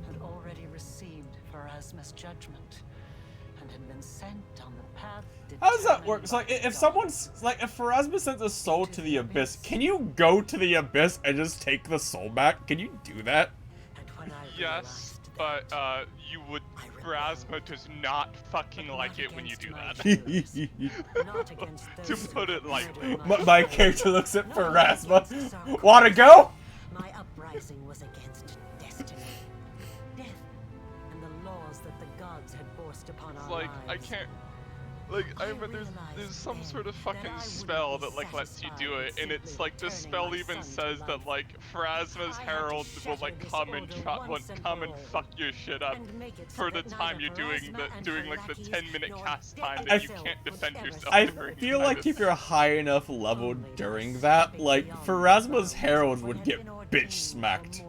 had already received Pharasma's judgment and had been sent on the path. How does that work? determined So, like, by if God. someone's like, if Pharasma sends a soul to the abyss, can you go to the abyss and just take the soul back? Can you do that? And when I Yes, realized but you would. Pharasma does not fucking Not like it when you against do my that. heroes, not against To those who put it had lightly. murdered My soul. character looks at Not Pharasma. against Sarkor. Wanna go? My uprising was against destiny, death, and the laws that the gods had forced upon It's our like I lives. can't. Like I I remember there's realized some then sort of that fucking I wouldn't spell be that like lets you satisfied do with it, and it's simply like the returning spell my even son to says that life. like Pharasma's I had to herald will shatter like this come and order once and come for and all, fuck your shit up and make it so for the that time neither you're doing Pharasma and doing her like the lackeys 10-minute nor cast death time that you itself can't would defend ever yourself I during. feel like if you're high enough level during that, like, Pharasma's herald would get bitch smacked.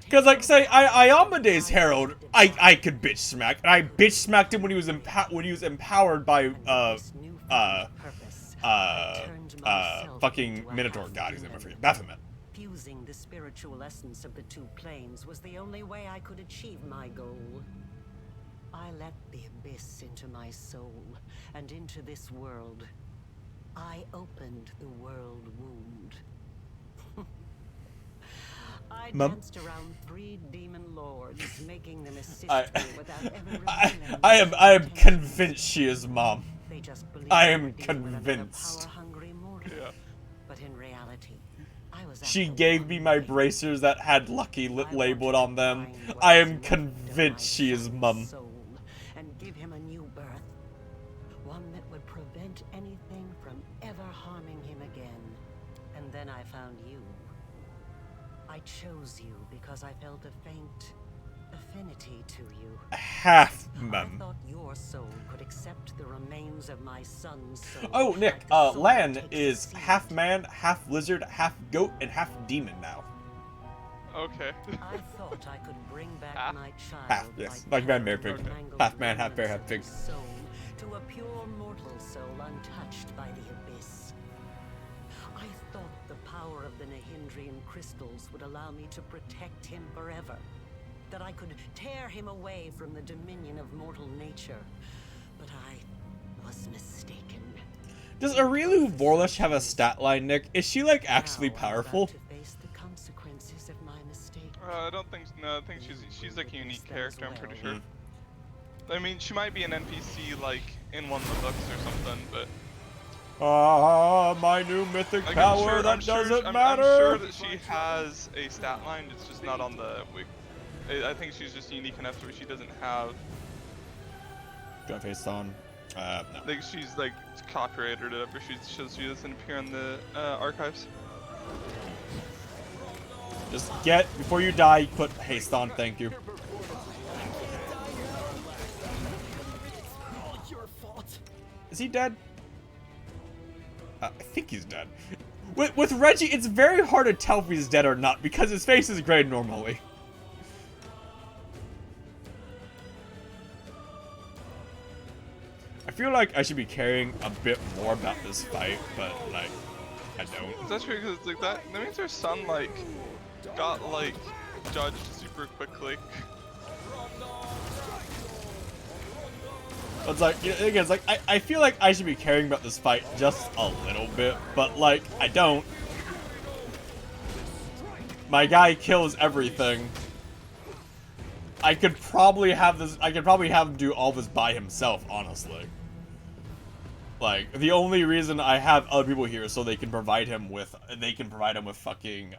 Because, like, say, Iomede's herald, I could bitch smack, and I bitch smacked him when he was empowered by, fucking Minotaur god, whose name I forget, Baphomet. Fusing the spiritual essence of the two planes was the only way I could achieve my goal. I let the abyss into my soul and into this world. I opened the world wound. I Mum? danced around 3 demon lords, making them assist I- me without ever revealing I am my convinced she is Mom. They just believed I we am were dealing with another convinced. power-hungry mortal. Yeah. But in reality, I was She after gave one me my thing. bracers that had Lucky I wanted labeled to on them. find what I was am left of my convinced she is son's Mum. soul and give him a new birth. One that would prevent anything from ever harming him again. And then I found you. I chose you because I felt a faint affinity to you. Half I Mum. thought your soul could accept the remains of my son's soul. Oh, Nick, like the soul Lan takes is seed. half man, half lizard, half goat, and half demon now. Okay. I thought I could bring back Half? my child. Half, yes. by Like Van gathering Merpig. the mangled Half man, half bear, half remnants pig. of his soul to a pure mortal soul untouched by the abyss. I power of the Nahindrian crystals would allow me to protect him forever. That I could tear him away from the dominion of mortal nature. But I was mistaken. Does Aurilu Vorlish have a stat line, Nick? Is she, like, actually Now I'm powerful? about to face the consequences of my mistake. I don't think. No, I think she's like a unique character. I'm pretty sure. Hmm. I mean, she might be an NPC like in one of the books or something, but. Ah, my new mythic Like, power that doesn't matter. I'm sure that she has a stat line. It's just not on the wiki. I think she's just unique enough to where she doesn't have. Do I face on? No. Like she's like copyrighted or whatever. She doesn't appear in the archives. Just get, before you die, you put haste on, thank you. All your fault. Is he dead? I think he's dead. With Reggie, it's very hard to tell if he's dead or not because his face is gray normally. I feel like I should be caring a bit more about this fight, but like, I don't. Is that true? Because like that means her son like got like judged super quickly. It's like, again, it's like, I feel like I should be caring about this fight just a little bit, but like, I don't. My guy kills everything. I could probably have him do all this by himself, honestly. Like, the only reason I have other people here is so they can provide him with, fucking,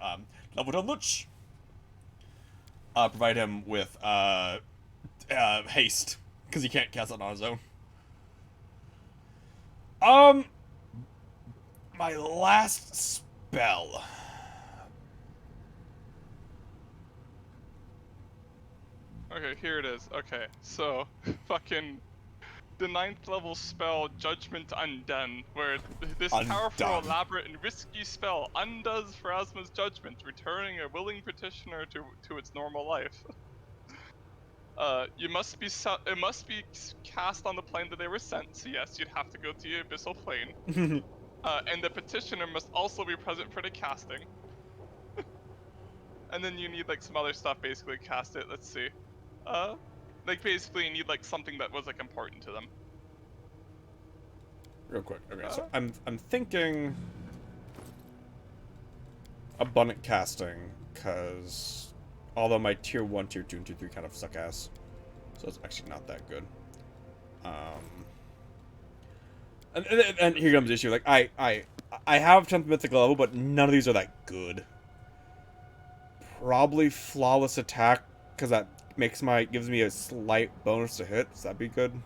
level 10 lich. Provide him with, haste. Because he can't cast it on his own. My last spell. Okay, here it is. Okay, so fucking the 9th level spell Judgment Undone, where this powerful, Undone. elaborate, and risky spell undoes Pharasma's judgment, returning a willing petitioner to its normal life. It must be cast on the plane that they were sent. So yes, you'd have to go to the abyssal plane. And the petitioner must also be present for the casting. And then you need like some other stuff basically to cast it. Let's see. Like basically you need like something that was like important to them. Real quick. Okay, so I'm thinking abundant casting, because although my tier 1, tier 2, and tier 3 kind of suck ass, so it's actually not that good. And here comes the issue. Like I have 10th mythical level, but none of these are that good. Probably flawless attack, because that gives me a slight bonus to hit. So that'd be good.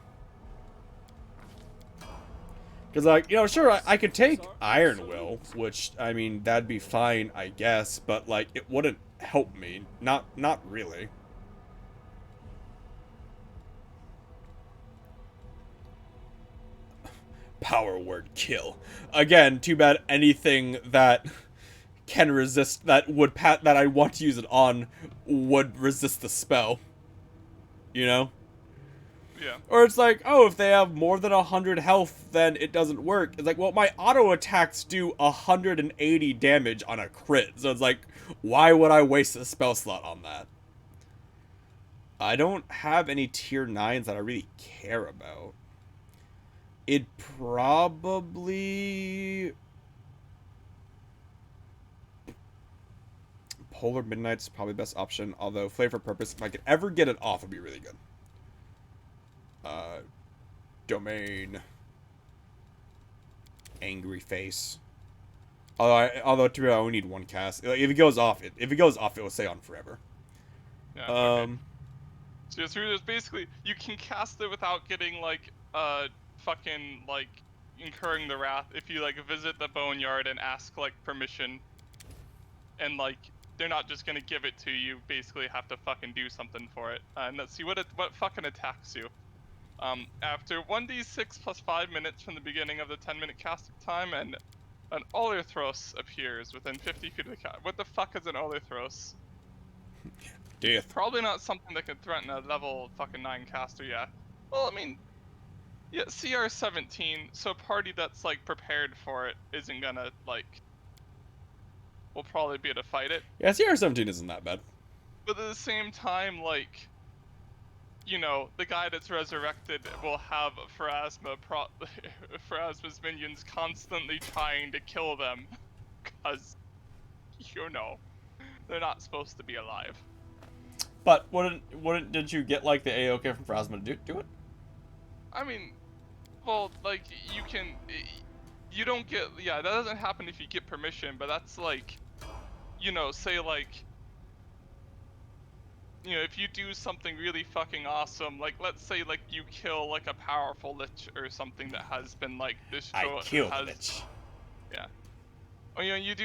Because, like, sure, I could take Iron Will, which, I mean, that'd be fine, I guess, but, like, it wouldn't help me. Not really. Power word kill. Again, too bad anything that can resist, that I want to use it on, would resist the spell. You know? Yeah. Or it's like, oh, if they have more than 100 health, then it doesn't work. It's like, well, my auto attacks do 180 damage on a crit. So it's like, why would I waste a spell slot on that? I don't have any tier 9s that I really care about. It'd probably... Polar Midnight's probably the best option, although Flavor Purpose, if I could ever get it off, would be really good. Domain. Angry Face. Although to be honest, I only need one cast. Like, if it goes off, it will stay on forever. Yeah, okay. So there's basically, you can cast it without getting, like, fucking, like, incurring the wrath if you, like, visit the Boneyard and ask, like, permission. And, like, they're not just gonna give it to you, basically have to fucking do something for it. And let's see what fucking attacks you. After 1d6 plus 5 minutes from the beginning of the 10-minute casting time, and an Olithros appears within 50 feet of the cat. What the fuck is an Olithros? Death. Probably not something that could threaten a level fucking 9 caster, yeah. Well, I mean, yeah, CR 17, so a party that's, like, prepared for it isn't gonna, like, will probably be able to fight it. Yeah, CR-17 isn't that bad. But at the same time, like, you know, the guy that's resurrected will have Pharasma's minions constantly trying to kill them, because, you know, they're not supposed to be alive. But didn't you get like the AOK from Pharasma to do it? I mean, well, like, you don't get, yeah, that doesn't happen if you get permission, but that's like, you know, say like, you know, if you do something really fucking awesome, like, let's say, like, you kill, like, a powerful lich or something that has been, like, destroyed. I killed the lich. Yeah. Or, you know, you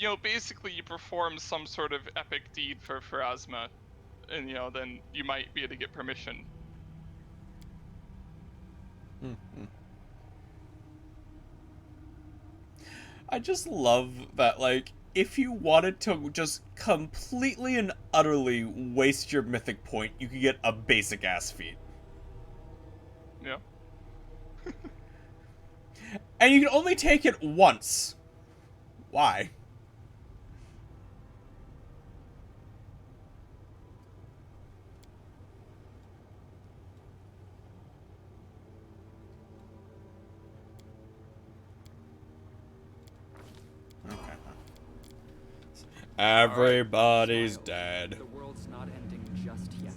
know, basically you perform some sort of epic deed for Pharasma, and, you know, then you might be able to get permission. I just love that, like, if you wanted to just completely and utterly waste your mythic point, you could get a basic ass feat. Yeah. And you can only take it once. Why? Everybody's dead. The world's not ending just yet.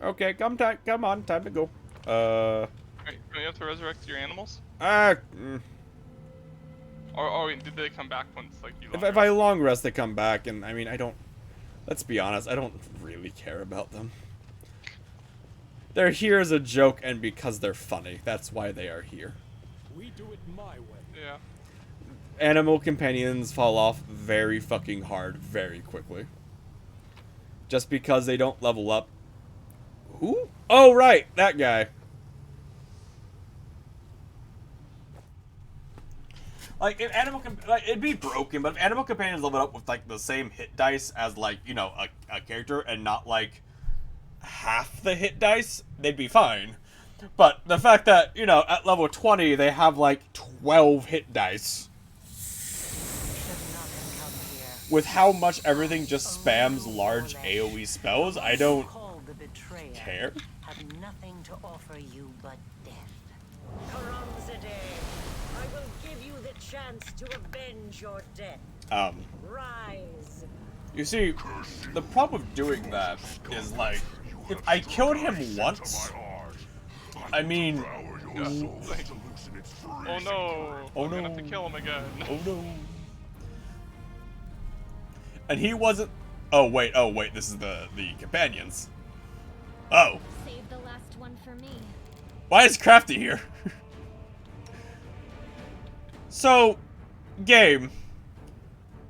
Okay, come on, time to go. Wait, do you have to resurrect your animals? Mm. Or did they come back once, like, you If I long rest, they come back, and I mean, let's be honest, I don't really care about them. They're here as a joke, and because they're funny. That's why they are here. We do it my way. Yeah. Animal companions fall off very fucking hard, very quickly. Just because they don't level up. Who? Oh, right, that guy. Like, if it'd be broken, but if animal companions leveled up with, like, the same hit dice as, like, you know, a character, and not, like, half the hit dice, they'd be fine. But the fact that, you know, at level 20, they have, like, 12 hit dice. With how much everything just spams large AoE spells, I don't care. Have nothing to offer you but death. I will give you the chance to avenge your death. Rise. You see, the problem with doing that is, like, if I killed him once, I mean... Oh no! Oh I'm no. gonna have to kill him again. Oh no. And he wasn't... Oh wait, this is the companions. Oh. Save the last one for me. Why is Crafty here? So, game.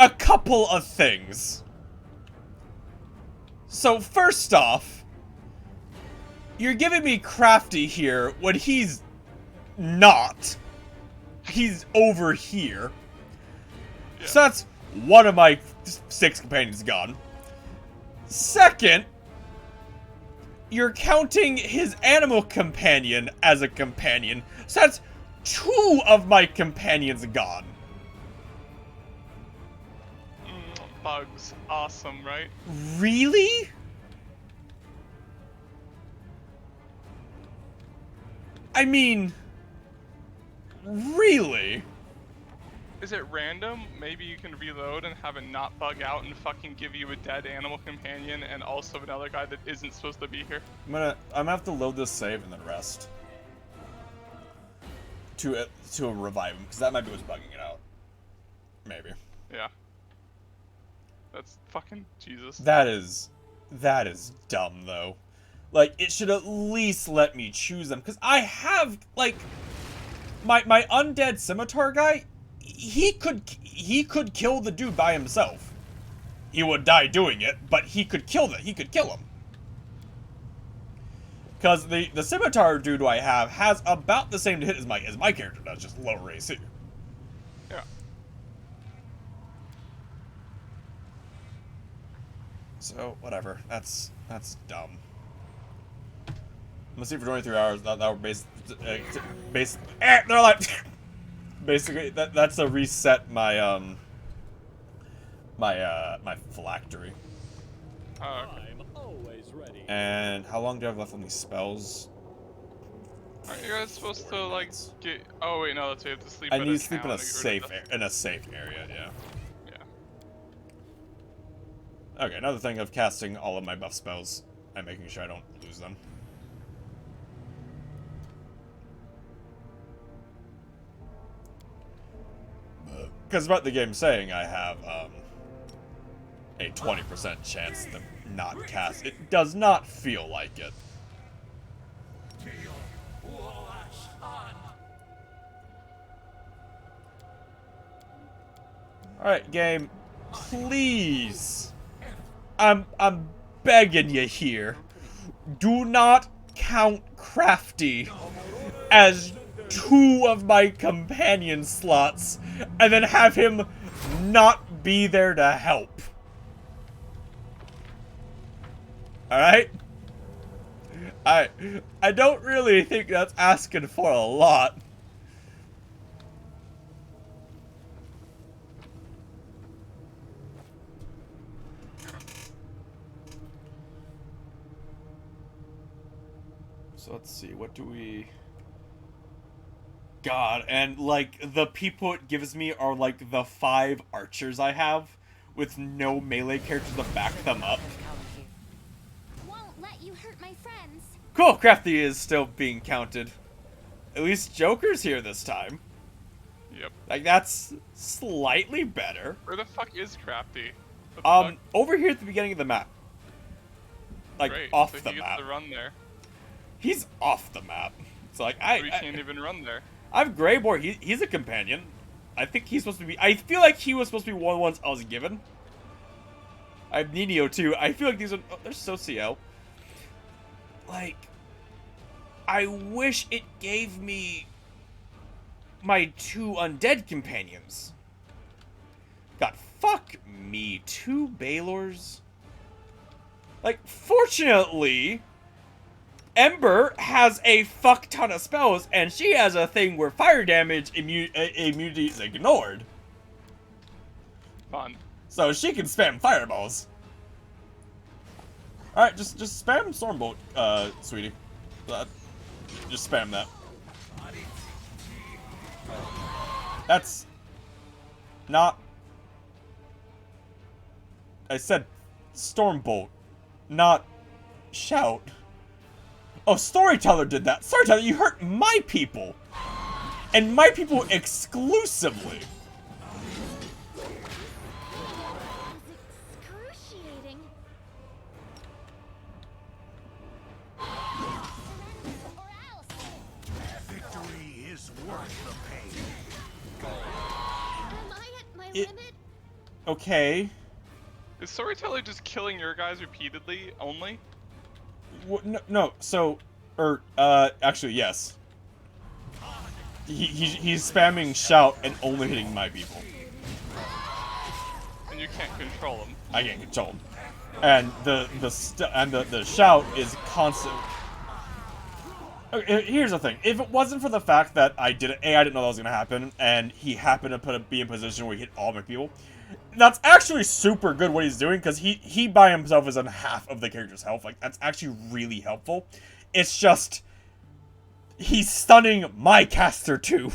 A couple of things. So, first off, you're giving me Crafty here when he's not. He's over here. Yeah. So that's one of my 6 companions gone. Second, you're counting his animal companion as a companion. So that's 2 of my companions gone. Bugs. Awesome, right? Really? I mean, really? Is it random? Maybe you can reload and have it not bug out and fucking give you a dead animal companion and also another guy that isn't supposed to be here. I'm gonna have to load this save and then rest. To revive him, because that might be what's bugging it out. Maybe. Yeah. That's fucking Jesus. That is dumb, though. Like, it should at least let me choose them, because I have, like, my undead scimitar guy, he could kill the dude by himself. He would die doing it, but he could kill him. Because the scimitar dude I have has about the same hit as my character does, just lower AC. Yeah. So, whatever. That's dumb. I'm asleep for 23 hours. That were they're like basically that's a reset my my phylactery. I'm always ready. And how long do I have left on these spells? Aren't you guys supposed to like get? Oh wait, no, that's you have to sleep. I at need a to sleep in town a to get rid safe of in a safe area. Yeah. Yeah. Okay. Another thing of casting all of my buff spells and making sure I don't lose them. Because about the game saying I have a 20% chance to not cast. It does not feel like it. Alright, game. Please. I'm begging you here. Do not count Crafty as 2 of my companion slots and then have him not be there to help. Alright? I don't really think that's asking for a lot. So let's see, what do we... God, and like the people it gives me are like the 5 archers I have with no melee characters to back them up. Won't let you hurt my friends. Cool, Crafty is still being counted. At least Joker's here this time. Yep. Like that's slightly better. Where the fuck is Crafty? What the fuck? Over here at the beginning of the map. Like Great. off So the he gets map. to run there. He's off the map. It's like We can't even run there. I have Greybor. He's a companion. I think he's supposed to be. I feel like he was supposed to be one of the ones I was given. I have Nenio too. I feel like these are. Oh, they're so CL. Like, I wish it gave me my 2 undead companions. God, fuck me. 2 Baylors. Like, fortunately, Ember has a fuck ton of spells, and she has a thing where fire damage immunity is ignored. Fun. So she can spam fireballs. Alright, just spam Stormbolt, sweetie. Just spam that. That's not... I said Stormbolt, not shout. Oh, Storyteller did that. Storyteller, you hurt my people. And my people exclusively. Excruciating. Victory is worth the pain. Am I at my limit? Okay. Is Storyteller just killing your guys repeatedly only? No, so, actually, yes. He's spamming shout and only hitting my people. And you can't control them. I can't control him. And the shout is constant. Okay, here's the thing. If it wasn't for the fact that I didn't know that was gonna happen, and he happened to be in a position where he hit all my people, that's actually super good what he's doing, because he by himself is on half of the character's health. Like, that's actually really helpful. It's just he's stunning my caster too.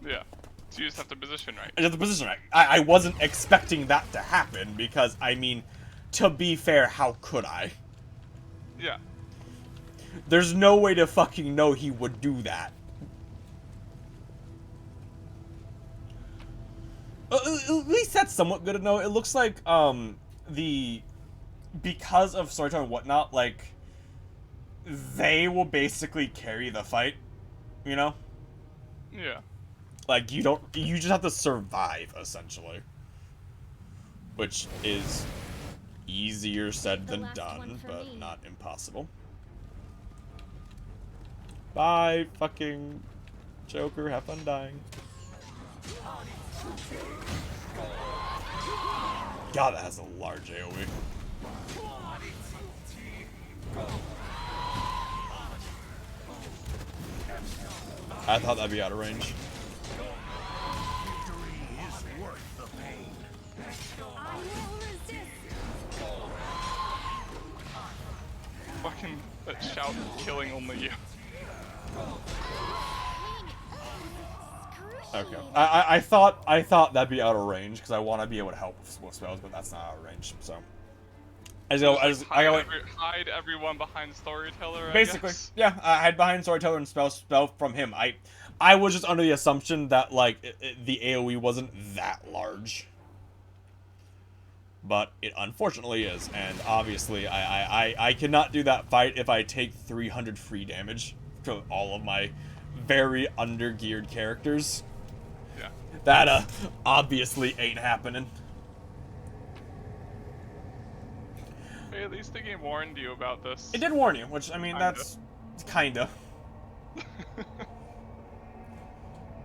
Yeah. So you just have to position right. I have to position right. I wasn't expecting that to happen, because, I mean, to be fair, how could I? Yeah. There's no way to fucking know he would do that. At least that's somewhat good to know. It looks like, because of Storytelling and whatnot, like, they will basically carry the fight, you know? Yeah. Like, you just have to survive, essentially. Which is easier said than done, but not impossible. Bye, fucking Joker. Have fun dying. God, that has a large AoE. I thought that'd be out of range. Victory is worth the pain. I will resist. Fucking that shout killing only you. Okay. I thought that'd be out of range because I want to be able to help with spells, but that's not out of range. So I Hide everyone behind storyteller. basically, I guess. yeah. I hide behind storyteller and spell from him. I was just under the assumption that like the AOE wasn't that large, but it unfortunately is, and obviously I cannot do that fight if I take 300 free damage to all of my very under-geared characters. Yeah. That obviously ain't happening. Hey, at least the game warned you about this. It did warn you, which I mean Kinda. that's kinda.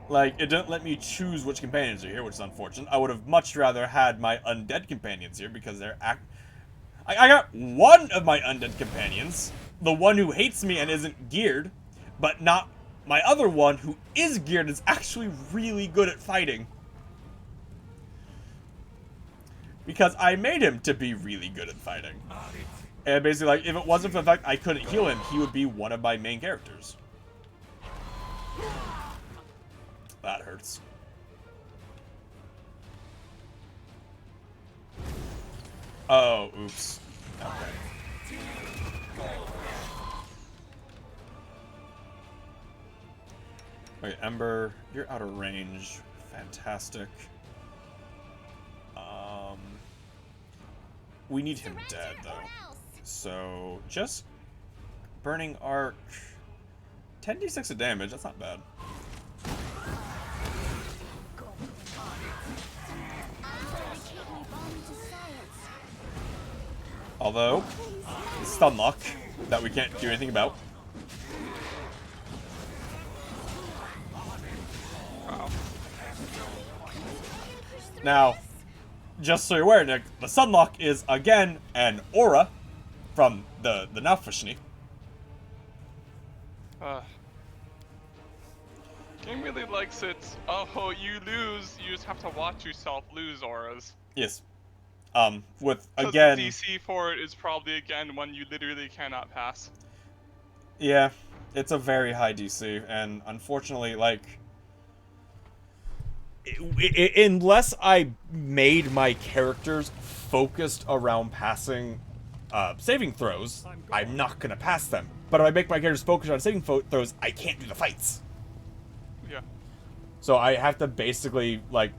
Like, it didn't let me choose which companions are here, which is unfortunate. I would have much rather had my undead companions here because they're I got one of my undead companions, the one who hates me and isn't geared, but not my other one who is geared and is actually really good at fighting. Because I made him to be really good at fighting. And basically, like, if it wasn't for the fact I couldn't heal him, he would be one of my main characters. That hurts. Oh, oops. Okay. Wait, Ember, you're out of range. Fantastic. We need him dead, though. So, just Burning Arc. 10d6 of damage, that's not bad. Although, stun lock that we can't do anything about. Now, just so you're aware, Nick, the Sunlock is again an aura from the Nafashni. Game really likes it. Oh, you lose. You just have to watch yourself lose auras. Yes. With So again. the DC for it is probably again one you literally cannot pass. Yeah, it's a very high DC, and unfortunately, like, unless I made my characters focused around passing saving throws, I'm not gonna pass them. But if I make my characters focused on saving throws, I can't do the fights. Yeah. So I have to basically, like,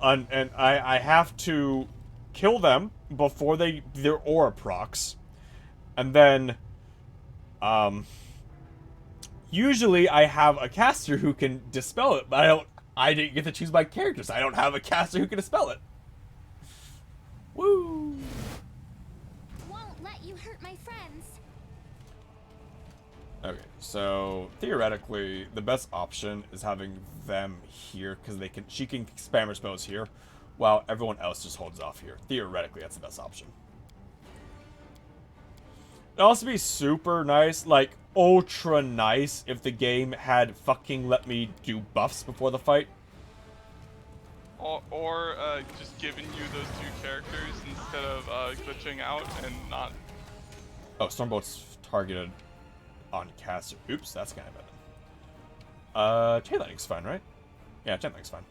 and I have to kill them before their aura procs, and then usually I have a caster who can dispel it, but I didn't get to choose my characters. I don't have a caster who can dispel it. Woo! Won't let you hurt my friends. Okay, so theoretically, the best option is having them here because she can spam her spells here, while everyone else just holds off here. Theoretically, that's the best option. It'd also be super nice, like ultra nice, if the game had fucking let me do buffs before the fight. Or just giving you those two characters instead of glitching out and not. Oh, Stormbolt's targeted on caster. Oops, that's kind of bad. Chain Lightning's fine, right? Yeah, Chain Lightning's fine.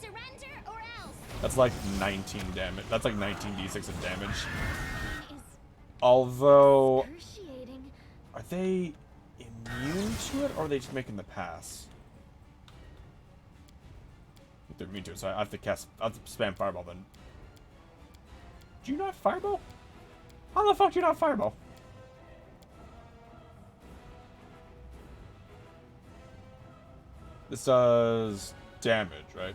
Surrender or else. That's like 19 damage. That's like 19 d6 of damage. Although, are they immune to it, or are they just making the pass? I think they're immune to it, so I have to spam Fireball then. Do you not Fireball? How the fuck do you not Fireball? This does damage, right?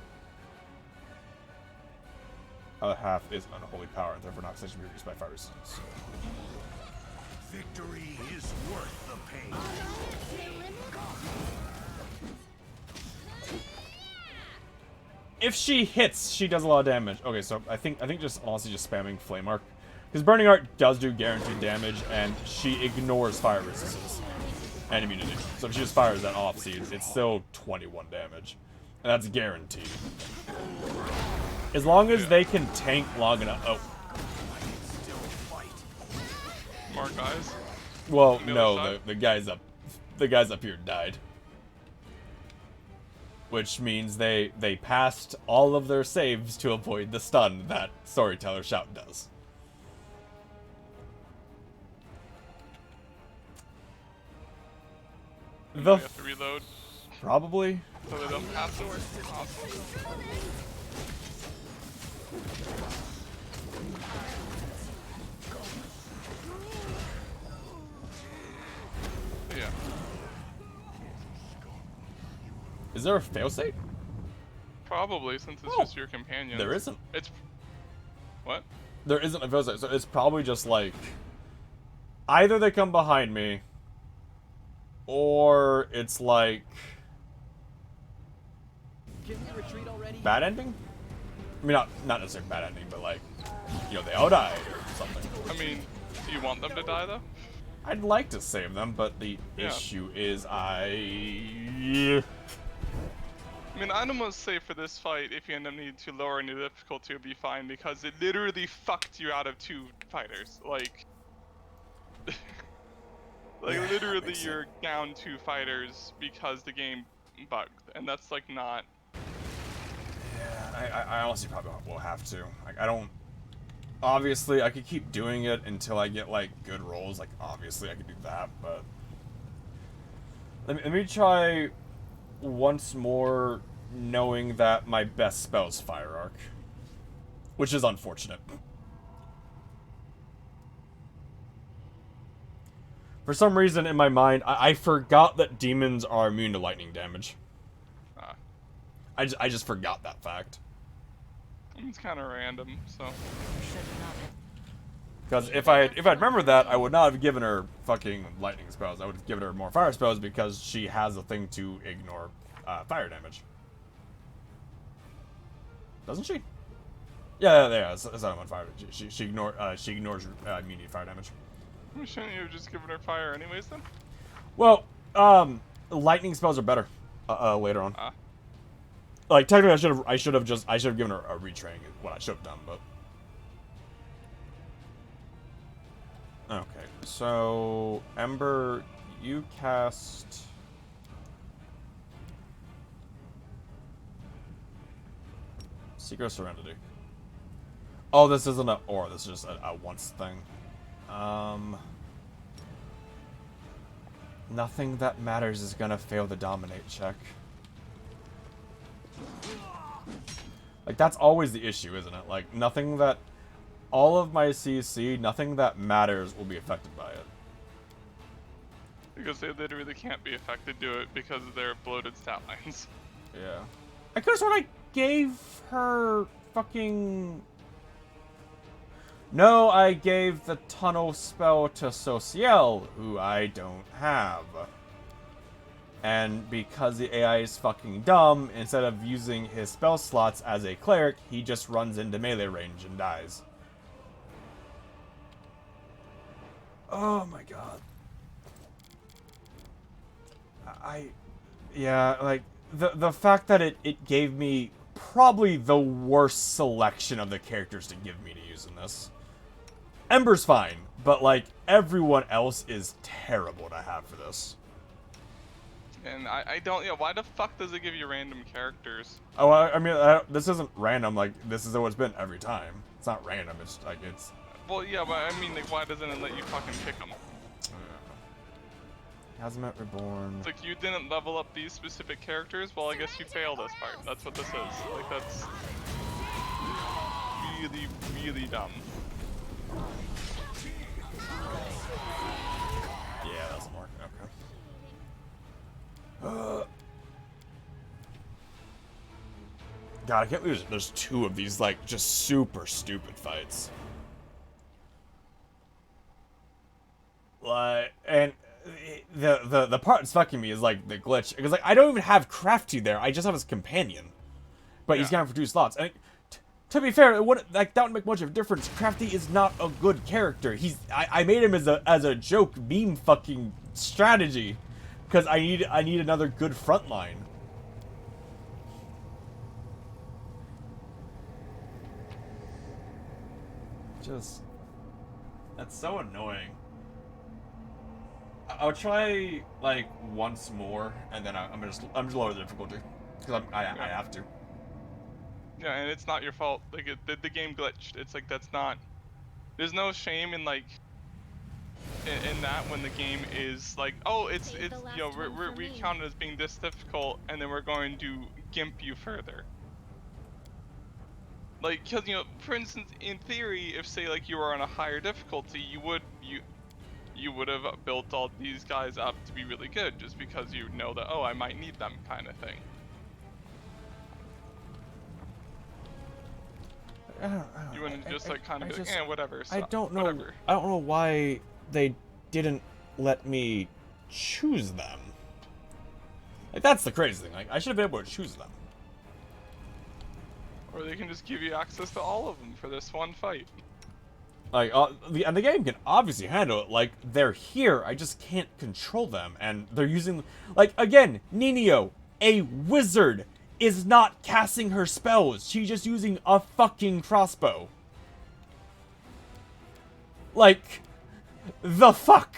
Other half is unholy power, and therefore not such reduced by fire resistance. Victory is worth the pain. If she hits, she does a lot of damage. Okay, so I think just honestly just spamming Flame Arc, because Burning Arc does do guaranteed damage, and she ignores fire resistance. and immunity. So if she just fires that off seed, it's still 21 damage. And that's guaranteed. As long as they can tank long enough. Oh. More guys? Well, The no, other the guys up here died. Which means they passed all of their saves to avoid the stun that Storyteller Shout does. You have to reload. Probably. So they don't pass it. Awesome. Yeah. Is there a failsafe? Probably, since it's Oh. just your companion. There isn't. It's... What? There isn't a failsafe, so it's probably just like... Either they come behind me, or it's like... Can we retreat already? Bad ending? I mean, not necessarily bad ending, but like, you know, they all died or something. I mean, do you want them to die, though? I'd like to save them, but the Yeah. issue is I mean, I'd almost say for this fight, if you end up needing to lower into difficulty, it would be fine, because it literally fucked you out of 2 fighters. Like... Yeah, literally makes you're down 2 fighters because the game bugged, and that's, like, not... Yeah, I honestly probably will have to. Like, I don't... Obviously, I could keep doing it until I get, like, good rolls. Like, obviously, I could do that, but... Let me try once more, knowing that my best spell is Fire Arc. Which is unfortunate. For some reason, in my mind, I forgot that demons are immune to lightning damage. I just forgot that fact. It's kind of random, so... Because if I remembered that, I would not have given her fucking lightning spells. I would have given her more fire spells because she has a thing to ignore fire damage. Doesn't she? Yeah. It's not on fire. She ignores immunity to fire damage. Shouldn't you have just given her fire anyways, then? Well, lightning spells are better later on. Ah. Like technically, I should have given her a retraining. Is what I should have done, but. Okay, so Ember, you cast. Secret Serenity. Oh, this isn't a or. This is just a once thing. Nothing that matters is gonna fail the dominate check. Like, that's always the issue, isn't it? Like, nothing that... All of my CC, nothing that matters will be affected by it. Because they literally can't be affected to it because of their bloated stat lines. Yeah. I could've sworn I gave her fucking... No, I gave the tunnel spell to Sociel, who I don't have. And because the AI is fucking dumb, instead of using his spell slots as a cleric, he just runs into melee range and dies. Oh my god. Yeah, like, the fact that it gave me probably the worst selection of the characters to give me to use in this. Ember's fine, but, like, everyone else is terrible to have for this. And I don't, yeah, why the fuck does it give you random characters? Oh, I mean, this isn't random, like, this is how it's been every time. It's not random, it's, like, it's... Well, yeah, but I mean, like, why doesn't it let you fucking pick them? Hazmat Reborn... It's like, you didn't level up these specific characters? Well, I guess you failed this part. That's what this is. Like, that's... really, really dumb. Yeah, that doesn't work. Okay. God, I can't believe there's 2 of these, like, just super stupid fights. Like, and the part that's fucking me is, like, the glitch. Because, like, I don't even have Crafty there. I just have his companion. But he's gone for 2 slots. And to be fair, it wouldn't, like, that wouldn't make much of a difference. Crafty is not a good character. I made him as a joke meme fucking strategy. because I need another good front line. Just, that's so annoying. I'll try like once more, and then I'm just lower the difficulty because I have to. Yeah, and it's not your fault. Like the game glitched. It's like that's not. There's no shame in like in that when the game is like, oh, it's you know we count it as being this difficult, and then we're going to gimp you further. Like, cause you know, for instance, in theory, if say like you were on a higher difficulty, you would have built all these guys up to be really good, just because you know that, oh, I might need them, kind of thing. You wouldn't just like kind of be like, eh, whatever. So, I don't know. Whatever. I don't know why they didn't let me choose them. Like, that's the crazy thing. Like, I should have been able to choose them. Or they can just give you access to all of them for this one fight. Like, and the game can obviously handle it. Like, they're here, I just can't control them. And they're using, like, again, Ninio, a wizard, is not casting her spells. She's just using a fucking crossbow. Like, the fuck?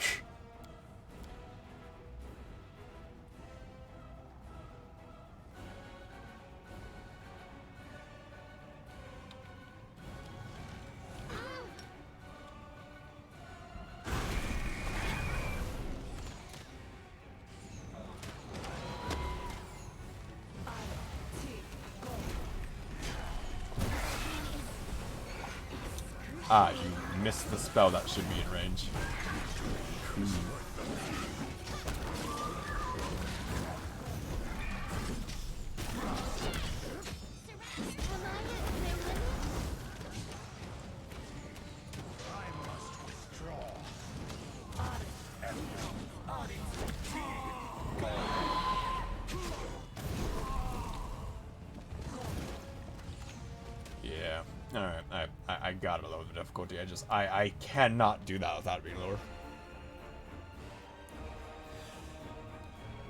Ah, you missed the spell that should be in range. Yeah. Alright, I gotta lower the difficulty. I cannot do that without it being lower.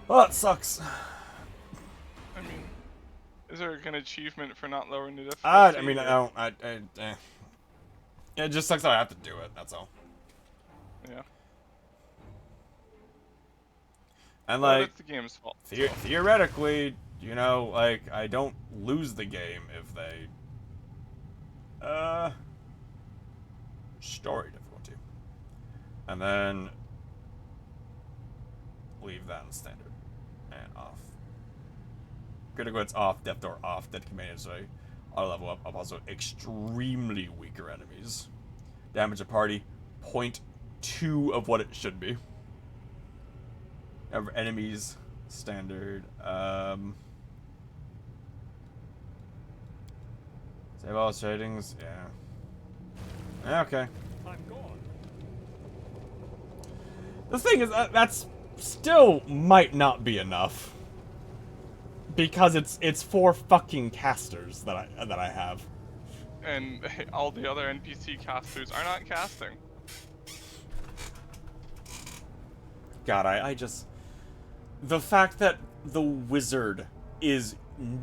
Well, that sucks. I mean, is there an achievement for not lowering the difficulty? I mean, I don't, it just sucks that I have to do it, that's all. Yeah. And Well, like, it's the game's fault. theoretically, you know, like, I don't lose the game if they story difficulty. And then leave that in standard. And off. Critical hits off, Death Door off, Dead Companions auto level up, also extremely weaker enemies. Damage a party, 0.2 of what it should be. Enemies, standard, save all settings, yeah. Okay. I'm gone. The thing is, that's still might not be enough. Because it's 4 fucking casters that I have. And all the other NPC casters are not casting. God, I just... The fact that the wizard is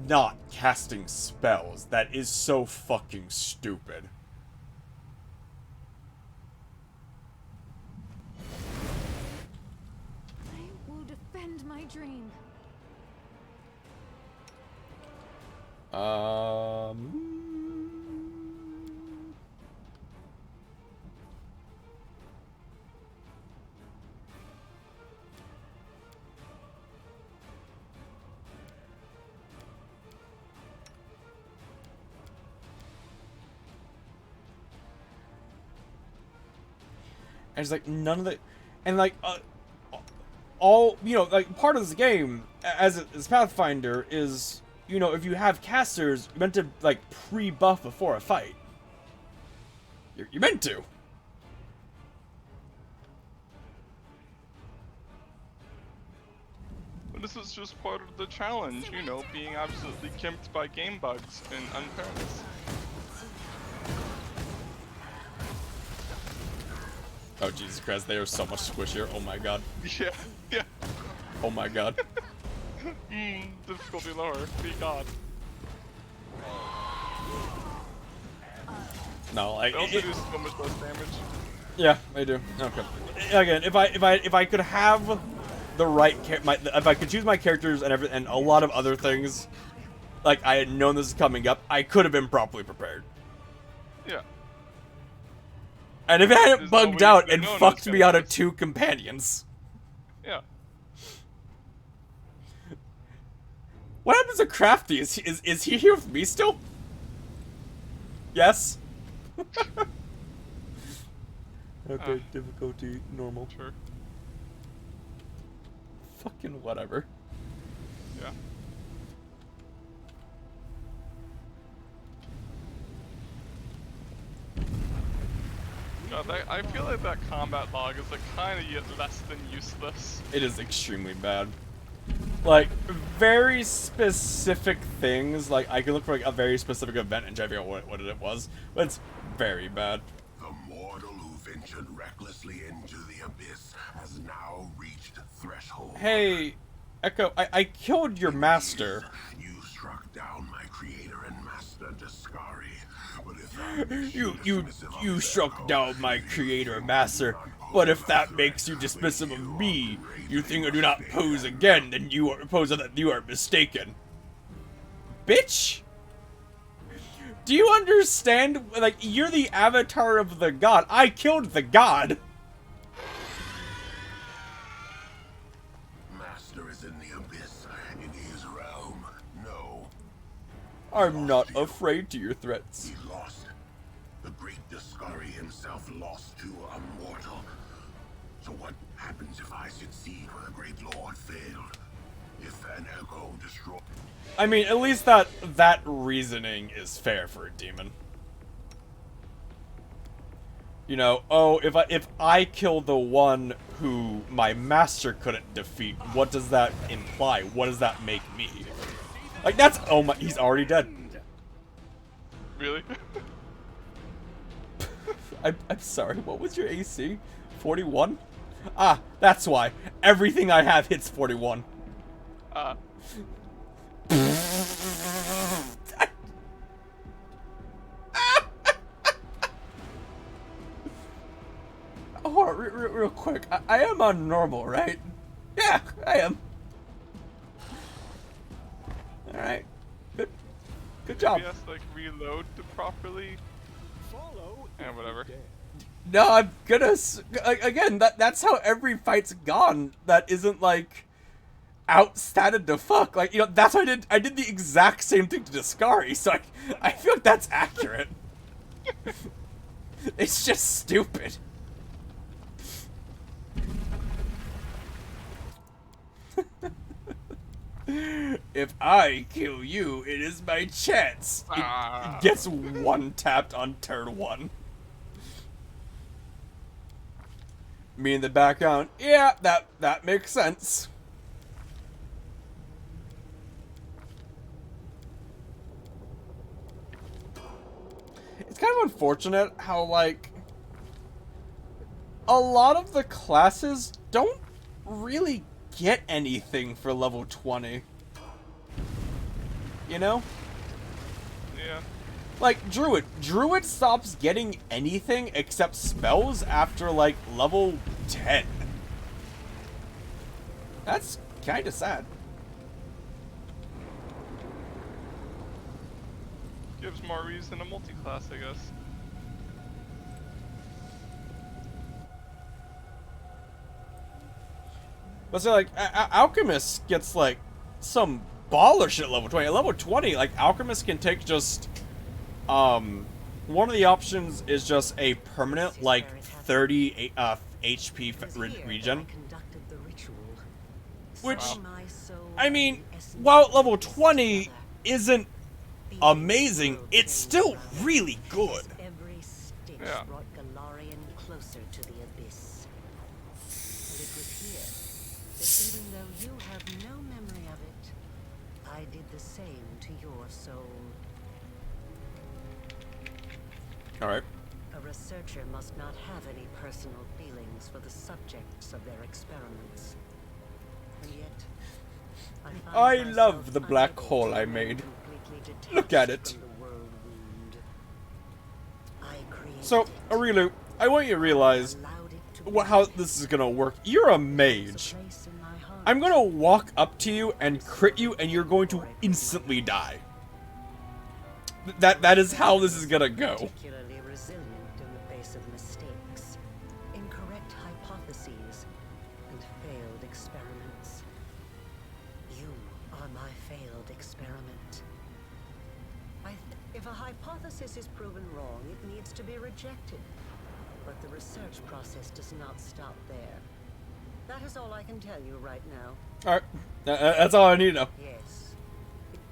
not casting spells, that is so fucking stupid. I will defend my dream. And it's like none of the, and like all, you know, like part of this game as Pathfinder is, you know, if you have casters, you're meant to like pre-buff before a fight. You're meant to. But this is just part of the challenge, you know, being absolutely kimped by game bugs and unfairness. Oh Jesus Christ, they are so much squishier. Oh my god. Yeah, yeah. Oh my god. Difficulty lower. Be God. No, like They also do so much less damage. yeah, I do. Okay. Again, if I could have the right if I could choose my characters and a lot of other things, like I had known this is coming up, I could have been properly prepared. Yeah. And if it hadn't There's bugged no way out to and know fucked it's me gonna out of miss. 2 companions. Yeah. What happens to Crafty? Is he here with me still? Yes. Okay, difficulty normal. Sure. Fucking whatever. Yeah. God, I feel like that combat log is like kind of less than useless. It is extremely bad. Like, very specific things, like, I can look for, like, a very specific event and try to figure out what it was, but it's very bad. The mortal who ventured recklessly into the abyss has now reached threshold. Hey, Echo, I killed your master. You struck down my creator and master, Discari. But if that makes dismissive You of struck their down my creator, master, but if that makes you dismissive of me, you think I do not pose again, then you are mistaken. Bitch! Do you understand? Like, you're the avatar of the god. I killed the god. master is in the abyss, in his realm. No, I'm not afraid to your threats. he lost. The great Discari himself lost to a mortal. So what happens if I succeed where the great lord failed? If an echo destroyed... I mean, at least that reasoning is fair for a demon. You know, oh, if I kill the one who my master couldn't defeat, what does that imply? What does that make me? Like, that's, oh my, he's already dead. Really? I'm sorry, what was your AC? 41? Ah, that's why. Everything I have hits 41. Hold on, real quick. I am on normal, right? Yeah, I am. Alright. Good job. Maybe has to like reload to properly. And whatever. No, I'm gonna again. That's how every fight's gone. That isn't like outstatted to fuck. Like, you know, that's what I did. I did the exact same thing to Discari, so I feel like that's accurate. It's just stupid. If I kill you, it is my chance. It gets one tapped on turn 1. Me in the background. Yeah, that makes sense. It's kind of unfortunate how, like, a lot of the classes don't really get anything for level 20. You know? Yeah. Like, Druid. Druid stops getting anything except spells after, like, level 10. That's kinda sad. Gives more reason to multi-class, I guess. But so, like, Alchemist gets, like, some baller shit at level 20. At level 20, like, Alchemist can take just, one of the options is just a permanent, like, 30 HP regen. Which, I mean, while level 20 isn't amazing, it's still really good. Every stitch Yeah. brought Galarian closer to the abyss. But it was here that even though you have no memory of it, I did the same to your soul. Alright. A researcher must not have any personal feelings for the subjects of their experiments. I love the black hole I made. Look at it. So, Arilu, I want you to realize how this is gonna work. You're a mage. I'm gonna walk up to you and crit you, and you're going to instantly die. That is how this is gonna go. Particularly resilient in the face of mistakes, incorrect hypotheses, and failed experiments. You are my failed experiment. If a hypothesis is proven wrong, it needs to be rejected. But the research process does not stop there. That is all I can tell you right now. Alright, that's all I need to know. Yes,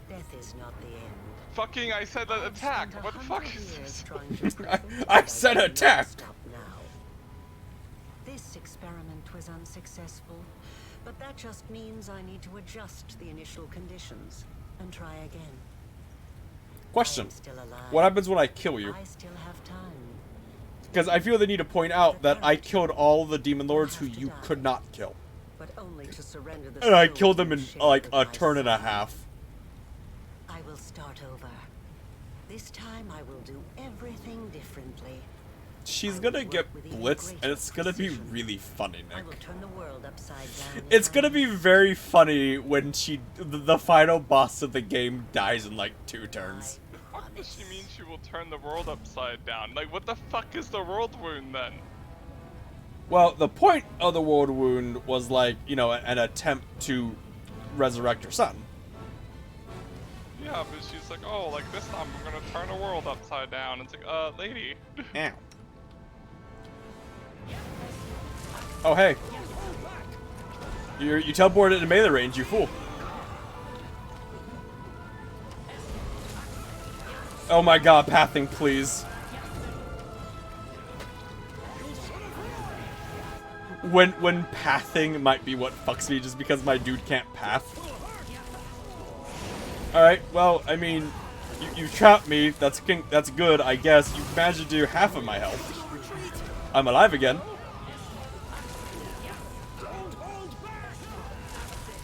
death is not the end. Fucking, I said that attack. What the fuck is this? I said attack. Stop now. This experiment was unsuccessful, but that just means I need to adjust the initial conditions and try again. Question. I am still alive. What happens when I kill you? I still have time. Because I feel the need to point out that I killed all the demon lords who you could not kill. But only to surrender the And I soul killed them in shape like of a my turn and a son. half. I will start over. This time I will do everything differently. She's gonna get blitzed, and it's gonna be really funny, I Nick. will turn the world upside down. It's gonna be very funny when the final boss of the game dies in like 2 turns. What does she mean she will turn the world upside down? Like, what the fuck is the world wound then? Well, the point of the world wound was like, you know, an attempt to resurrect her son. Yeah, but she's like, oh, like this time I'm gonna turn the world upside down. It's like, lady. Ow. Oh, hey. You teleported into melee range, you fool. Oh my god, pathing, please. When pathing might be what fucks me just because my dude can't path. Alright, well, I mean, you trapped me, that's good, I guess. You managed to do half of my health. I'm alive again.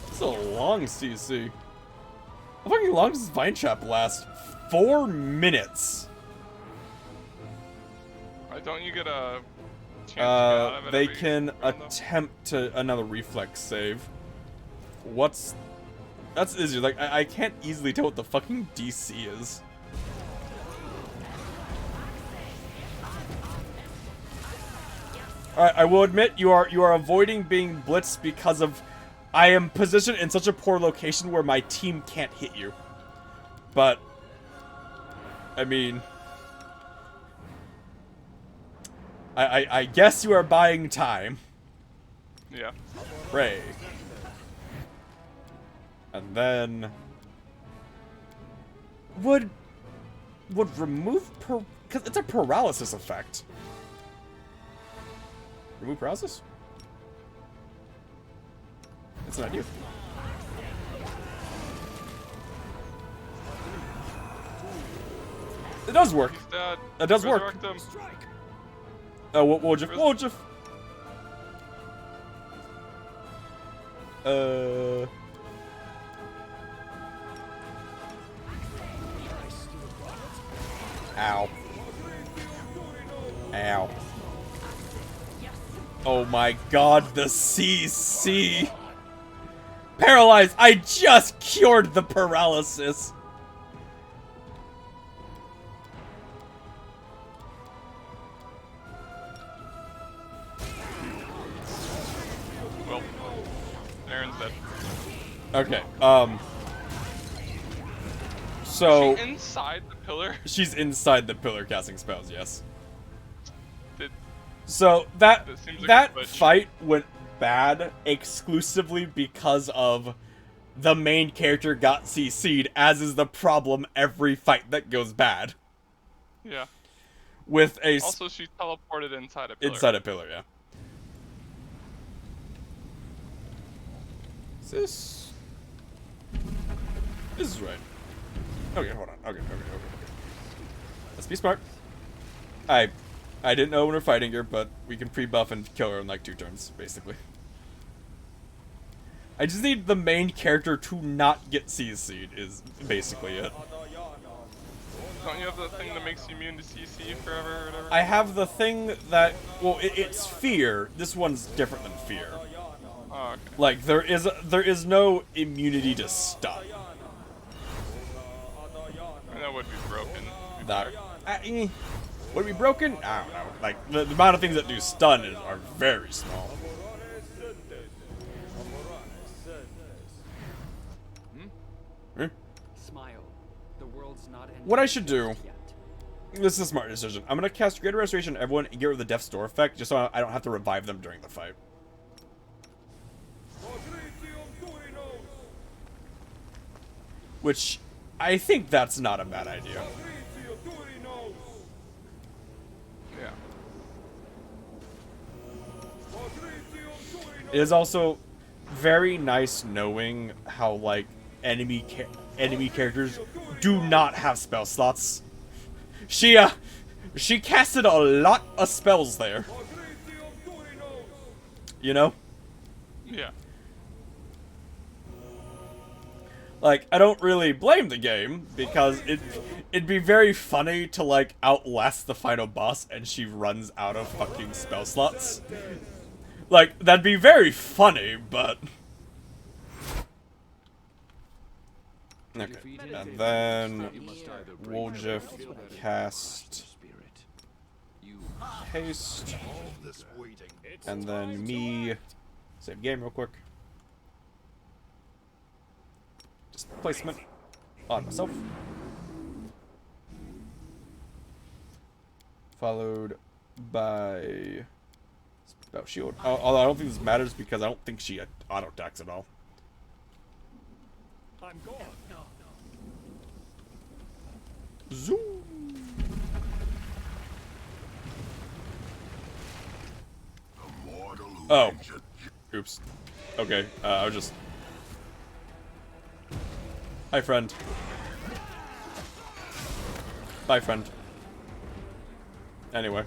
It's a long CC. How fucking long does this Vine Trap last? 4 minutes. Don't you get a chance to get out of it They every can round, though? attempt to another reflex save. That's easy. Like I can't easily tell what the fucking DC is. Alright, I will admit you are avoiding being blitzed because of I am positioned in such a poor location where my team can't hit you. But I mean, I guess you are buying time. Yeah. Pray. And then would remove because it's a paralysis effect. Remove paralysis? It's an idea. It does work. He's dead. It does work. Resurrect him. Oh, Wojif. Ow. Ow. Oh my god, the CC. Paralyzed. I just cured the paralysis. Well, Aaron's dead. Okay, so Is she inside the pillar? she's inside the pillar casting spells, yes. Did, So that seems like a that glitch. fight went bad exclusively because of the main character got CC'd, as is the problem every fight that goes bad. yeah. With a Also, she teleported inside a pillar. inside a pillar, yeah. Is this is right. Okay, hold on. Okay. Let's be smart. I didn't know when we're fighting her, but we can pre-buff and kill her in like 2 turns, basically. I just need the main character to not get CC'd is basically it. Don't you have the thing that makes you immune to CC forever or whatever? I have the thing that, well, it's fear. This one's different than fear. Oh, okay. Like, there is no immunity to stun. And that would be broken. That, would it be broken? I don't know. Like, the amount of things that do stun are very small. Smile. The world's not ending What I should do, yet. this is a smart decision. I'm going to cast Greater Restoration on everyone and get rid of the Death's Door effect, just so I don't have to revive them during the fight. Which, I think that's not a bad idea. Yeah. It is also very nice knowing how, like, enemy characters do not have spell slots. She casted a lot of spells there. You know? Yeah. Like, I don't really blame the game, because it'd be very funny to, like, outlast the final boss and she runs out of fucking spell slots. Like, that'd be very funny, but... Okay, and then we'll just cast haste, and then me save game real quick. Just placement on myself, followed by spell shield. Although I don't think this matters because I don't think she auto attacks at all. I'm gone. Zoom. Oh. Oops. Okay, I was just... Hi, friend. Bye, friend. Anyway.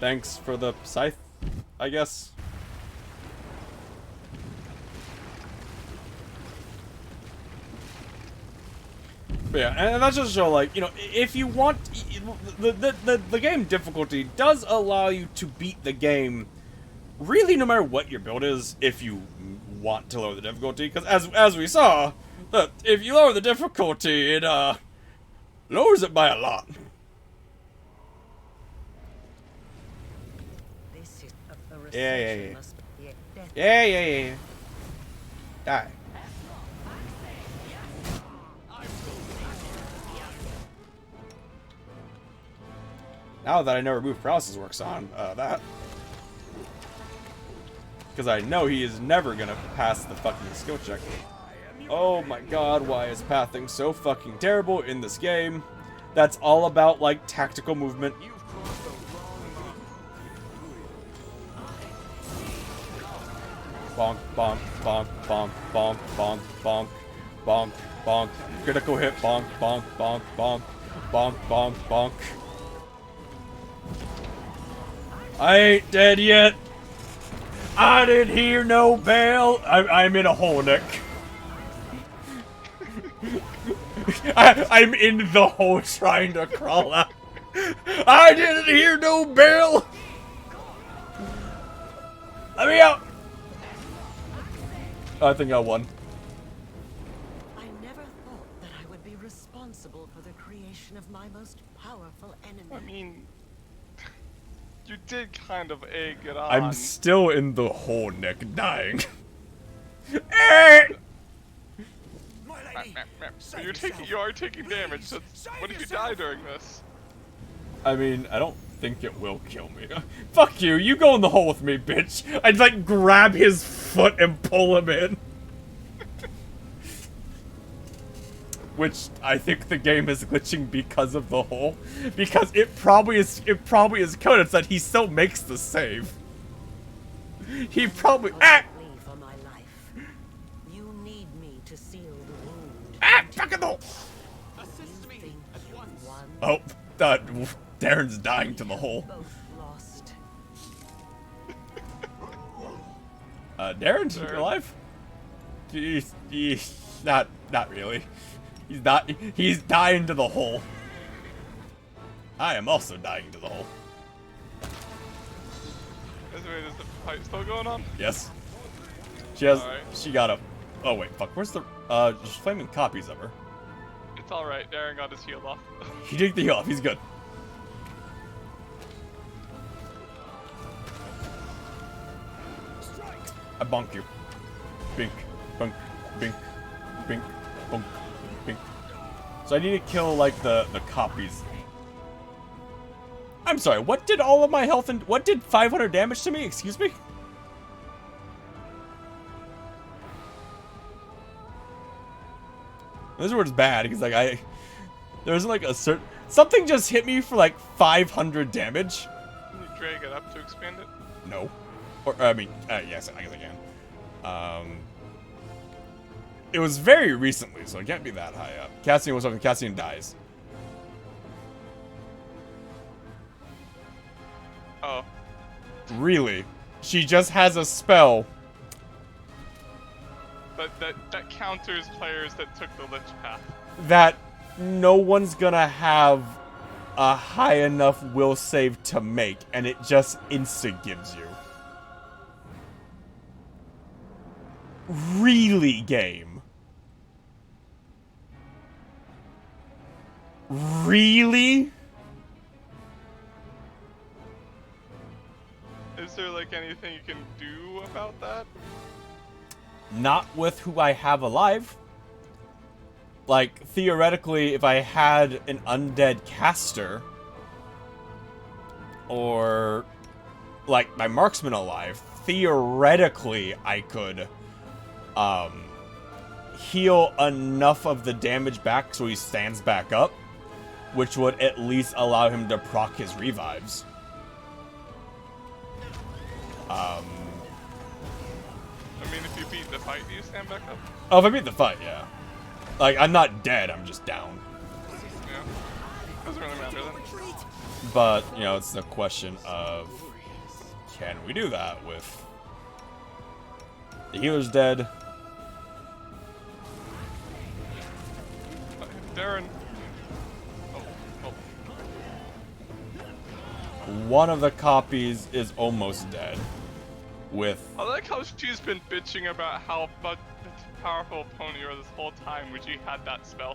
Thanks for the scythe, I guess. But yeah, and that's just to show, like, you know, if you want, the game difficulty does allow you to beat the game, really, no matter what your build is, if you want to lower the difficulty, because as we saw, that if you lower the difficulty, it lowers it by a lot. Yeah. Die. Now that I know remove paralysis works on that. Because I know he is never gonna pass the fucking skill check. Oh my god, why is pathing so fucking terrible in this game? That's all about, like, tactical movement. Bonk, bonk, bonk, bonk, bonk, bonk, bonk, bonk, bonk. Critical hit, bonk, bonk, bonk, bonk, bonk, bonk, bonk. I ain't dead yet. I didn't hear no bell. I'm in a hole, Nick. I'm in the hole trying to crawl out. I didn't hear no bell. Let me out. I think I won. I never thought that I would be responsible for the creation of my most powerful enemy. I mean, you did kind of egg it on. I'm still in the hole, Nick, dying. You are taking damage. So what if you die during this? I mean, I don't think it will kill me. Fuck you, you go in the hole with me, bitch. I'd like grab his foot and pull him in. Which I think the game is glitching because of the hole. Because it probably is coded so that he still makes the save. He probably For my life. You need me to seal the wound. fucking hole! Assist me at once. Oh, Darren's dying to the hole. Both lost. Darren, you alive? He's not really. He's dying to the hole. I am also dying to the hole. Is the fight still going on? Yes. She has. Alright. She got a. Oh wait, fuck. Where's the? Just flaming copies of her. It's alright, Darren got his heal off. He did the heal off. He's good. I bonk you. Bink, bunk, bink, bink, bunk, bink. So I need to kill like the copies. I'm sorry. What did all of my health and what did 500 damage to me? Excuse me. This word's bad because like there's like a certain something just hit me for like 500 damage. Can you drag it up to expand it? No. Or, I mean, yes, I guess I can. It was very recently, so it can't be that high up. Cassian was something. Cassian dies. Oh. Really? She just has a spell. But that counters players that took the Lich path. That no one's gonna have a high enough will save to make, and it just insta gives you. Really, game? Really? Is there like anything you can do about that? Not with who I have alive. Like, theoretically, if I had an undead caster, or, like, my marksman alive, theoretically, I could, heal enough of the damage back so he stands back up, which would at least allow him to proc his revives. I mean, if you beat the fight, do you stand back up? Oh, if I beat the fight, yeah. Like, I'm not dead, I'm just down. Yeah. Doesn't really matter then. But, you know, it's the question of, can we do that with the healer's dead? Darren. Oh. One of the copies is almost dead. With I like how she's been bitching about how much powerful opponent you were this whole time when she had that spell.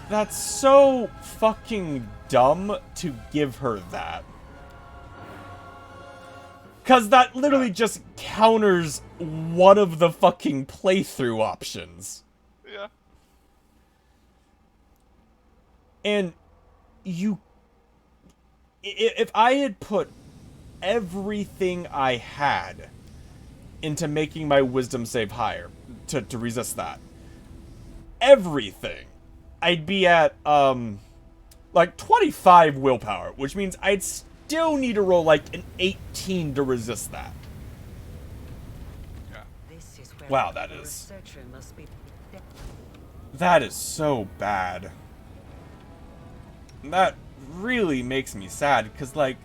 that's so fucking dumb to give her that. Cause that literally just counters one of the fucking playthrough options. Yeah. And if I had put everything I had into making my wisdom save higher to resist that, everything, I'd be at like 25 willpower, which means I'd still need to roll like an 18 to resist that. Yeah. This is where Wow, the that is researcher must be. so bad. That really makes me sad because like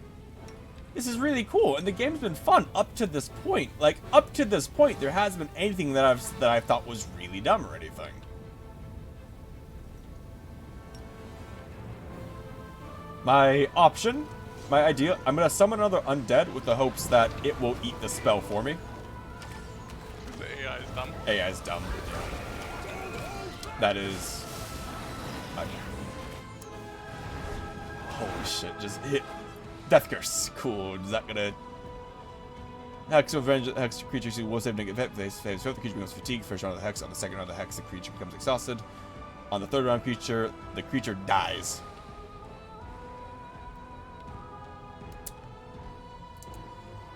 this is really cool and the game's been fun up to this point. Like up to this point, there hasn't been anything that I thought was really dumb or anything. My idea, I'm gonna summon another undead with the hopes that it will eat the spell for me. The AI is dumb. AI is dumb. That is. Holy shit! Just hit. Death Curse. Cool. Is that gonna? Hex of Revenge. Hex creatures who will save negative hit. If the creature becomes fatigued, first round of the hex. On the second round of the hex, the creature becomes exhausted. On the third round creature, the creature dies.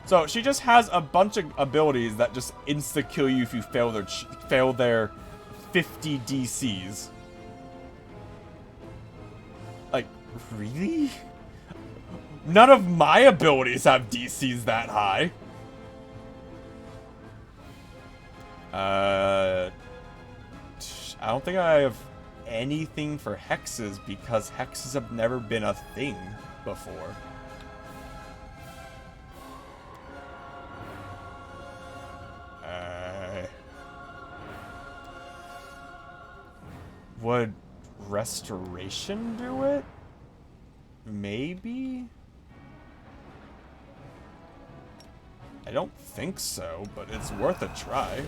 So she just has a bunch of abilities that just insta kill you if you fail their 50 DCs. Like, really? None of my abilities have DCs that high. I don't think I have anything for hexes because hexes have never been a thing before. Would restoration do it? Maybe? I don't think so, but it's worth a try.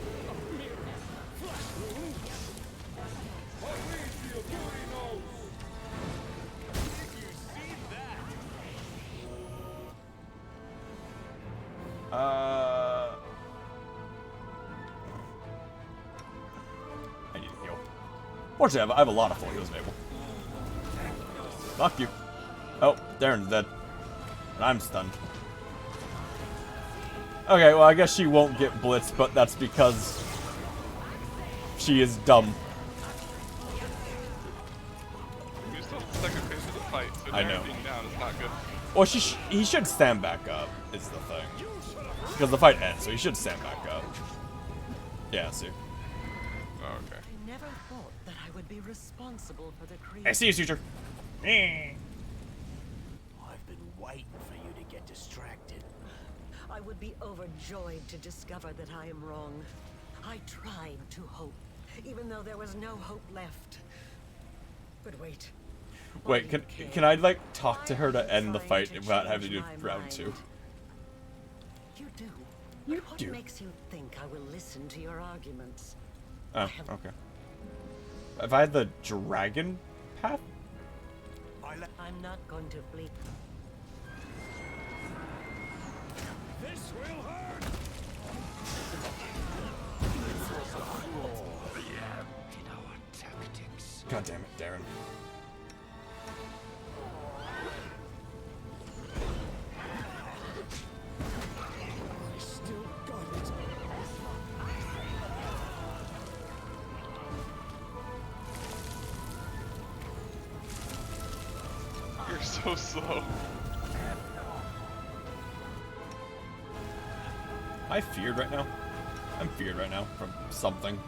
I need to heal. Fortunately, I have a lot of full heals available. Fuck you. Oh, Darren's dead. And I'm stunned. Okay, well, I guess she won't get blitzed, but that's because she is dumb. You're still the second phase of the fight, so I know. Darren being down is not good. Well, he should stand back up, is the thing. Because the fight ends, so he should stand back up. Yeah, see. Oh, okay. I never thought that I would be responsible for the creation. I see you, Suture. I've been waiting for you to get distracted. I would be overjoyed to discover that I am wrong. I tried to hope, even though there was no hope left. But wait. Wait, can I, like, talk to her to end the fight without having to do round 2? You do. You What do. makes you think I will listen to your arguments? Oh, okay. If I had the dragon path? I'm not going to flee. This will hurt. God damn it, Darren. Still got it. You're so slow. Am I feared right now? I'm feared right now from something.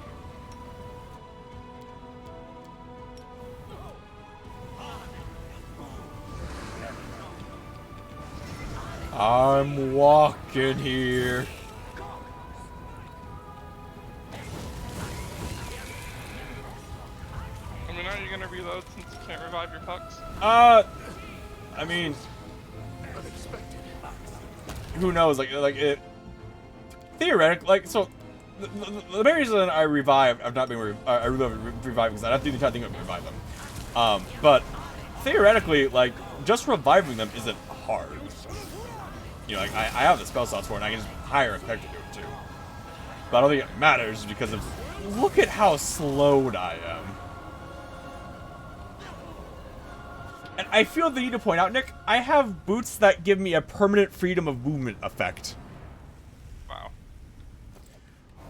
I'm walking here. I mean, aren't you gonna reload since you can't revive your pucks? I mean, who knows? Like it. Theoretically, like, so the main reason I revive, I've not been I revive because I don't think the entire thing would revive them. But theoretically, like, just reviving them isn't hard. You know, like, I have the spell slots for it, and I can just hire a character to do it too. But I don't think it matters because of, look at how slowed I am. And I feel the need to point out, Nick, I have boots that give me a permanent freedom of movement effect. Wow.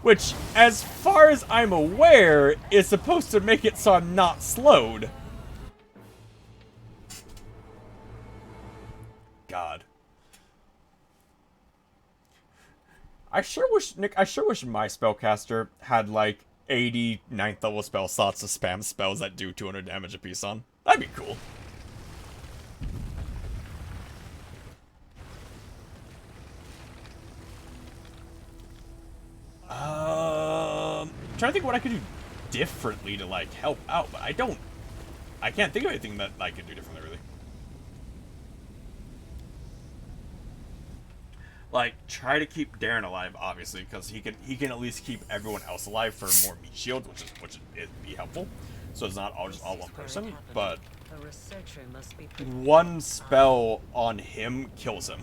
Which, as far as I'm aware, is supposed to make it so I'm not slowed. God. I sure wish, Nick, I sure wish my spellcaster had, like, 80 9th level spell slots to spam spells that do 200 damage apiece on. That'd be cool. Trying to think what I could do differently to, like, help out, but I can't think of anything that I could do differently, really. Like, try to keep Darren alive, obviously, because he can at least keep everyone else alive for more meat shields, which would be helpful. So it's not all just all one person, but A researcher must be one spell on him kills him.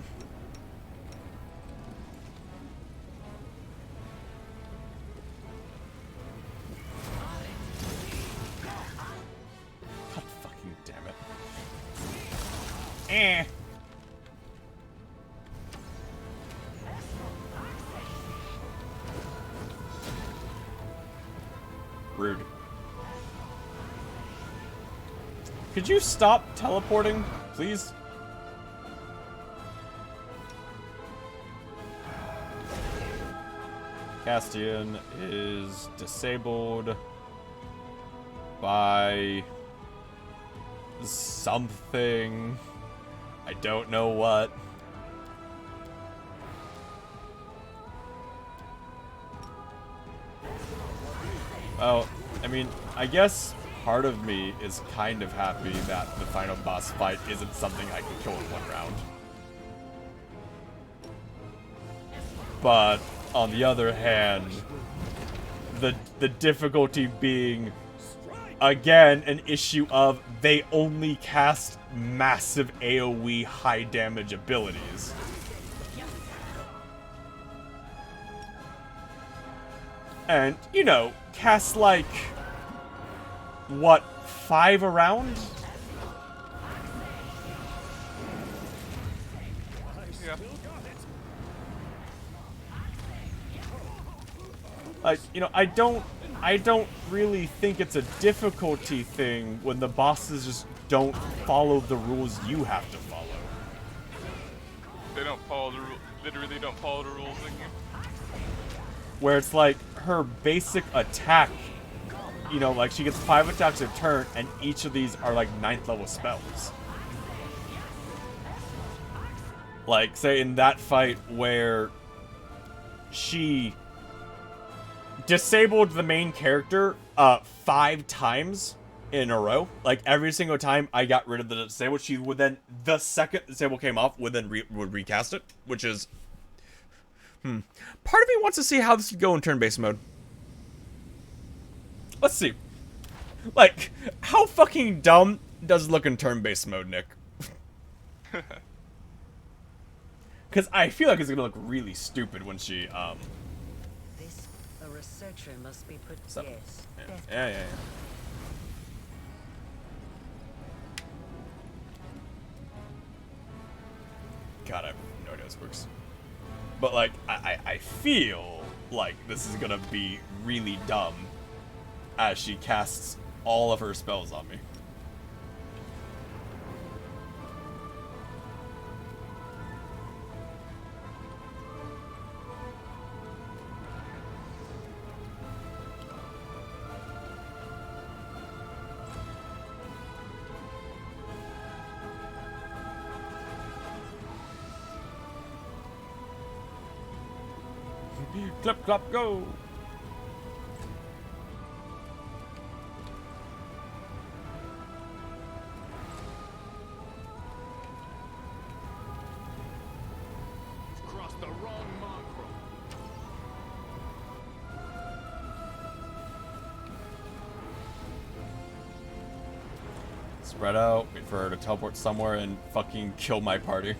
God fucking damn it. Eh. Rude. Could you stop teleporting, please? Castian is disabled by something. I don't know what. Well, I mean, I guess part of me is kind of happy that the final boss fight isn't something I can kill in one round. But on the other hand, the difficulty being, again, an issue of they only cast massive AoE high damage abilities. And, you know, cast like, what, 5 a round? Yeah. Like, you know, I don't really think it's a difficulty thing when the bosses just don't follow the rules you have to follow. They don't follow the rules. Literally don't follow the rules in here. Where it's like her basic attack, you know, like she gets 5 attacks a turn, and each of these are like 9th level spells. Like, say in that fight where she disabled the main character 5 times in a row. Like, every single time I got rid of the disable, she would then, the second disable came off, would then would recast it, which is... Part of me wants to see how this would go in turn-based mode. Let's see. Like, how fucking dumb does it look in turn-based mode, Nick? Because I feel like it's gonna look really stupid when she, This, a researcher must be put. So, Yes. yeah. God, I have no idea how this works. But, like, I feel like this is gonna be really dumb as she casts all of her spells on me. Clap, clap, go! You've crossed the wrong mongrel. Spread out, wait for her to teleport somewhere and fucking kill my party.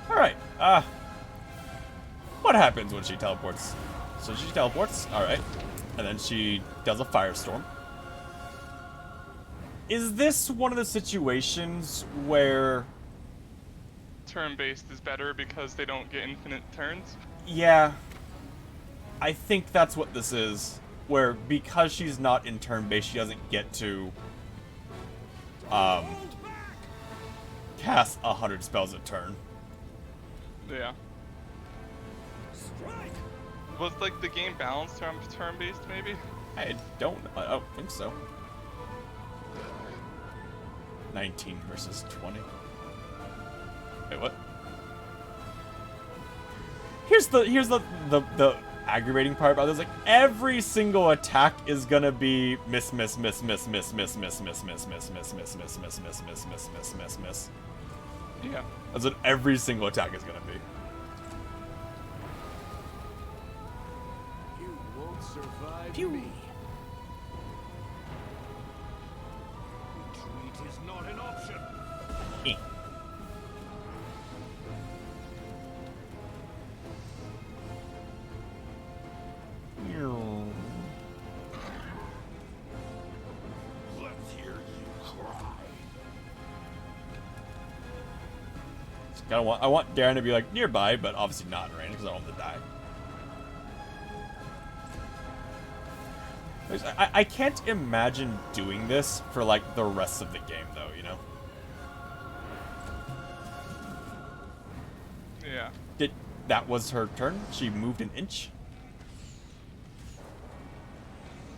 Alright, what happens when she teleports? So she teleports, alright, and then she does a firestorm. Is this one of the situations where... Turn-based is better because they don't get infinite turns? Yeah, I think that's what this is, where because she's not in turn-based, she doesn't get to, cast 100 spells a turn. Yeah. Was like the game balanced on turn-based maybe? I don't think so. 19 versus 20. Wait, what? Here's the aggravating part about this. Like, every single attack is gonna be miss. Yeah. That's what every single attack is gonna be. You won't survive Pew. me. Retreat is not an option. Let's hear you cry. I want Darren to be like nearby, but obviously not in range because I don't want him to die. I can't imagine doing this for like the rest of the game, though. You know. Yeah. That was her turn? She moved an inch?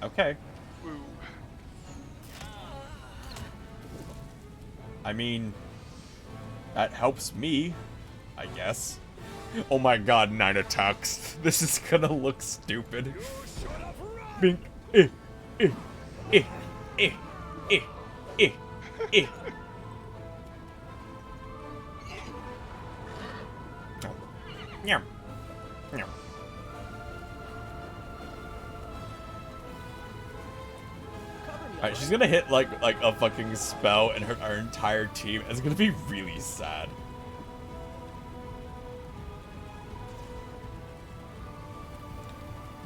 Okay. Woo. I mean, that helps me, I guess. Oh my god, 9 attacks. This is gonna look stupid. Bink. Eh. Eh. Eh. Eh. Eh. Eh. Eh. Yum. Yum. Alright, she's gonna hit like a fucking spell and hurt our entire team. It's gonna be really sad.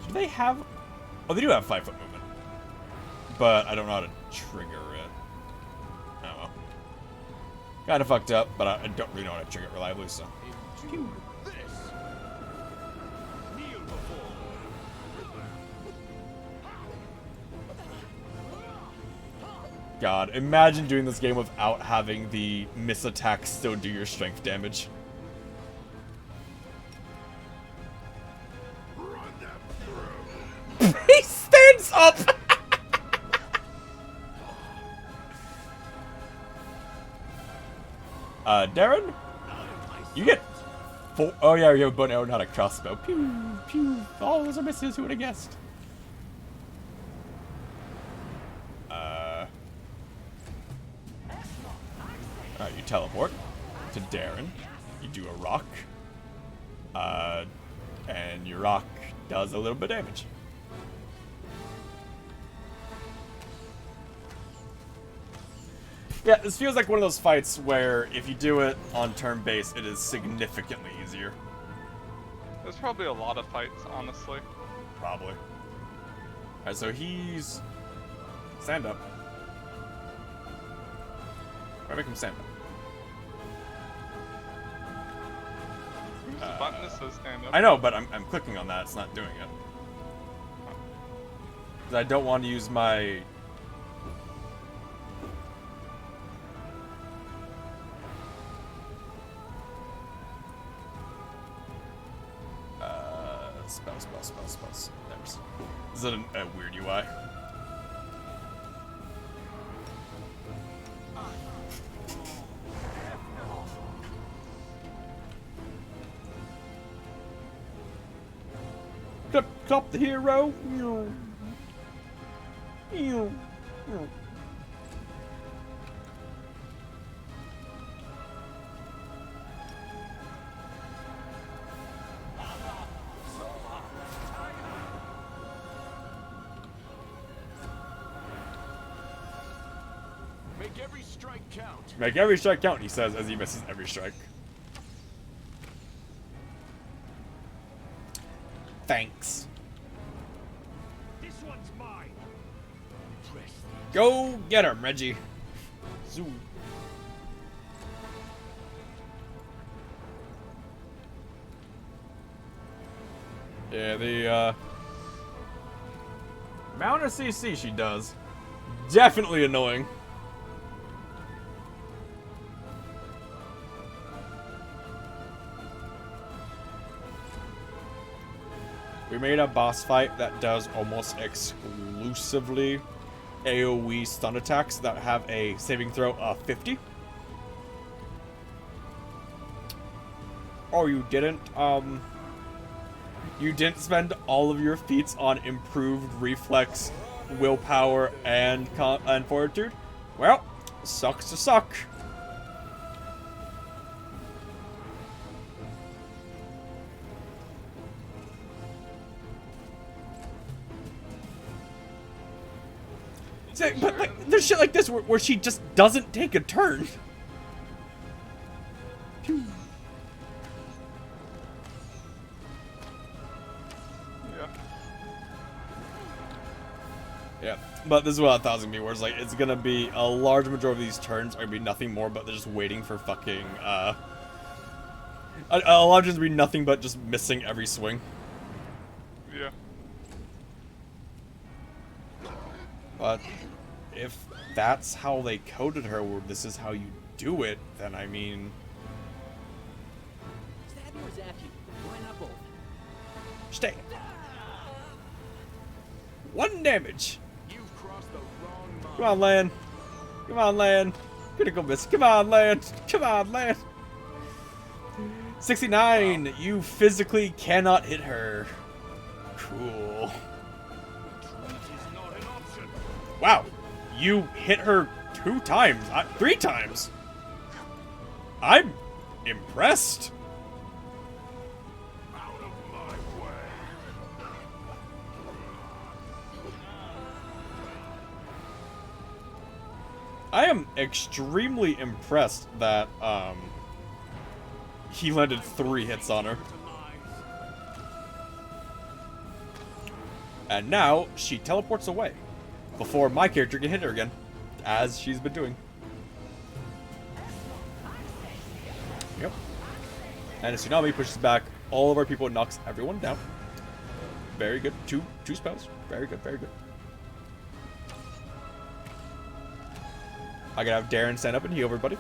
Do they have... Oh, they do have 5-foot movement. But I don't know how to trigger it. Oh well. Kinda fucked up, but I don't really know how to trigger it reliably, so... God, imagine doing this game without having the miss attacks still do your strength damage. He stands up! Darren? You get 4. Oh yeah, you have a bow and arrow, not a crossbow. Pew, pew. All those are misses, who would have guessed? Alright, you teleport to Darren. You do a rock. And your rock does a little bit of damage. Yeah, this feels like one of those fights where if you do it on turn-based, it is significantly easier. There's probably a lot of fights, honestly. Probably. Alright, so he's... Stand up. Why make him stand up? There's a button that says stand up. I know, but I'm clicking on that. It's not doing it. 'Cause I don't want to use my... spells. This is a weird UI. Clip the hero. Make every strike count. Make every strike count, he says as he misses every strike. Thanks. This one's mine. Go get him, Reggie. Zoom. Yeah, the amount of CC she does, definitely annoying. We made a boss fight that does almost exclusively AoE stun attacks that have a saving throw of 50. Or you didn't spend all of your feats on improved reflex, willpower, and fortitude? Well, sucks to suck. But like, there's shit like this where she just doesn't take a turn. Yeah, but this is what I thought it was gonna be, where it's like, it's gonna be a large majority of these turns are gonna be nothing more but they're just waiting for fucking, a lot of just be nothing but just missing every swing. Yeah. But if that's how they coded her, where this is how you do it, then I mean... Stab you or zap you? Why not both? Stay. 1 damage. You've crossed the wrong line. Come on, Lan. Come on, Lan. Critical miss. Come on, land. Come on, land. 69. You physically cannot hit her. Cool. Wow. You hit her 2 times. 3 times. I'm impressed. I am extremely impressed that he landed 3 hits on her. And now she teleports away before my character can hit her again, as she's been doing. Yep. And a tsunami pushes back all of our people and knocks everyone down. Very good. Two spells. Very good, very good. I gotta have Darren stand up and heal everybody.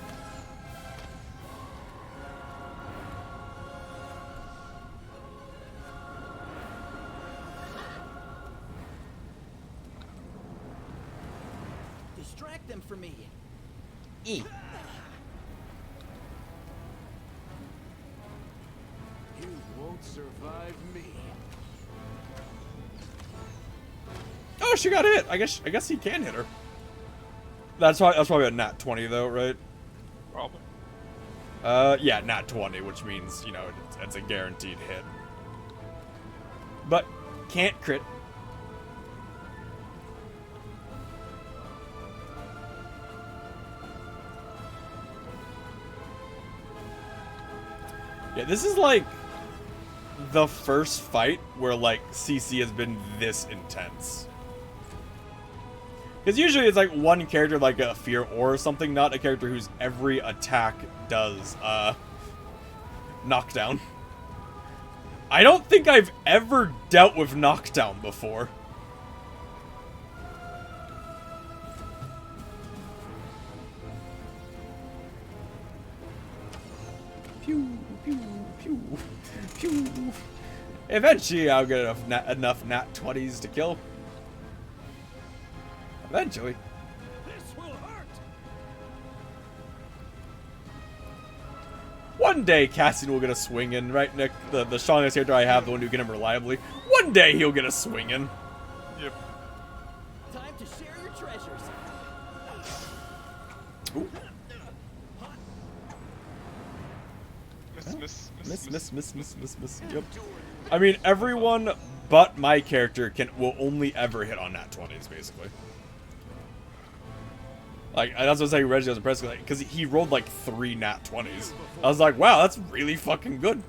Distract them for me. E. You won't survive me. Oh, she got hit. I guess he can hit her. That's probably a nat 20 though, right? Probably. Yeah, nat 20, which means, you know, it's a guaranteed hit. But can't crit. Yeah, this is like the first fight where like CC has been this intense. Because usually it's like one character like a Fear or something, not a character whose every attack does knockdown. I don't think I've ever dealt with knockdown before. Pew, pew, pew, pew. Eventually I'll get enough nat 20s to kill. Eventually. This will hurt. One day Cassian will get a swing in, right, Nick? The strongest character I have, the one who can him reliably. One day he'll get a swing in. Yep. Time to share your treasures. Ooh. Miss. Yep. I mean, everyone but my character will only ever hit on nat 20s, basically. Like, that's what I was saying, Reggie was impressed, like, because he rolled like 3 nat 20s. I was like, wow, that's really fucking good.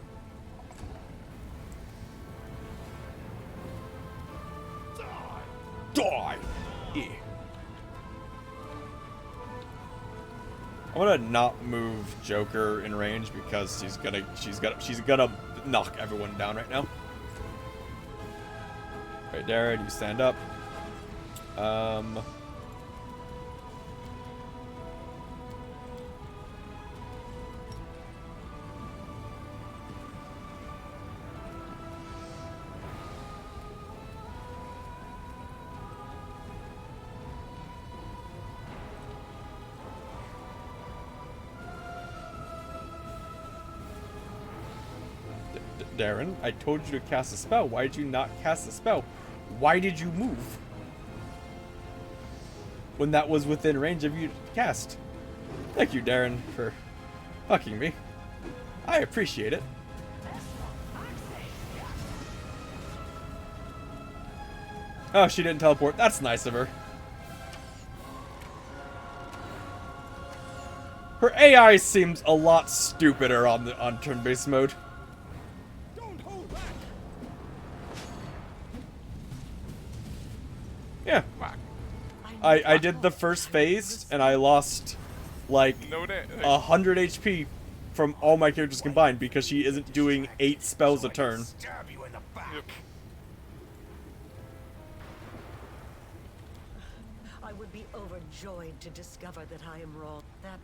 Die! Yeah. I'm gonna not move Joker in range because she's gonna knock everyone down right now. Right, Darren, you stand up. Darren, I told you to cast a spell. Why did you not cast a spell? Why did you move? When that was within range of you to cast. Thank you, Darren, for fucking me. I appreciate it. Oh, she didn't teleport. That's nice of her. Her AI seems a lot stupider on turn-based mode. Yeah. I did the first phase and I lost like 100 HP from all my characters combined because she isn't doing 8 spells a turn. Yep. I would be overjoyed to discover that I am wrong. That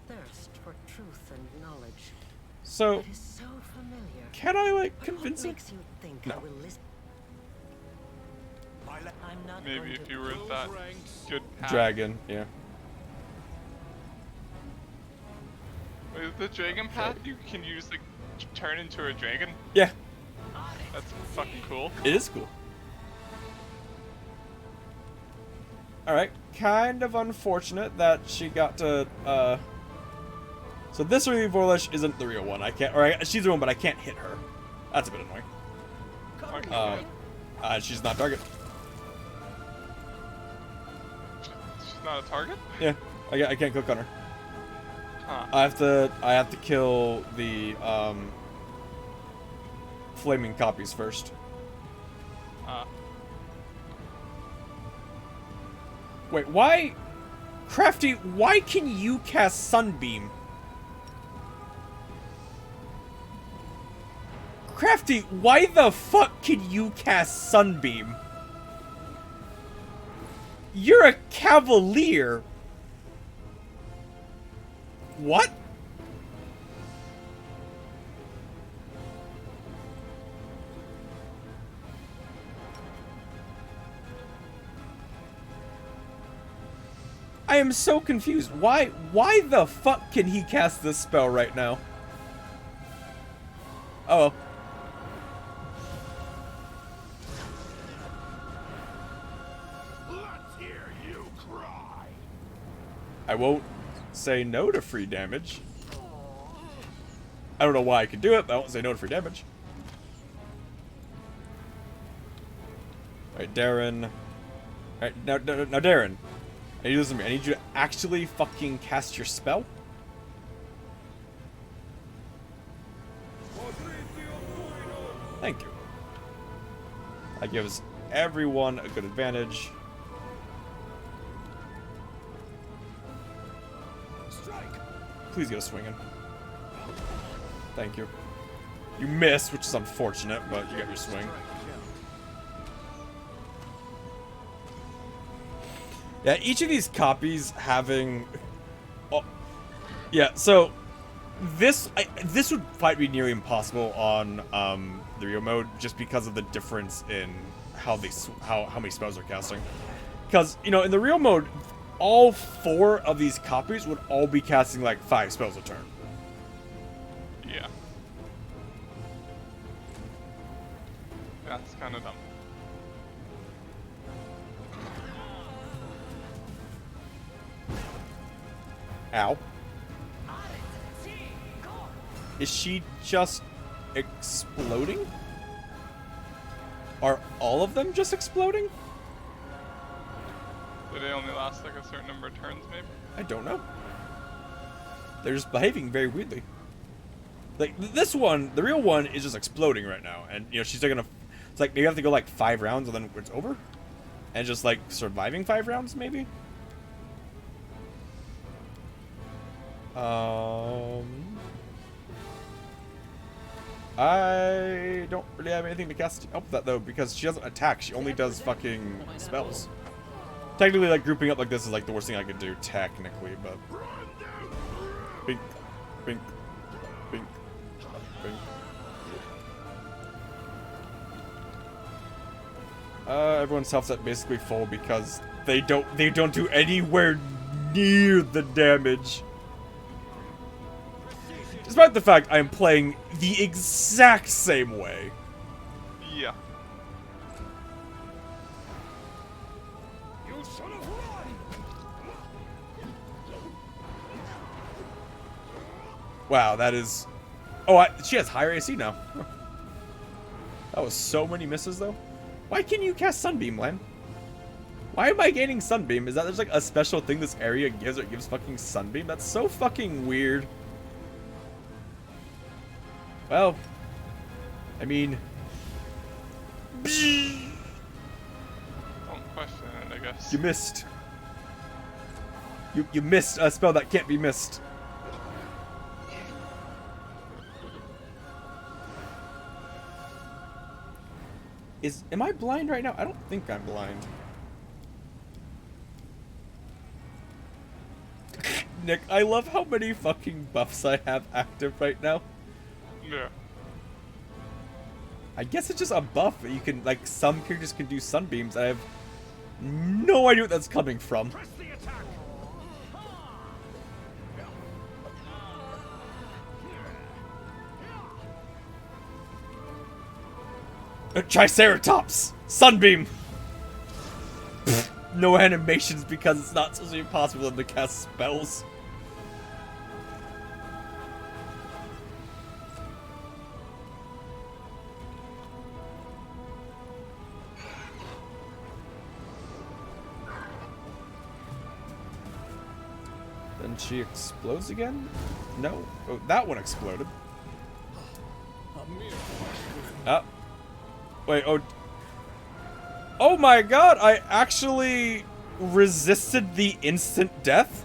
thirst for truth and knowledge. So, It is so familiar. can I like But convince what him? makes you think No. I will listen? I'm not Maybe going if to you were that good path. Dragon, yeah. the dragon path you can use to turn into a dragon. Yeah, That's fucking cool. it is cool. Alright, kind of unfortunate that she got to, So this Riri Vorlish isn't the real one. I can't, she's the one, but I can't hit her. That's a bit annoying. Okay. She's not target. She's not a target? Yeah, I can't click on her. Huh. I have to kill the, flaming copies first. Wait, why? Crafty, why can you cast Sunbeam? Crafty, why the fuck can you cast Sunbeam? You're a Cavalier. What? I am so confused. Why the fuck can he cast this spell right now? Oh well. Let's hear you cry. I won't say no to free damage. I don't know why I could do it, but I won't say no to free damage. Alright, Darren. Alright, now Darren. I need you to listen to me. I need you to actually fucking cast your spell. Thank you. That gives everyone a good advantage. Please get a swinging. Thank you. You missed, which is unfortunate, but you got your swing. Yeah, each of these copies having... Oh, yeah, so... This would probably be nearly impossible on the Rio mode, just because of the difference in how many spells they're casting. Because, you know, in the Rio mode, all 4 of these copies would all be casting like 5 spells a turn. Yeah. That's kind of dumb. Ow. Is she just exploding? Are all of them just exploding? Do they only last like a certain number of turns, maybe? I don't know. They're just behaving very weirdly. Like, this one, the real one, is just exploding right now. And, you know, she's gonna... It's like, maybe you have to go, like, 5 rounds and then it's over? And just, like, surviving 5 rounds, maybe? I don't really have anything to cast to help that, though, because she doesn't attack. She only does fucking spells. Technically, like, grouping up like this is, like, the worst thing I could do, technically, but... Bink. Bink. Bink. Bink. Everyone's health's at basically full because they don't do anywhere near the damage. Despite the fact I am playing the exact same way. Yeah. You should have run. Wow, that is... Oh, she has higher AC now. That was so many misses, though. Why can't you cast Sunbeam, Lan? Why am I gaining Sunbeam? Is that there's like a special thing this area gives, or it gives fucking Sunbeam? That's so fucking weird. Well, I mean... Don't question it, I guess. You missed. You missed a spell that can't be missed. Am I blind right now? I don't think I'm blind. Nick, I love how many fucking buffs I have active right now. Yeah. I guess it's just a buff that you can, like, some characters can do sunbeams. I have no idea what that's coming from. Press the attack. Triceratops! Sunbeam! Pfft, no animations because it's not supposed to be possible to cast spells. Then she explodes again? No. Oh, that one exploded. Ah. Wait, oh. Oh my god, I actually resisted the instant death?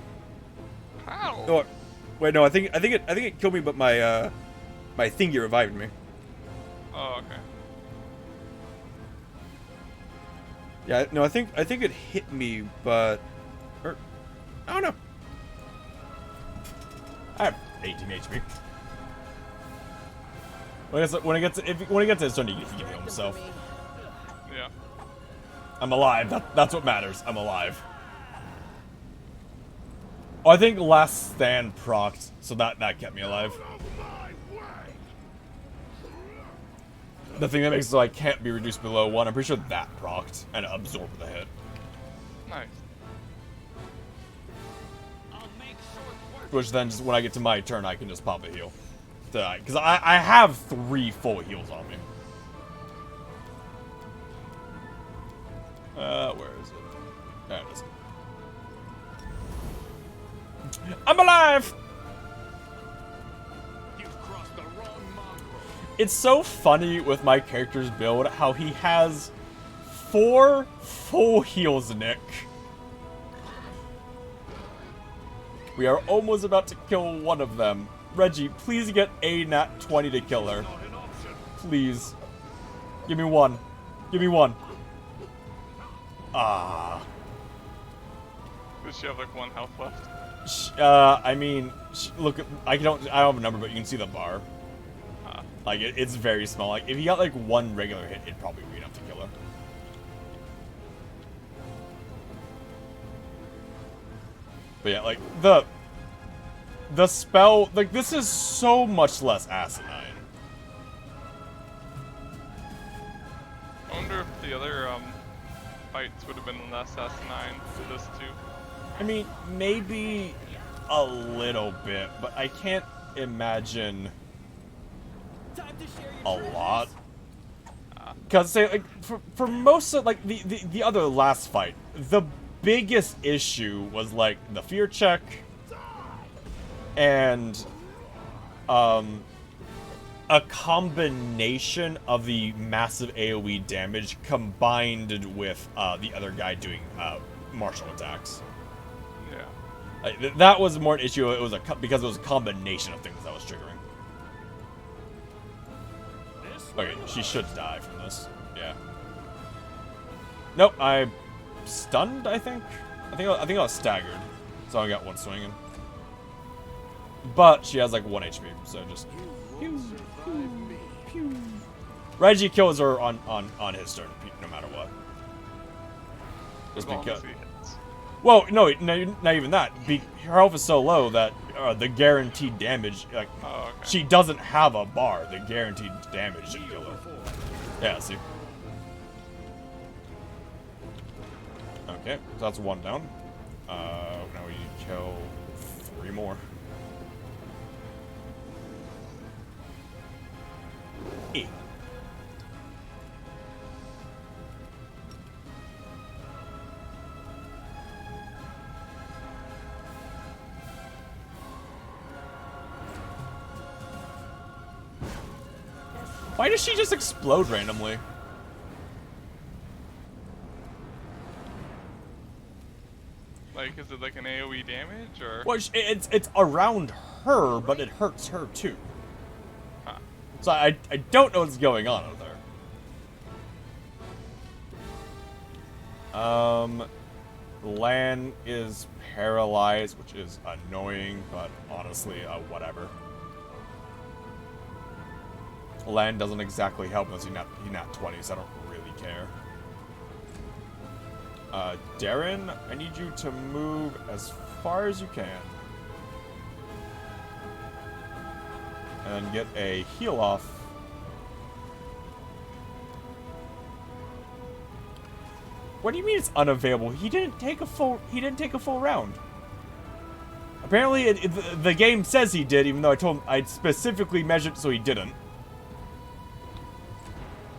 How? Oh, wait, no, I think it killed me, but my my thingy revived me. Oh, okay. Yeah, no, I think it hit me, but I don't know. I have 18 HP. When it gets to his turn, he can heal himself. Yeah. I'm alive. That's what matters. I'm alive. Oh, I think Last Stand procced, so that kept me alive. The thing that makes it so I can't be reduced below 1, I'm pretty sure that procced and absorbed the hit. Nice. Which then, just when I get to my turn, I can just pop a heal. Because I have 3 full heals on me. Where is it? There it is. I'm alive! It's so funny with my character's build how he has 4 full heals, Nick. We are almost about to kill one of them. Reggie, please get a nat 20 to kill her. Please. Give me one. Give me one. Ah. Does she have like 1 health left? I mean, look, I don't have a number, but you can see the bar. Like, it's very small. Like, if you got like 1 regular hit, it'd probably be enough to kill her. But yeah, like, the spell, like, this is so much less asinine. I wonder if the other fights would have been less asinine for this too. I mean, maybe a little bit, but I can't imagine a lot. Because, say, like, for most of, like, the other last fight, the biggest issue was, like, the fear check and, a combination of the massive AoE damage combined with, the other guy doing, martial attacks. Yeah. Like, that was more an issue. It was because it was a combination of things that was triggering. Okay, she should die from this. Yeah. Nope, I stunned. I think I was staggered, so I got 1 swinging. But she has like 1 HP, so just. Pew, pew, pew. Reggie kills her on his turn, no matter what. Just because. Well, no, not even that. Her health is so low that the guaranteed damage, like, she doesn't have a bar. The guaranteed damage should kill her. Yeah, see. Okay, so that's 1 down. Now we need to kill 3 more. E. Why does she just explode randomly? Like, is it like an AoE damage, or? Well, it's around her, but it hurts her too. Huh. So I don't know what's going on with her. Lan is paralyzed, which is annoying, but honestly, whatever. Lan doesn't exactly help unless he's not 20, so I don't really care. Darren, I need you to move as far as you can. And get a heal off. What do you mean it's unavailable? He didn't take a full round. Apparently, the game says he did, even though I specifically measured so he didn't.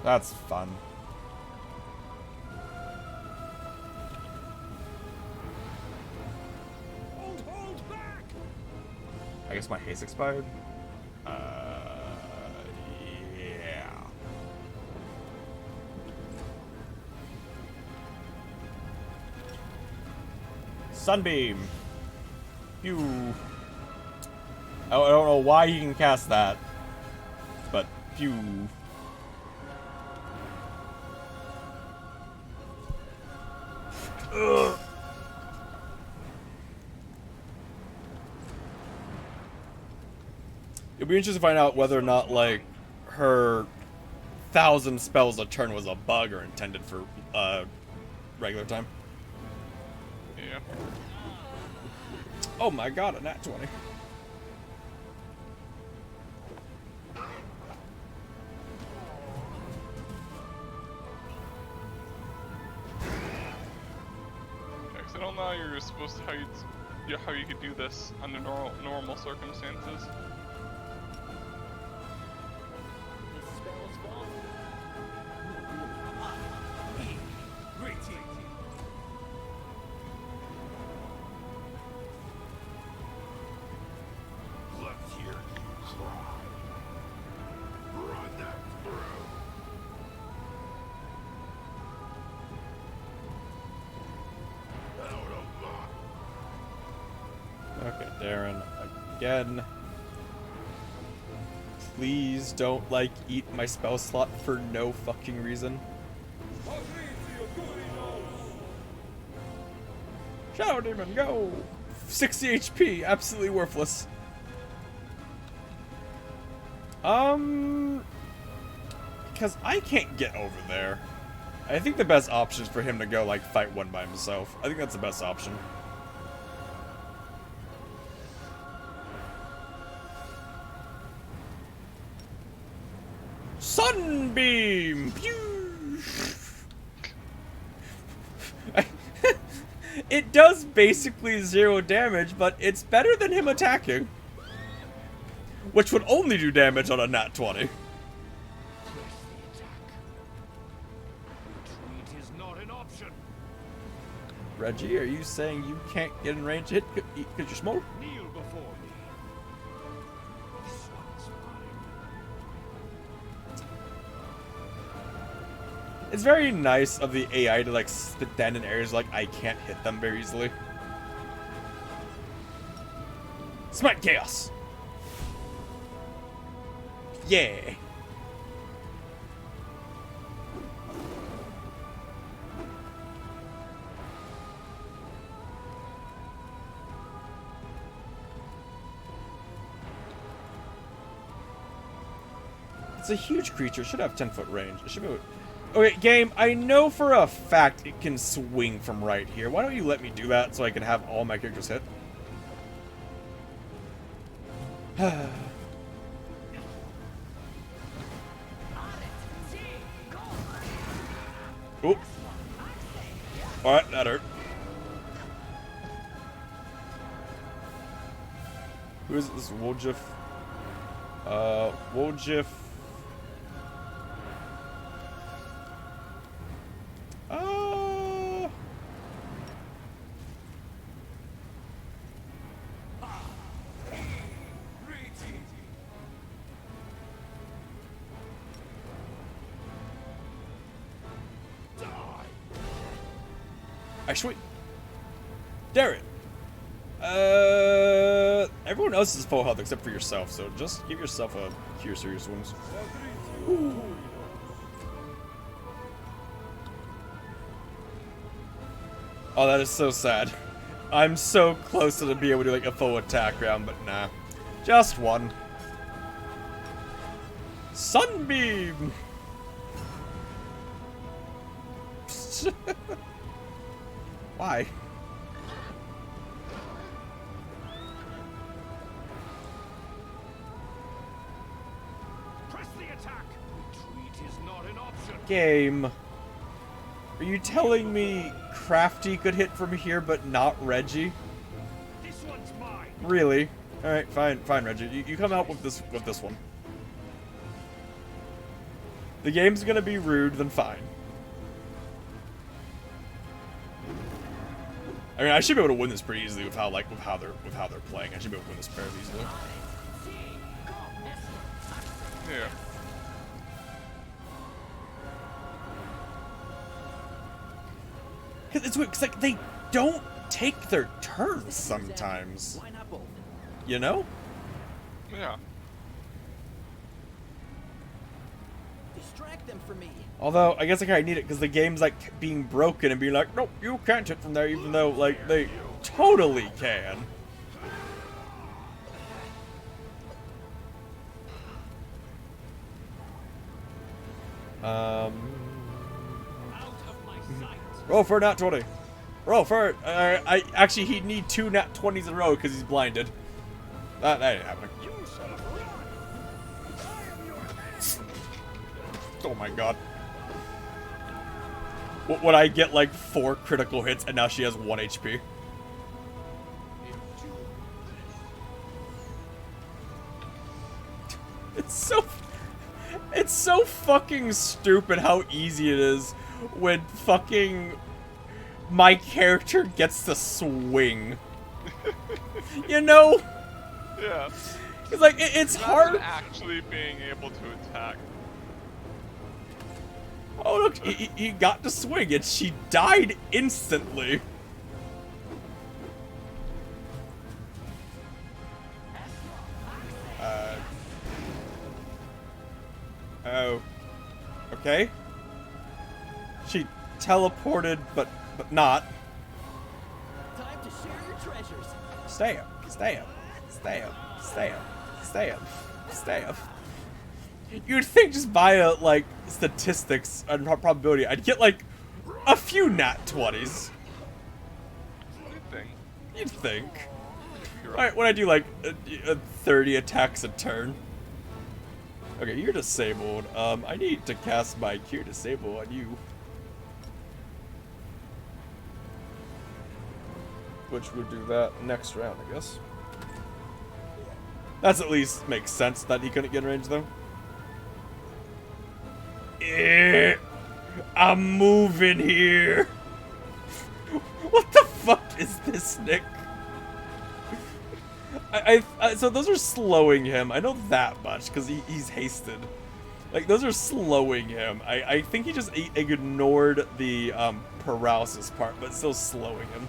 That's fun. Hold back! I guess my haste expired. Yeah. Sunbeam. Phew. I don't know why he can cast that, but phew. Ugh. It'll be interesting to find out whether or not, like, her 1,000 spells a turn was a bug or intended for regular time. Yeah. Oh my god, a nat 20. I don't know how you're supposed to how you could do this under normal circumstances. Let's hear you cry. Run that through. Out of luck. Okay, Darren, again. Please don't, like, eat my spell slot for no fucking reason. Shadow Demon, go! 60 HP, absolutely worthless. Because I can't get over there. I think the best option is for him to go, like, fight one by himself. I think that's the best option. Sunbeam! Pew! It does basically 0 damage, but it's better than him attacking. Which would only do damage on a nat 20. Retreat is not an option. Reggie, are you saying you can't get in range hit because you're small? Kneel before me. This one's mine. It's very nice of the AI to, like, stand in areas like I can't hit them very easily. Smite Chaos! Yeah! It's a huge creature, should have 10-foot range. It should be. Okay, game, I know for a fact it can swing from right here. Why don't you let me do that so I can have all my characters hit? Oop. Alright, that hurt. Who is this? Woljif? Woljif. Sweet. Darren. Everyone else is full health except for yourself, so just give yourself a cure serious wounds. Ooh. Oh, that is so sad. I'm so close to be able to do like a full attack round, but nah. Just one. Sunbeam! Why? Press the attack. Retreat is not an option. Game. Are Are you telling me Crafty could hit from here, but not Reggie? This one's mine. Really? All right, fine, Reggie. You come out with this one. The game's gonna be rude, then fine. I mean, I should be able to win this pretty easily with how they're playing. I should be able to win this fairly easily. Yeah. Cause it's weird, 'cause like they don't take their turns sometimes. Why not both? You know? Yeah. Distract them for me. Although I guess I kind of need it because the game's like being broken and being like, nope, you can't hit from there, even though like they totally can. Roll for a nat 20. Roll for it. I actually he'd need 2 nat 20s in a row because he's blinded. That ain't happening. Oh my god. Would I get like 4 critical hits and now she has 1 HP? It's so fucking stupid how easy it is when fucking my character gets to swing. You know? Yeah. It's like it's hard actually being able to attack. Oh look, he got to swing and she died instantly. Oh. Okay. She teleported, but not. Time to share your treasures. Stay up. You'd think just via, like, statistics and probability, I'd get, like, a few nat 20s. You'd think. Alright, when I do, like, 30 attacks a turn. Okay, you're disabled. I need to cast my Cure Disable on you. Which would do that next round, I guess. That's at least makes sense that he couldn't get in range, though. I'm moving here. What the fuck is this, Nick? So those are slowing him. I know that much because he's hasted. Like those are slowing him. I think he just ignored the paralysis part, but still slowing him.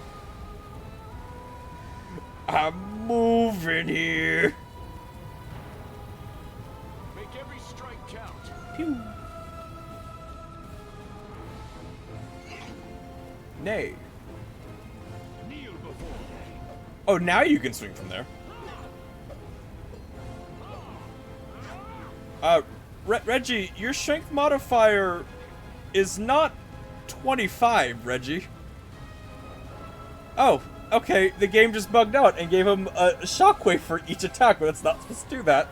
I'm moving here. Make every strike count. Pew. Nay. Kneel before me. Oh, now you can swing from there. Reggie, your strength modifier is not 25, Reggie. Oh, okay, the game just bugged out and gave him a shockwave for each attack, but it's not supposed to do that.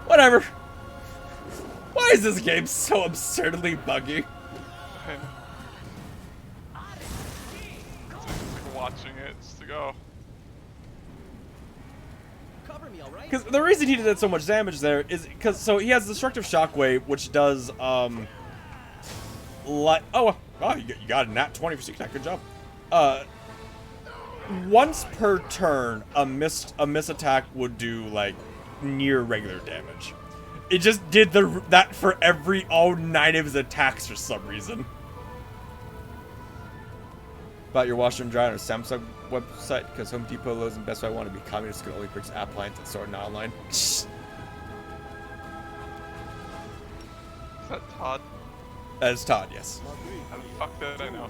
Whatever. Why is this game so absurdly buggy? Like watching it just to go. Cover me, all right? Because the reason he did so much damage there is because so he has destructive shockwave, which does like you got a nat 20 for 6 attack. Good job. Once per turn, a miss attack would do like near regular damage. It just did that for all 9 of his attacks for some reason. About your washer and dryer on a Samsung website because Home Depot, Lowe's, and Best Buy want to be communists can only purchase appliances and store not online. Is that Todd? That is Todd, yes. How the fuck did I know?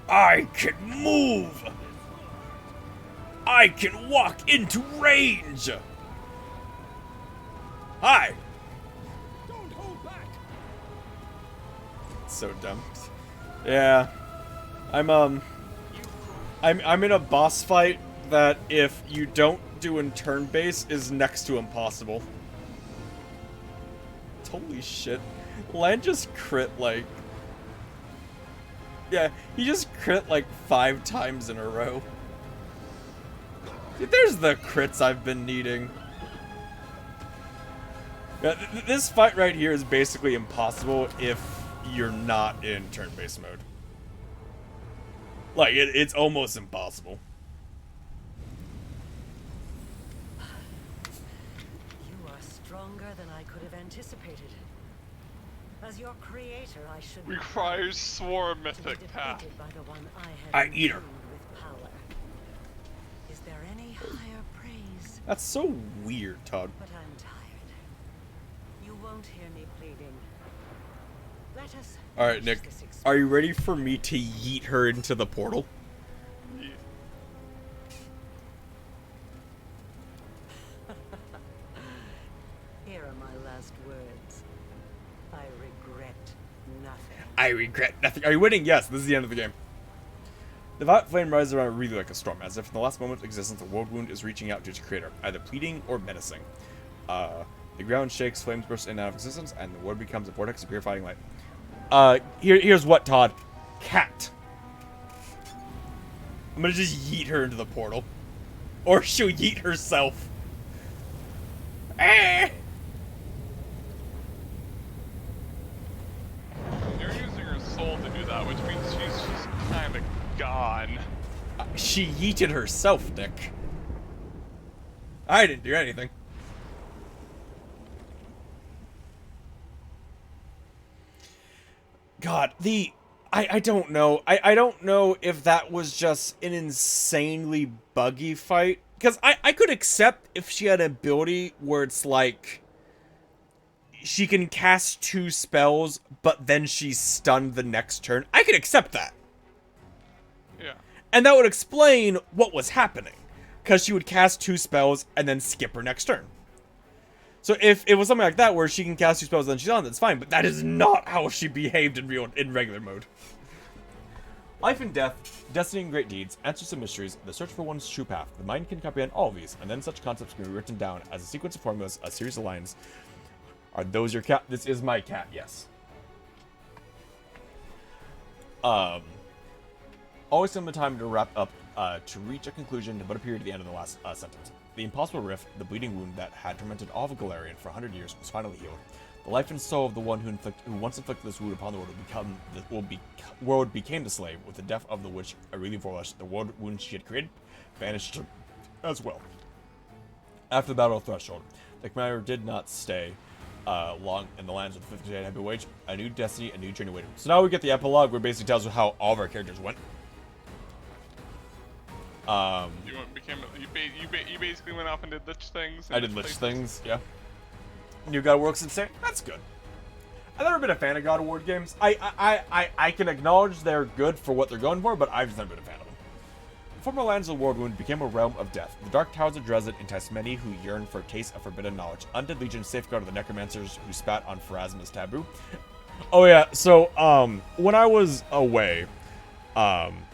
I can move! I can walk into range! Hi! Don't hold back. So dumb. Yeah. I'm in a boss fight that if you don't do in turn base is next to impossible. Holy shit. Lan just crit like Yeah, he just crit like 5 times in a row. There's the crits I've been needing. Yeah, this fight right here is basically impossible if you're not in turn-based mode. Like, it's almost impossible. You are stronger than I could have anticipated. As your creator, I should be Requires Swarm to be Mythic Path. defeated by the one I I have eat her. imbued with power. Is there any higher praise? That's so weird, Todd. But I'm tired. You won't hear me pleading. Let us Alright, finish Nick. this Are you ready for me to yeet her into the portal? Yeah. Here are my last words. I regret nothing. I regret nothing. Are you winning? Yes, this is the end of the game. The violet flame rises around really like a storm, as if in the last moment of existence, the world wound is reaching out to its creator, either pleading or menacing. The ground shakes, flames burst in and out of existence, and the world becomes a vortex of purifying light. Here's what, Todd. Cat. I'm gonna just yeet her into the portal. Or she'll yeet herself. Eh! You're using her soul to do that, which means she's just kind of gone. She yeeted herself, Nick. I didn't do anything. God, I don't know. I don't know if that was just an insanely buggy fight. Because I could accept if she had an ability where it's like she can cast 2 spells, but then she's stunned the next turn. I could accept that. Yeah. And that would explain what was happening. Because she would cast 2 spells and then skip her next turn. So if it was something like that where she can cast 2 spells and then she's on, that's fine. But that is not how she behaved in regular mode. Life and death, destiny and great deeds, answers to mysteries, the search for one's true path. The mind can comprehend all of these, and then such concepts can be written down as a sequence of formulas, a series of lines. Are those your cat? This is my cat, yes. Always some time to wrap up, to reach a conclusion, but appear at the end of the last sentence. The impossible rift, the bleeding wound that had tormented all of Galarian for 100 years, was finally healed. The life and soul of the one who once inflicted this wound upon the world became the slave. With the death of the witch Aurelia Vorlesh, the world wound she had created vanished as well. After the Battle of Threshold, the commander did not stay long in the lands of the 50th had been waged. A new destiny, a new journey waited. So now we get the epilogue, where it basically tells us how all of our characters went. You basically went off and did lich things. I did lich things, yeah. New God of War looks insane. That's good. I've never been a fan of God of War games. I can acknowledge they're good for what they're going for, but I've just never been a fan of them. The former lands of the Worldwound became a realm of death. The dark towers of Dresden enticed many who yearned for a taste of forbidden knowledge. Undead Legion safeguarded the necromancers who spat on Pharasma's taboo. Oh yeah, so when I was away,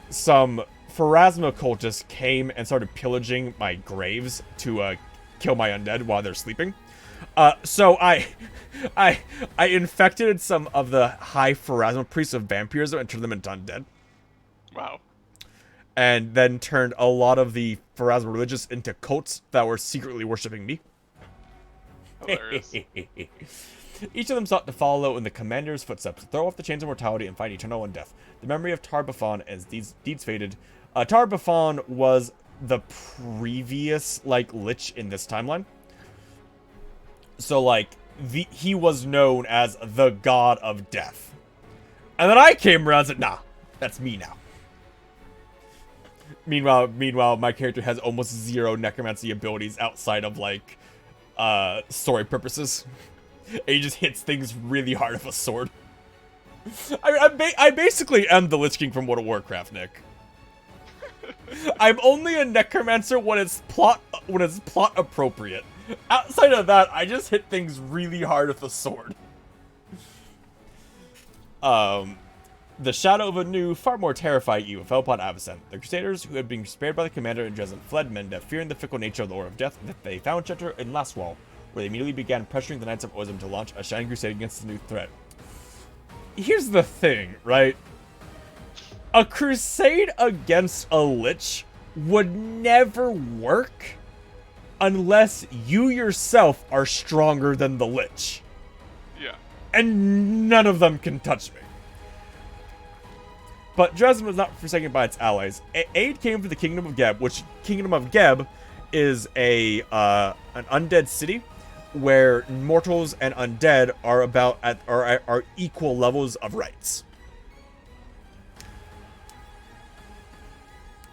some Pharasma cultists came and started pillaging my graves to kill my undead while they're sleeping. So I infected some of the high Pharasma priests of vampires and turned them into undead. Wow. And then turned a lot of the Pharasma religious into cults that were secretly worshipping me. Hilarious. Each of them sought to follow in the commander's footsteps, throw off the chains of mortality, and find eternal in death. The memory of Tar-Baphon as these deeds faded. Tar-Baphon was the previous, lich in this timeline. So, he was known as the god of death. And then I came around and said, nah, that's me now. Meanwhile, my character has almost 0 necromancy abilities outside of, story purposes. And he just hits things really hard with a sword. I basically am the Lich King from World of Warcraft, Nick. I'm only a necromancer when it's plot appropriate. Outside of that, I just hit things really hard with a sword. The shadow of a new, far more terrifying evil fell upon Avacyn. The Crusaders, who had been spared by the commander in Dresden, fled Menda, fearing the fickle nature of the Lord of Death. That they found shelter in Lastwall, where they immediately began pressuring the Knights of Ozim to launch a shining crusade against the new threat. Here's the thing, right? a crusade against a lich would never work unless you yourself are stronger than the lich. Yeah. And none of them can touch me. But Dresden was not forsaken by its allies. Aid came from the Kingdom of Geb, which Kingdom of Geb is an undead city where mortals and undead are equal levels of rights.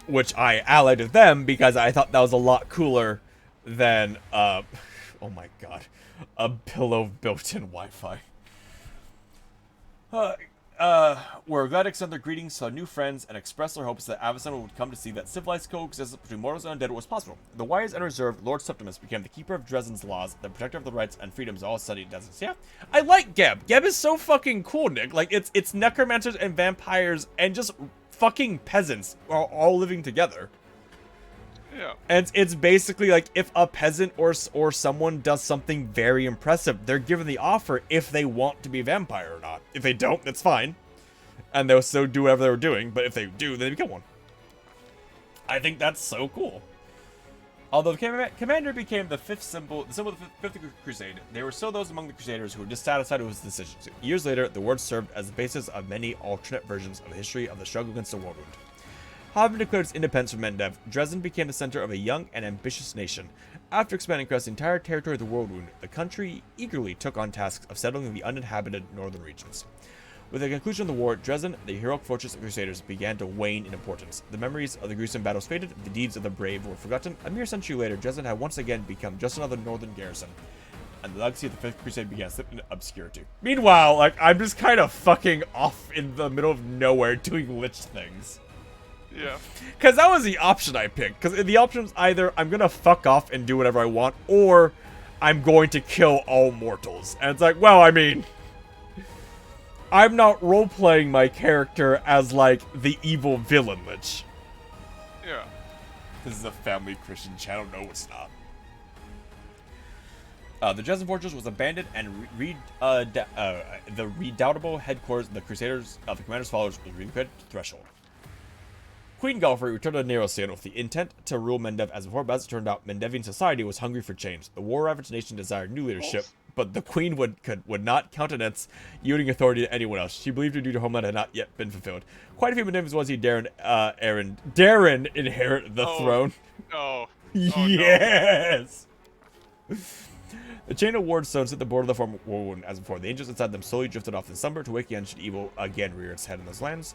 Which I allied with them because I thought that was a lot cooler than oh my god, a pillow built-in Wi-Fi. We're glad to extend their greetings to our new friends and express our hopes that Avacyn would come to see that civilized coexistence between mortals and undead was possible. The wise and reserved Lord Septimus became the keeper of Dresden's laws, the protector of the rights and freedoms of all studied deserts. Yeah, I like Geb. Geb is so fucking cool, Nick. Like, it's necromancers and vampires and just fucking peasants are all living together. Yeah. And it's basically like if a peasant or someone does something very impressive, they're given the offer if they want to be a vampire or not. If they don't, that's fine. And they'll still do whatever they were doing, but if they do, then they become one. I think that's so cool. Although the commander became the symbol of the Fifth Crusade, there were still those among the Crusaders who were dissatisfied with his decisions. Years later, the word served as the basis of many alternate versions of the history of the struggle against the War Wound. Having declared its independence from Mendev, Dresden became the center of a young and ambitious nation. After expanding across the entire territory of the World Wound, the country eagerly took on tasks of settling the uninhabited northern regions. With the conclusion of the war, Dresden, the heroic fortress of the Crusaders, began to wane in importance. The memories of the gruesome battles faded, the deeds of the brave were forgotten. A mere century later, Dresden had once again become just another northern garrison, and the legacy of the Fifth Crusade began to slip into obscurity. Meanwhile, like, I'm just kind of fucking off in the middle of nowhere doing lich things. Yeah. Because that was the option I picked. Because the option was either I'm going to fuck off and do whatever I want, or I'm going to kill all mortals. And it's like, well, I mean, I'm not role-playing my character as, like, the evil villain lich. Yeah. This is a family Christian channel. No, it's not. The Dresden Fortress was abandoned, and the redoubtable headquarters of the Crusaders of the Commander's followers was relocated to Threshold. Queen Galfrey returned to Nerosan with the intent to rule Mendev as before, but as it turned out, Mendevian society was hungry for change. The war-ravaged nation desired new leadership, but the Queen would not countenance yielding authority to anyone else. She believed her duty to homeland had not yet been fulfilled. Quite a few Mendevians wanted to see Darren inherit the throne. No. Yes! No. The chain of ward stones hit the border of the former war wound as before. The angels inside them slowly drifted off in slumber to wake again should evil again rear its head in those lands.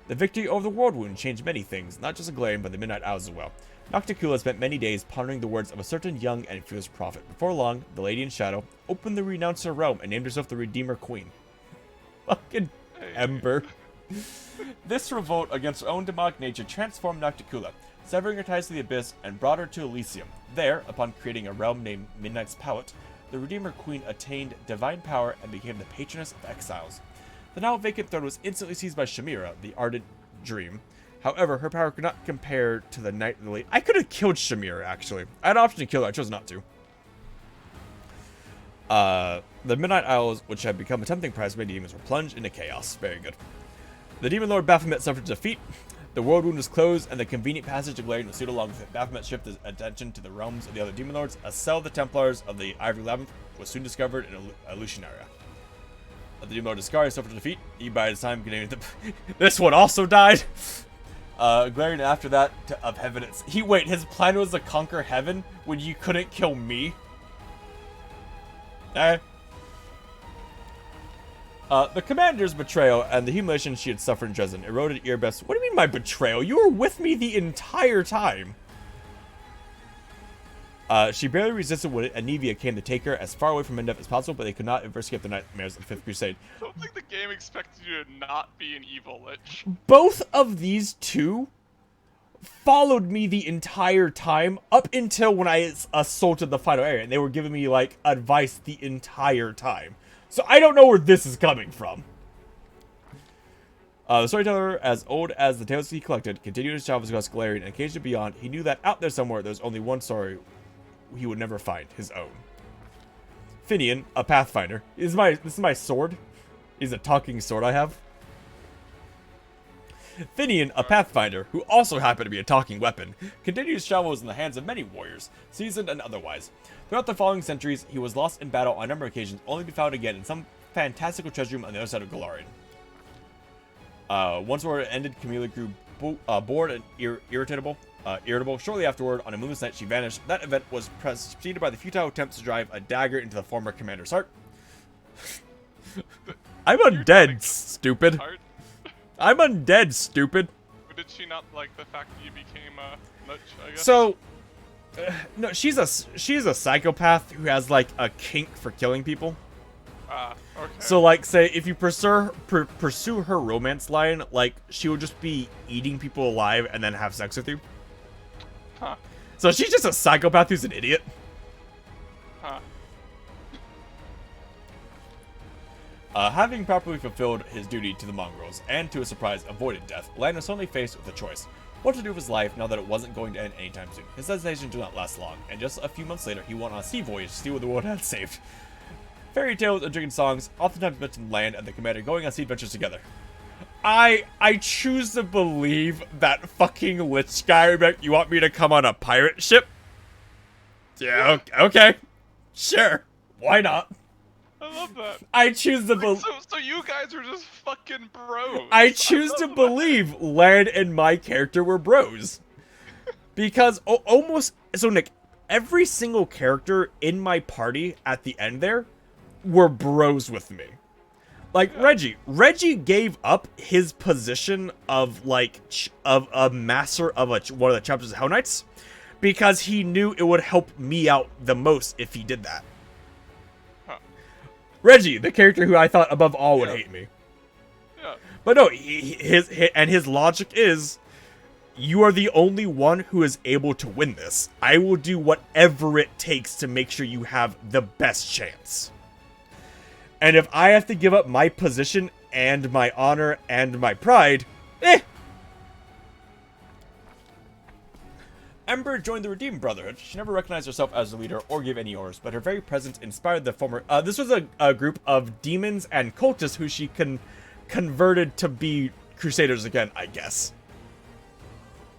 The victory over the World Wound changed many things, not just Galarian, but the Midnight Isles as well. Nocticula spent many days pondering the words of a certain young and fierce prophet. Before long, the Lady in Shadow opened the Renouncer realm and named herself the Redeemer Queen. Fucking Ember. This revolt against her own demonic nature transformed Nocticula, severing her ties to the Abyss and brought her to Elysium. There, upon creating a realm named Midnight's Palette, the Redeemer Queen attained divine power and became the patroness of exiles. The now vacant throne was instantly seized by Shamira, the ardent dream. However, her power could not compare to the Night of the Lady. I could have killed Shamira, actually. I had an option to kill her, I chose not to. The Midnight Isles, which had become a tempting prize for many demons, were plunged into chaos. Very good. The Demon Lord Baphomet suffered defeat. The World Wound was closed, and the convenient passage to Galarian was sealed along with it. Baphomet shifted his attention to the realms of the other Demon Lords. A cell of the Templars of the Ivory Labyrinth was soon discovered in Lucianaria. The Demon Lord Discaria suffered defeat. He by his time getting this one also died. Galarian after that of heaven. His plan was to conquer heaven when you couldn't kill me. The commander's betrayal and the humiliation she had suffered in Dresden eroded Erebeth's. What do you mean my betrayal? You were with me the entire time. She barely resisted when Anivia came to take her as far away from Mendev as possible, but they could not ever escape the nightmares of the Fifth Crusade. I don't think the game expected you to not be an evil lich. Both of these two followed me the entire time up until when I assaulted the final area, and they were giving me, like, advice the entire time. So I don't know where this is coming from. The storyteller, as old as the tales he collected, continued his travels across Galarian and occasionally beyond. He knew that out there somewhere there was only one story he would never find, his own. Finian, a pathfinder. This is my sword. Is a talking sword I have. Finian, a pathfinder, who also happened to be a talking weapon, continued his travels in the hands of many warriors, seasoned and otherwise. Throughout the following centuries, he was lost in battle on a number of occasions, only to be found again in some fantastical treasure room on the other side of Golarion. Once war ended, Camilla grew bored and irritable. Shortly afterward, on a moonless night, she vanished. That event was preceded by the futile attempts to drive a dagger into the former commander's heart. I'm undead, stupid. Heart? I'm undead, stupid. Or did she not like the fact that you became a Nutch, I guess? So, no, she's a psychopath who has like a kink for killing people. Okay. So, like, say if you pursue her romance line, like she will just be eating people alive and then have sex with you. Huh. So she's just a psychopath who's an idiot. Huh. Having properly fulfilled his duty to the mongrels, and to a surprise avoided death, Lan was suddenly faced with a choice. What to do with his life now that it wasn't going to end anytime soon. His hesitation did not last long, and just a few months later, he went on a sea voyage to see what the world had saved. Fairy tales and drinking songs oftentimes mention Lan and the commander going on sea adventures together. I choose to believe that fucking lich guy would be like, you want me to come on a pirate ship? Yeah, okay. Sure. Why not? I love that. I choose to believe. So you guys are just fucking bros. I choose to believe Lan and my character were bros. Because almost. So, Nick, every single character in my party at the end there were bros with me. Like, yeah. Reggie gave up his position of, like, of a master of one of the chapters of Hell Knights because he knew it would help me out the most if he did that. Reggie, the character who I thought above all would hate me. Yeah. But no, his logic is, you are the only one who is able to win this. I will do whatever it takes to make sure you have the best chance. And if I have to give up my position and my honor and my pride, Ember joined the Redeemed Brotherhood. She never recognized herself as a leader or gave any orders, but her very presence inspired the former... this was a group of demons and cultists who she converted to be crusaders again, I guess.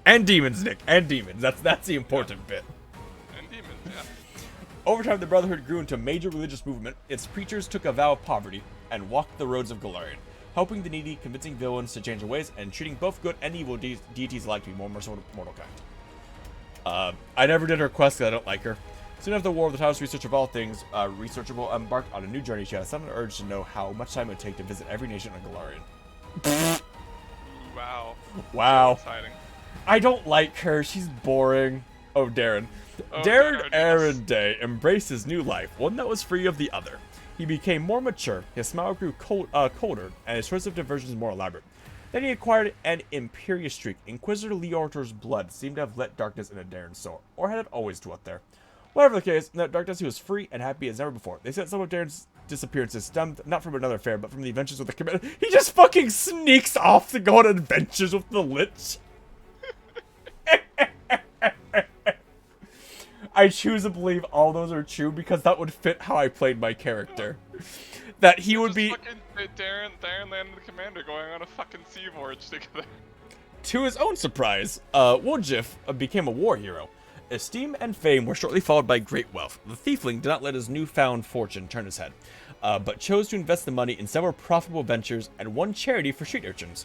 And demons, Nick. And demons. That's the important bit. And demons, yeah. Over time, the Brotherhood grew into a major religious movement. Its preachers took a vow of poverty and walked the roads of Golarion, helping the needy, convincing villains to change their ways, and treating both good and evil deities alike to be more merciful to mortal kind. I never did her quest because I don't like her. Soon after the War of the Taos researcher of all things, Researchable embarked on a new journey. She had a sudden urge to know how much time it would take to visit every nation on Golarion. Wow. Wow. So exciting. I don't like her. She's boring. Oh, Darren. Oh, Darren Darren, yes. Arenday embraced his new life, one that was free of the other. He became more mature, his smile grew colder, and his choice of diversions more elaborate. Then he acquired an imperious streak. Inquisitor Leortor's blood seemed to have let darkness into Darren's soul, or had it always dwelt there. Whatever the case, in that darkness he was free and happy as never before. They said some of Darren's disappearances stemmed not from another affair, but from the adventures with the commander. He just fucking sneaks off to go on adventures with the Lich. I choose to believe all those are true because that would fit how I played my character. That he would be... Darren Land and the Commander going on a fucking sea voyage together. To his own surprise, Woljif became a war hero. Esteem and fame were shortly followed by great wealth. The Thiefling did not let his newfound fortune turn his head, but chose to invest the money in several profitable ventures and one charity for street urchins.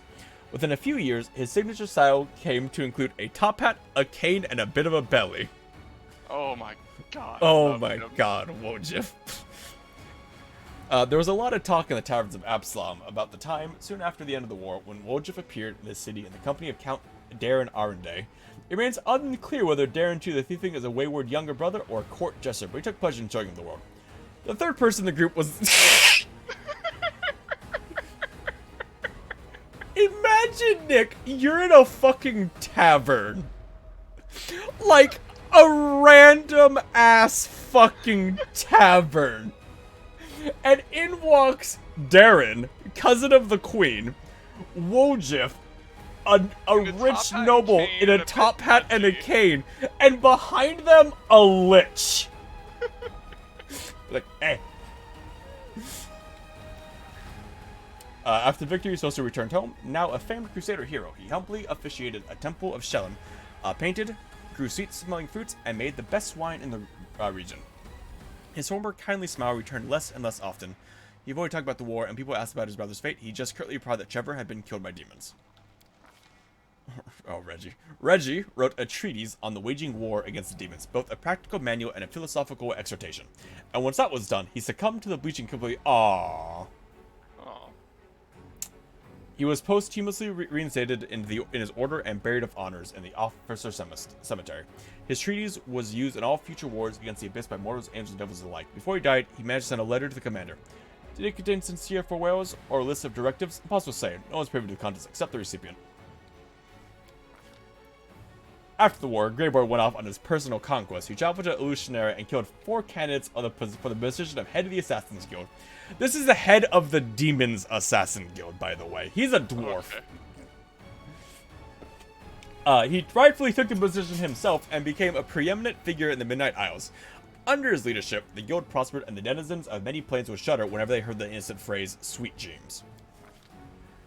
Within a few years, his signature style came to include a top hat, a cane, and a bit of a belly. Oh my god. Oh my god, Woljif. There was a lot of talk in the taverns of Absalom about the time, soon after the end of the war, when Woljif appeared in the city in the company of Count Darren Arenday. It remains unclear whether Darren too the Thiefling is a wayward younger brother or a court jester, but he took pleasure in showing him the world. The third person in the group was... Imagine, Nick, you're in a fucking tavern. Like, a random ass fucking tavern. And in walks Darren, cousin of the queen, Woljif, a rich noble in a top hat and a cane, and behind them, a lich. Like, eh. After victory, Sosa returned home. Now a famed Crusader hero, he humbly officiated a temple of Shellim, painted, grew sweet-smelling fruits, and made the best wine in the region. His former kindly smile returned less and less often. He avoided talking about the war, and people asked about his brother's fate. He just curtly replied that Trevor had been killed by demons. Oh, Reggie. Reggie wrote a treatise on the waging war against the demons, both a practical manual and a philosophical exhortation. And once that was done, he succumbed to the bleaching completely. Aww. He was posthumously reinstated in his order and buried of honors in the officer cemetery. His treatise was used in all future wars against the Abyss by mortals, angels, and devils alike. Before he died, he managed to send a letter to the commander. Did it contain sincere farewells or a list of directives? Impossible to say. No one's privy to the contents except the recipient. After the war, Greyboy went off on his personal conquest. He traveled to Illusionera and killed 4 candidates for the position of head of the Assassin's Guild. This is the head of the Demons Assassin Guild, by the way. He's a dwarf. Okay. He rightfully took the position himself and became a preeminent figure in the Midnight Isles. Under his leadership, the guild prospered and the denizens of many planes would shudder whenever they heard the innocent phrase, "Sweet dreams."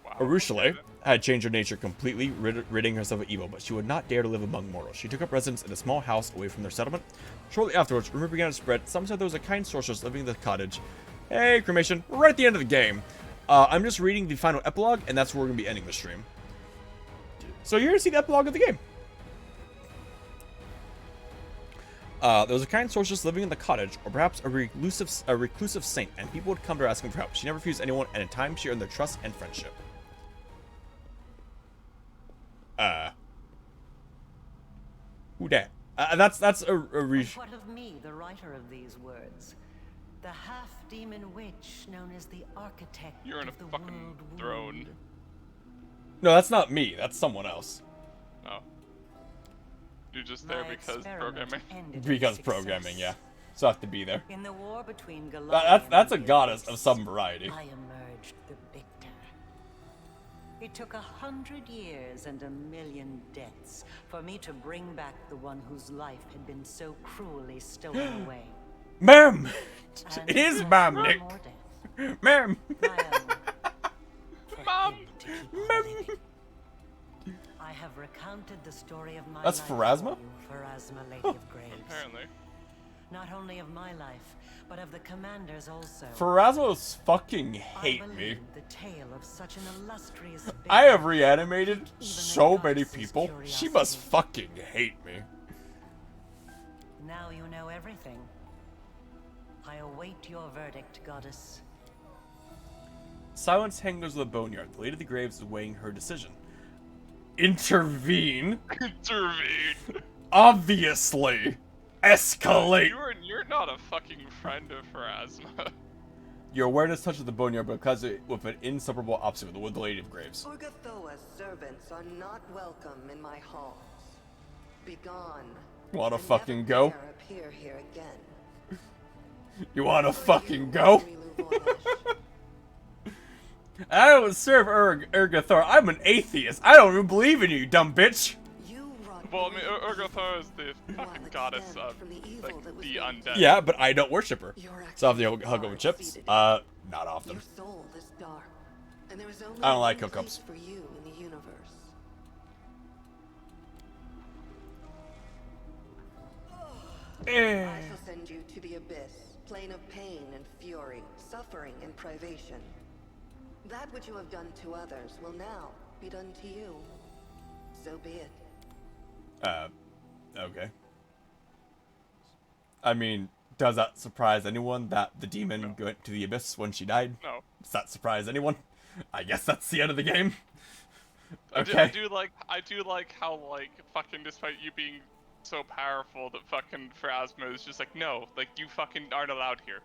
Wow. Arushale had changed her nature completely, ridding herself of evil, but she would not dare to live among mortals. She took up residence in a small house away from their settlement. Shortly afterwards, rumor began to spread. Some said there was a kind sorceress living in the cottage. Hey, cremation, we're right at the end of the game. I'm just reading the final epilogue, and that's where we're going to be ending the stream. So you're going to see the epilogue of the game. There was a kind sorceress living in the cottage, or perhaps a reclusive saint, and people would come to her asking for help. She never refused anyone, and in time she earned their trust and friendship. Who dat? That's a What of me, the writer of these words? The half-demon witch known as the architect You're in a of the fucking world throne. wound. No, that's not me. That's someone else. Oh. You're just there My because experiment programming. ended in Because success. programming, yeah. So I have to be there. In the war between Goliath That's a and the goddess Abyss, of some variety. I emerged the victor. It took 100 years and 1,000,000 deaths for me to bring back the one whose life had been so cruelly stolen away. Ma'am! And It is one ma'am, Nick. more death. Ma'am! My own. For Mom! him to keep on Ma'am! living. I have recounted the story of my That's life Pharasma? for you, Pharasma, Lady of Graves. Apparently. Not only of my life, but of the commander's also. Pharasmos fucking I hate me. believe the tale of such an illustrious I being. have reanimated Even the so many goddess's people. She must curiosity. fucking hate me. Now you know everything. I await your verdict, goddess. Silence hangs over the boneyard. The Lady of the Graves is weighing her decision. Intervene? Intervene! Obviously! Escalate! You're not a fucking friend of Pharasma. Your awareness touches the boneyard because it with an inseparable opposite with the Lady of Graves. Urgathoa's servants are not welcome in my halls. Begone. Wanna and fucking never go? dare appear here again. You wanna For fucking you, go? Rilu Voyage. I don't serve Urgathor. I'm an atheist. I don't even believe in you, you dumb bitch. You wrought Well, I mean, great Urgathoa is the You fucking will goddess extend of, from the evil like, that was the made. undead. Yeah, but I don't worship her. Your So I have actions to hug over far chips? exceeded it. Not often. Your soul is dark, and there is only I don't like one hookups. place for you in the universe. I shall send you to the abyss, plane of pain and fury, suffering and privation. That which you have done to others will now be done to you. So be it. Okay. I mean, does that surprise anyone that the demon went to the abyss when she died? No. Does that surprise anyone? I guess that's the end of the game. I Okay. do like how, like, fucking despite you being so powerful that fucking Pharasma is just like, no, like, you fucking aren't allowed here.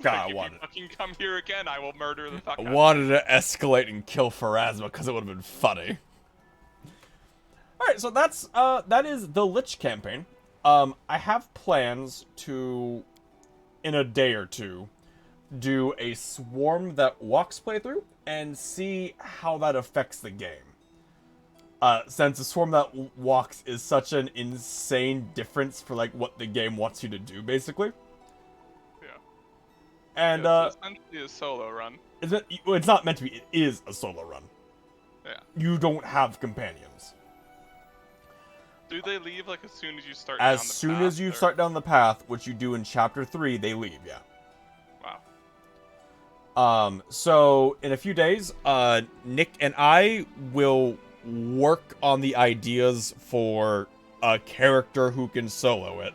God, Like, I if wanted, you fucking come here again, I will murder the fuck out of you. wanted to escalate and kill Pharasma because it would have been funny. Alright, so that is the Lich campaign. I have plans to, in a day or two, do a Swarm That Walks playthrough and see how that affects the game. Since a Swarm That Walks is such an insane difference for like what the game wants you to do, basically. Yeah. And Yeah, it's essentially a solo run. it's not meant to be. It is a solo run. Yeah. You don't have companions. Do they leave like as soon as you start? As down the soon path, as you or- start down the path, which you do in chapter 3, they leave. Yeah. Wow. So in a few days, Nick and I will work on the ideas for a character who can solo it.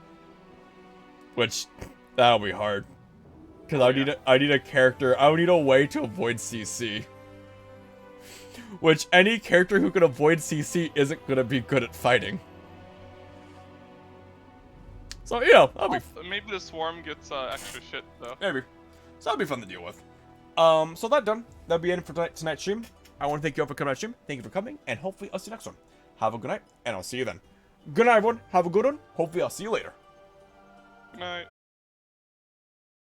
Which, that'll be hard. Because I need a character, I would need a way to avoid CC. Which, any character who can avoid CC isn't going to be good at fighting. So, you know, that'll be... Maybe the swarm gets extra shit, though. Maybe. So that'll be fun to deal with. So that done. That'll be it for tonight's stream. I want to thank you all for coming on stream. Thank you for coming, and hopefully I'll see you next one. Have a good night, and I'll see you then. Good night, everyone. Have a good one. Hopefully I'll see you later. Good night.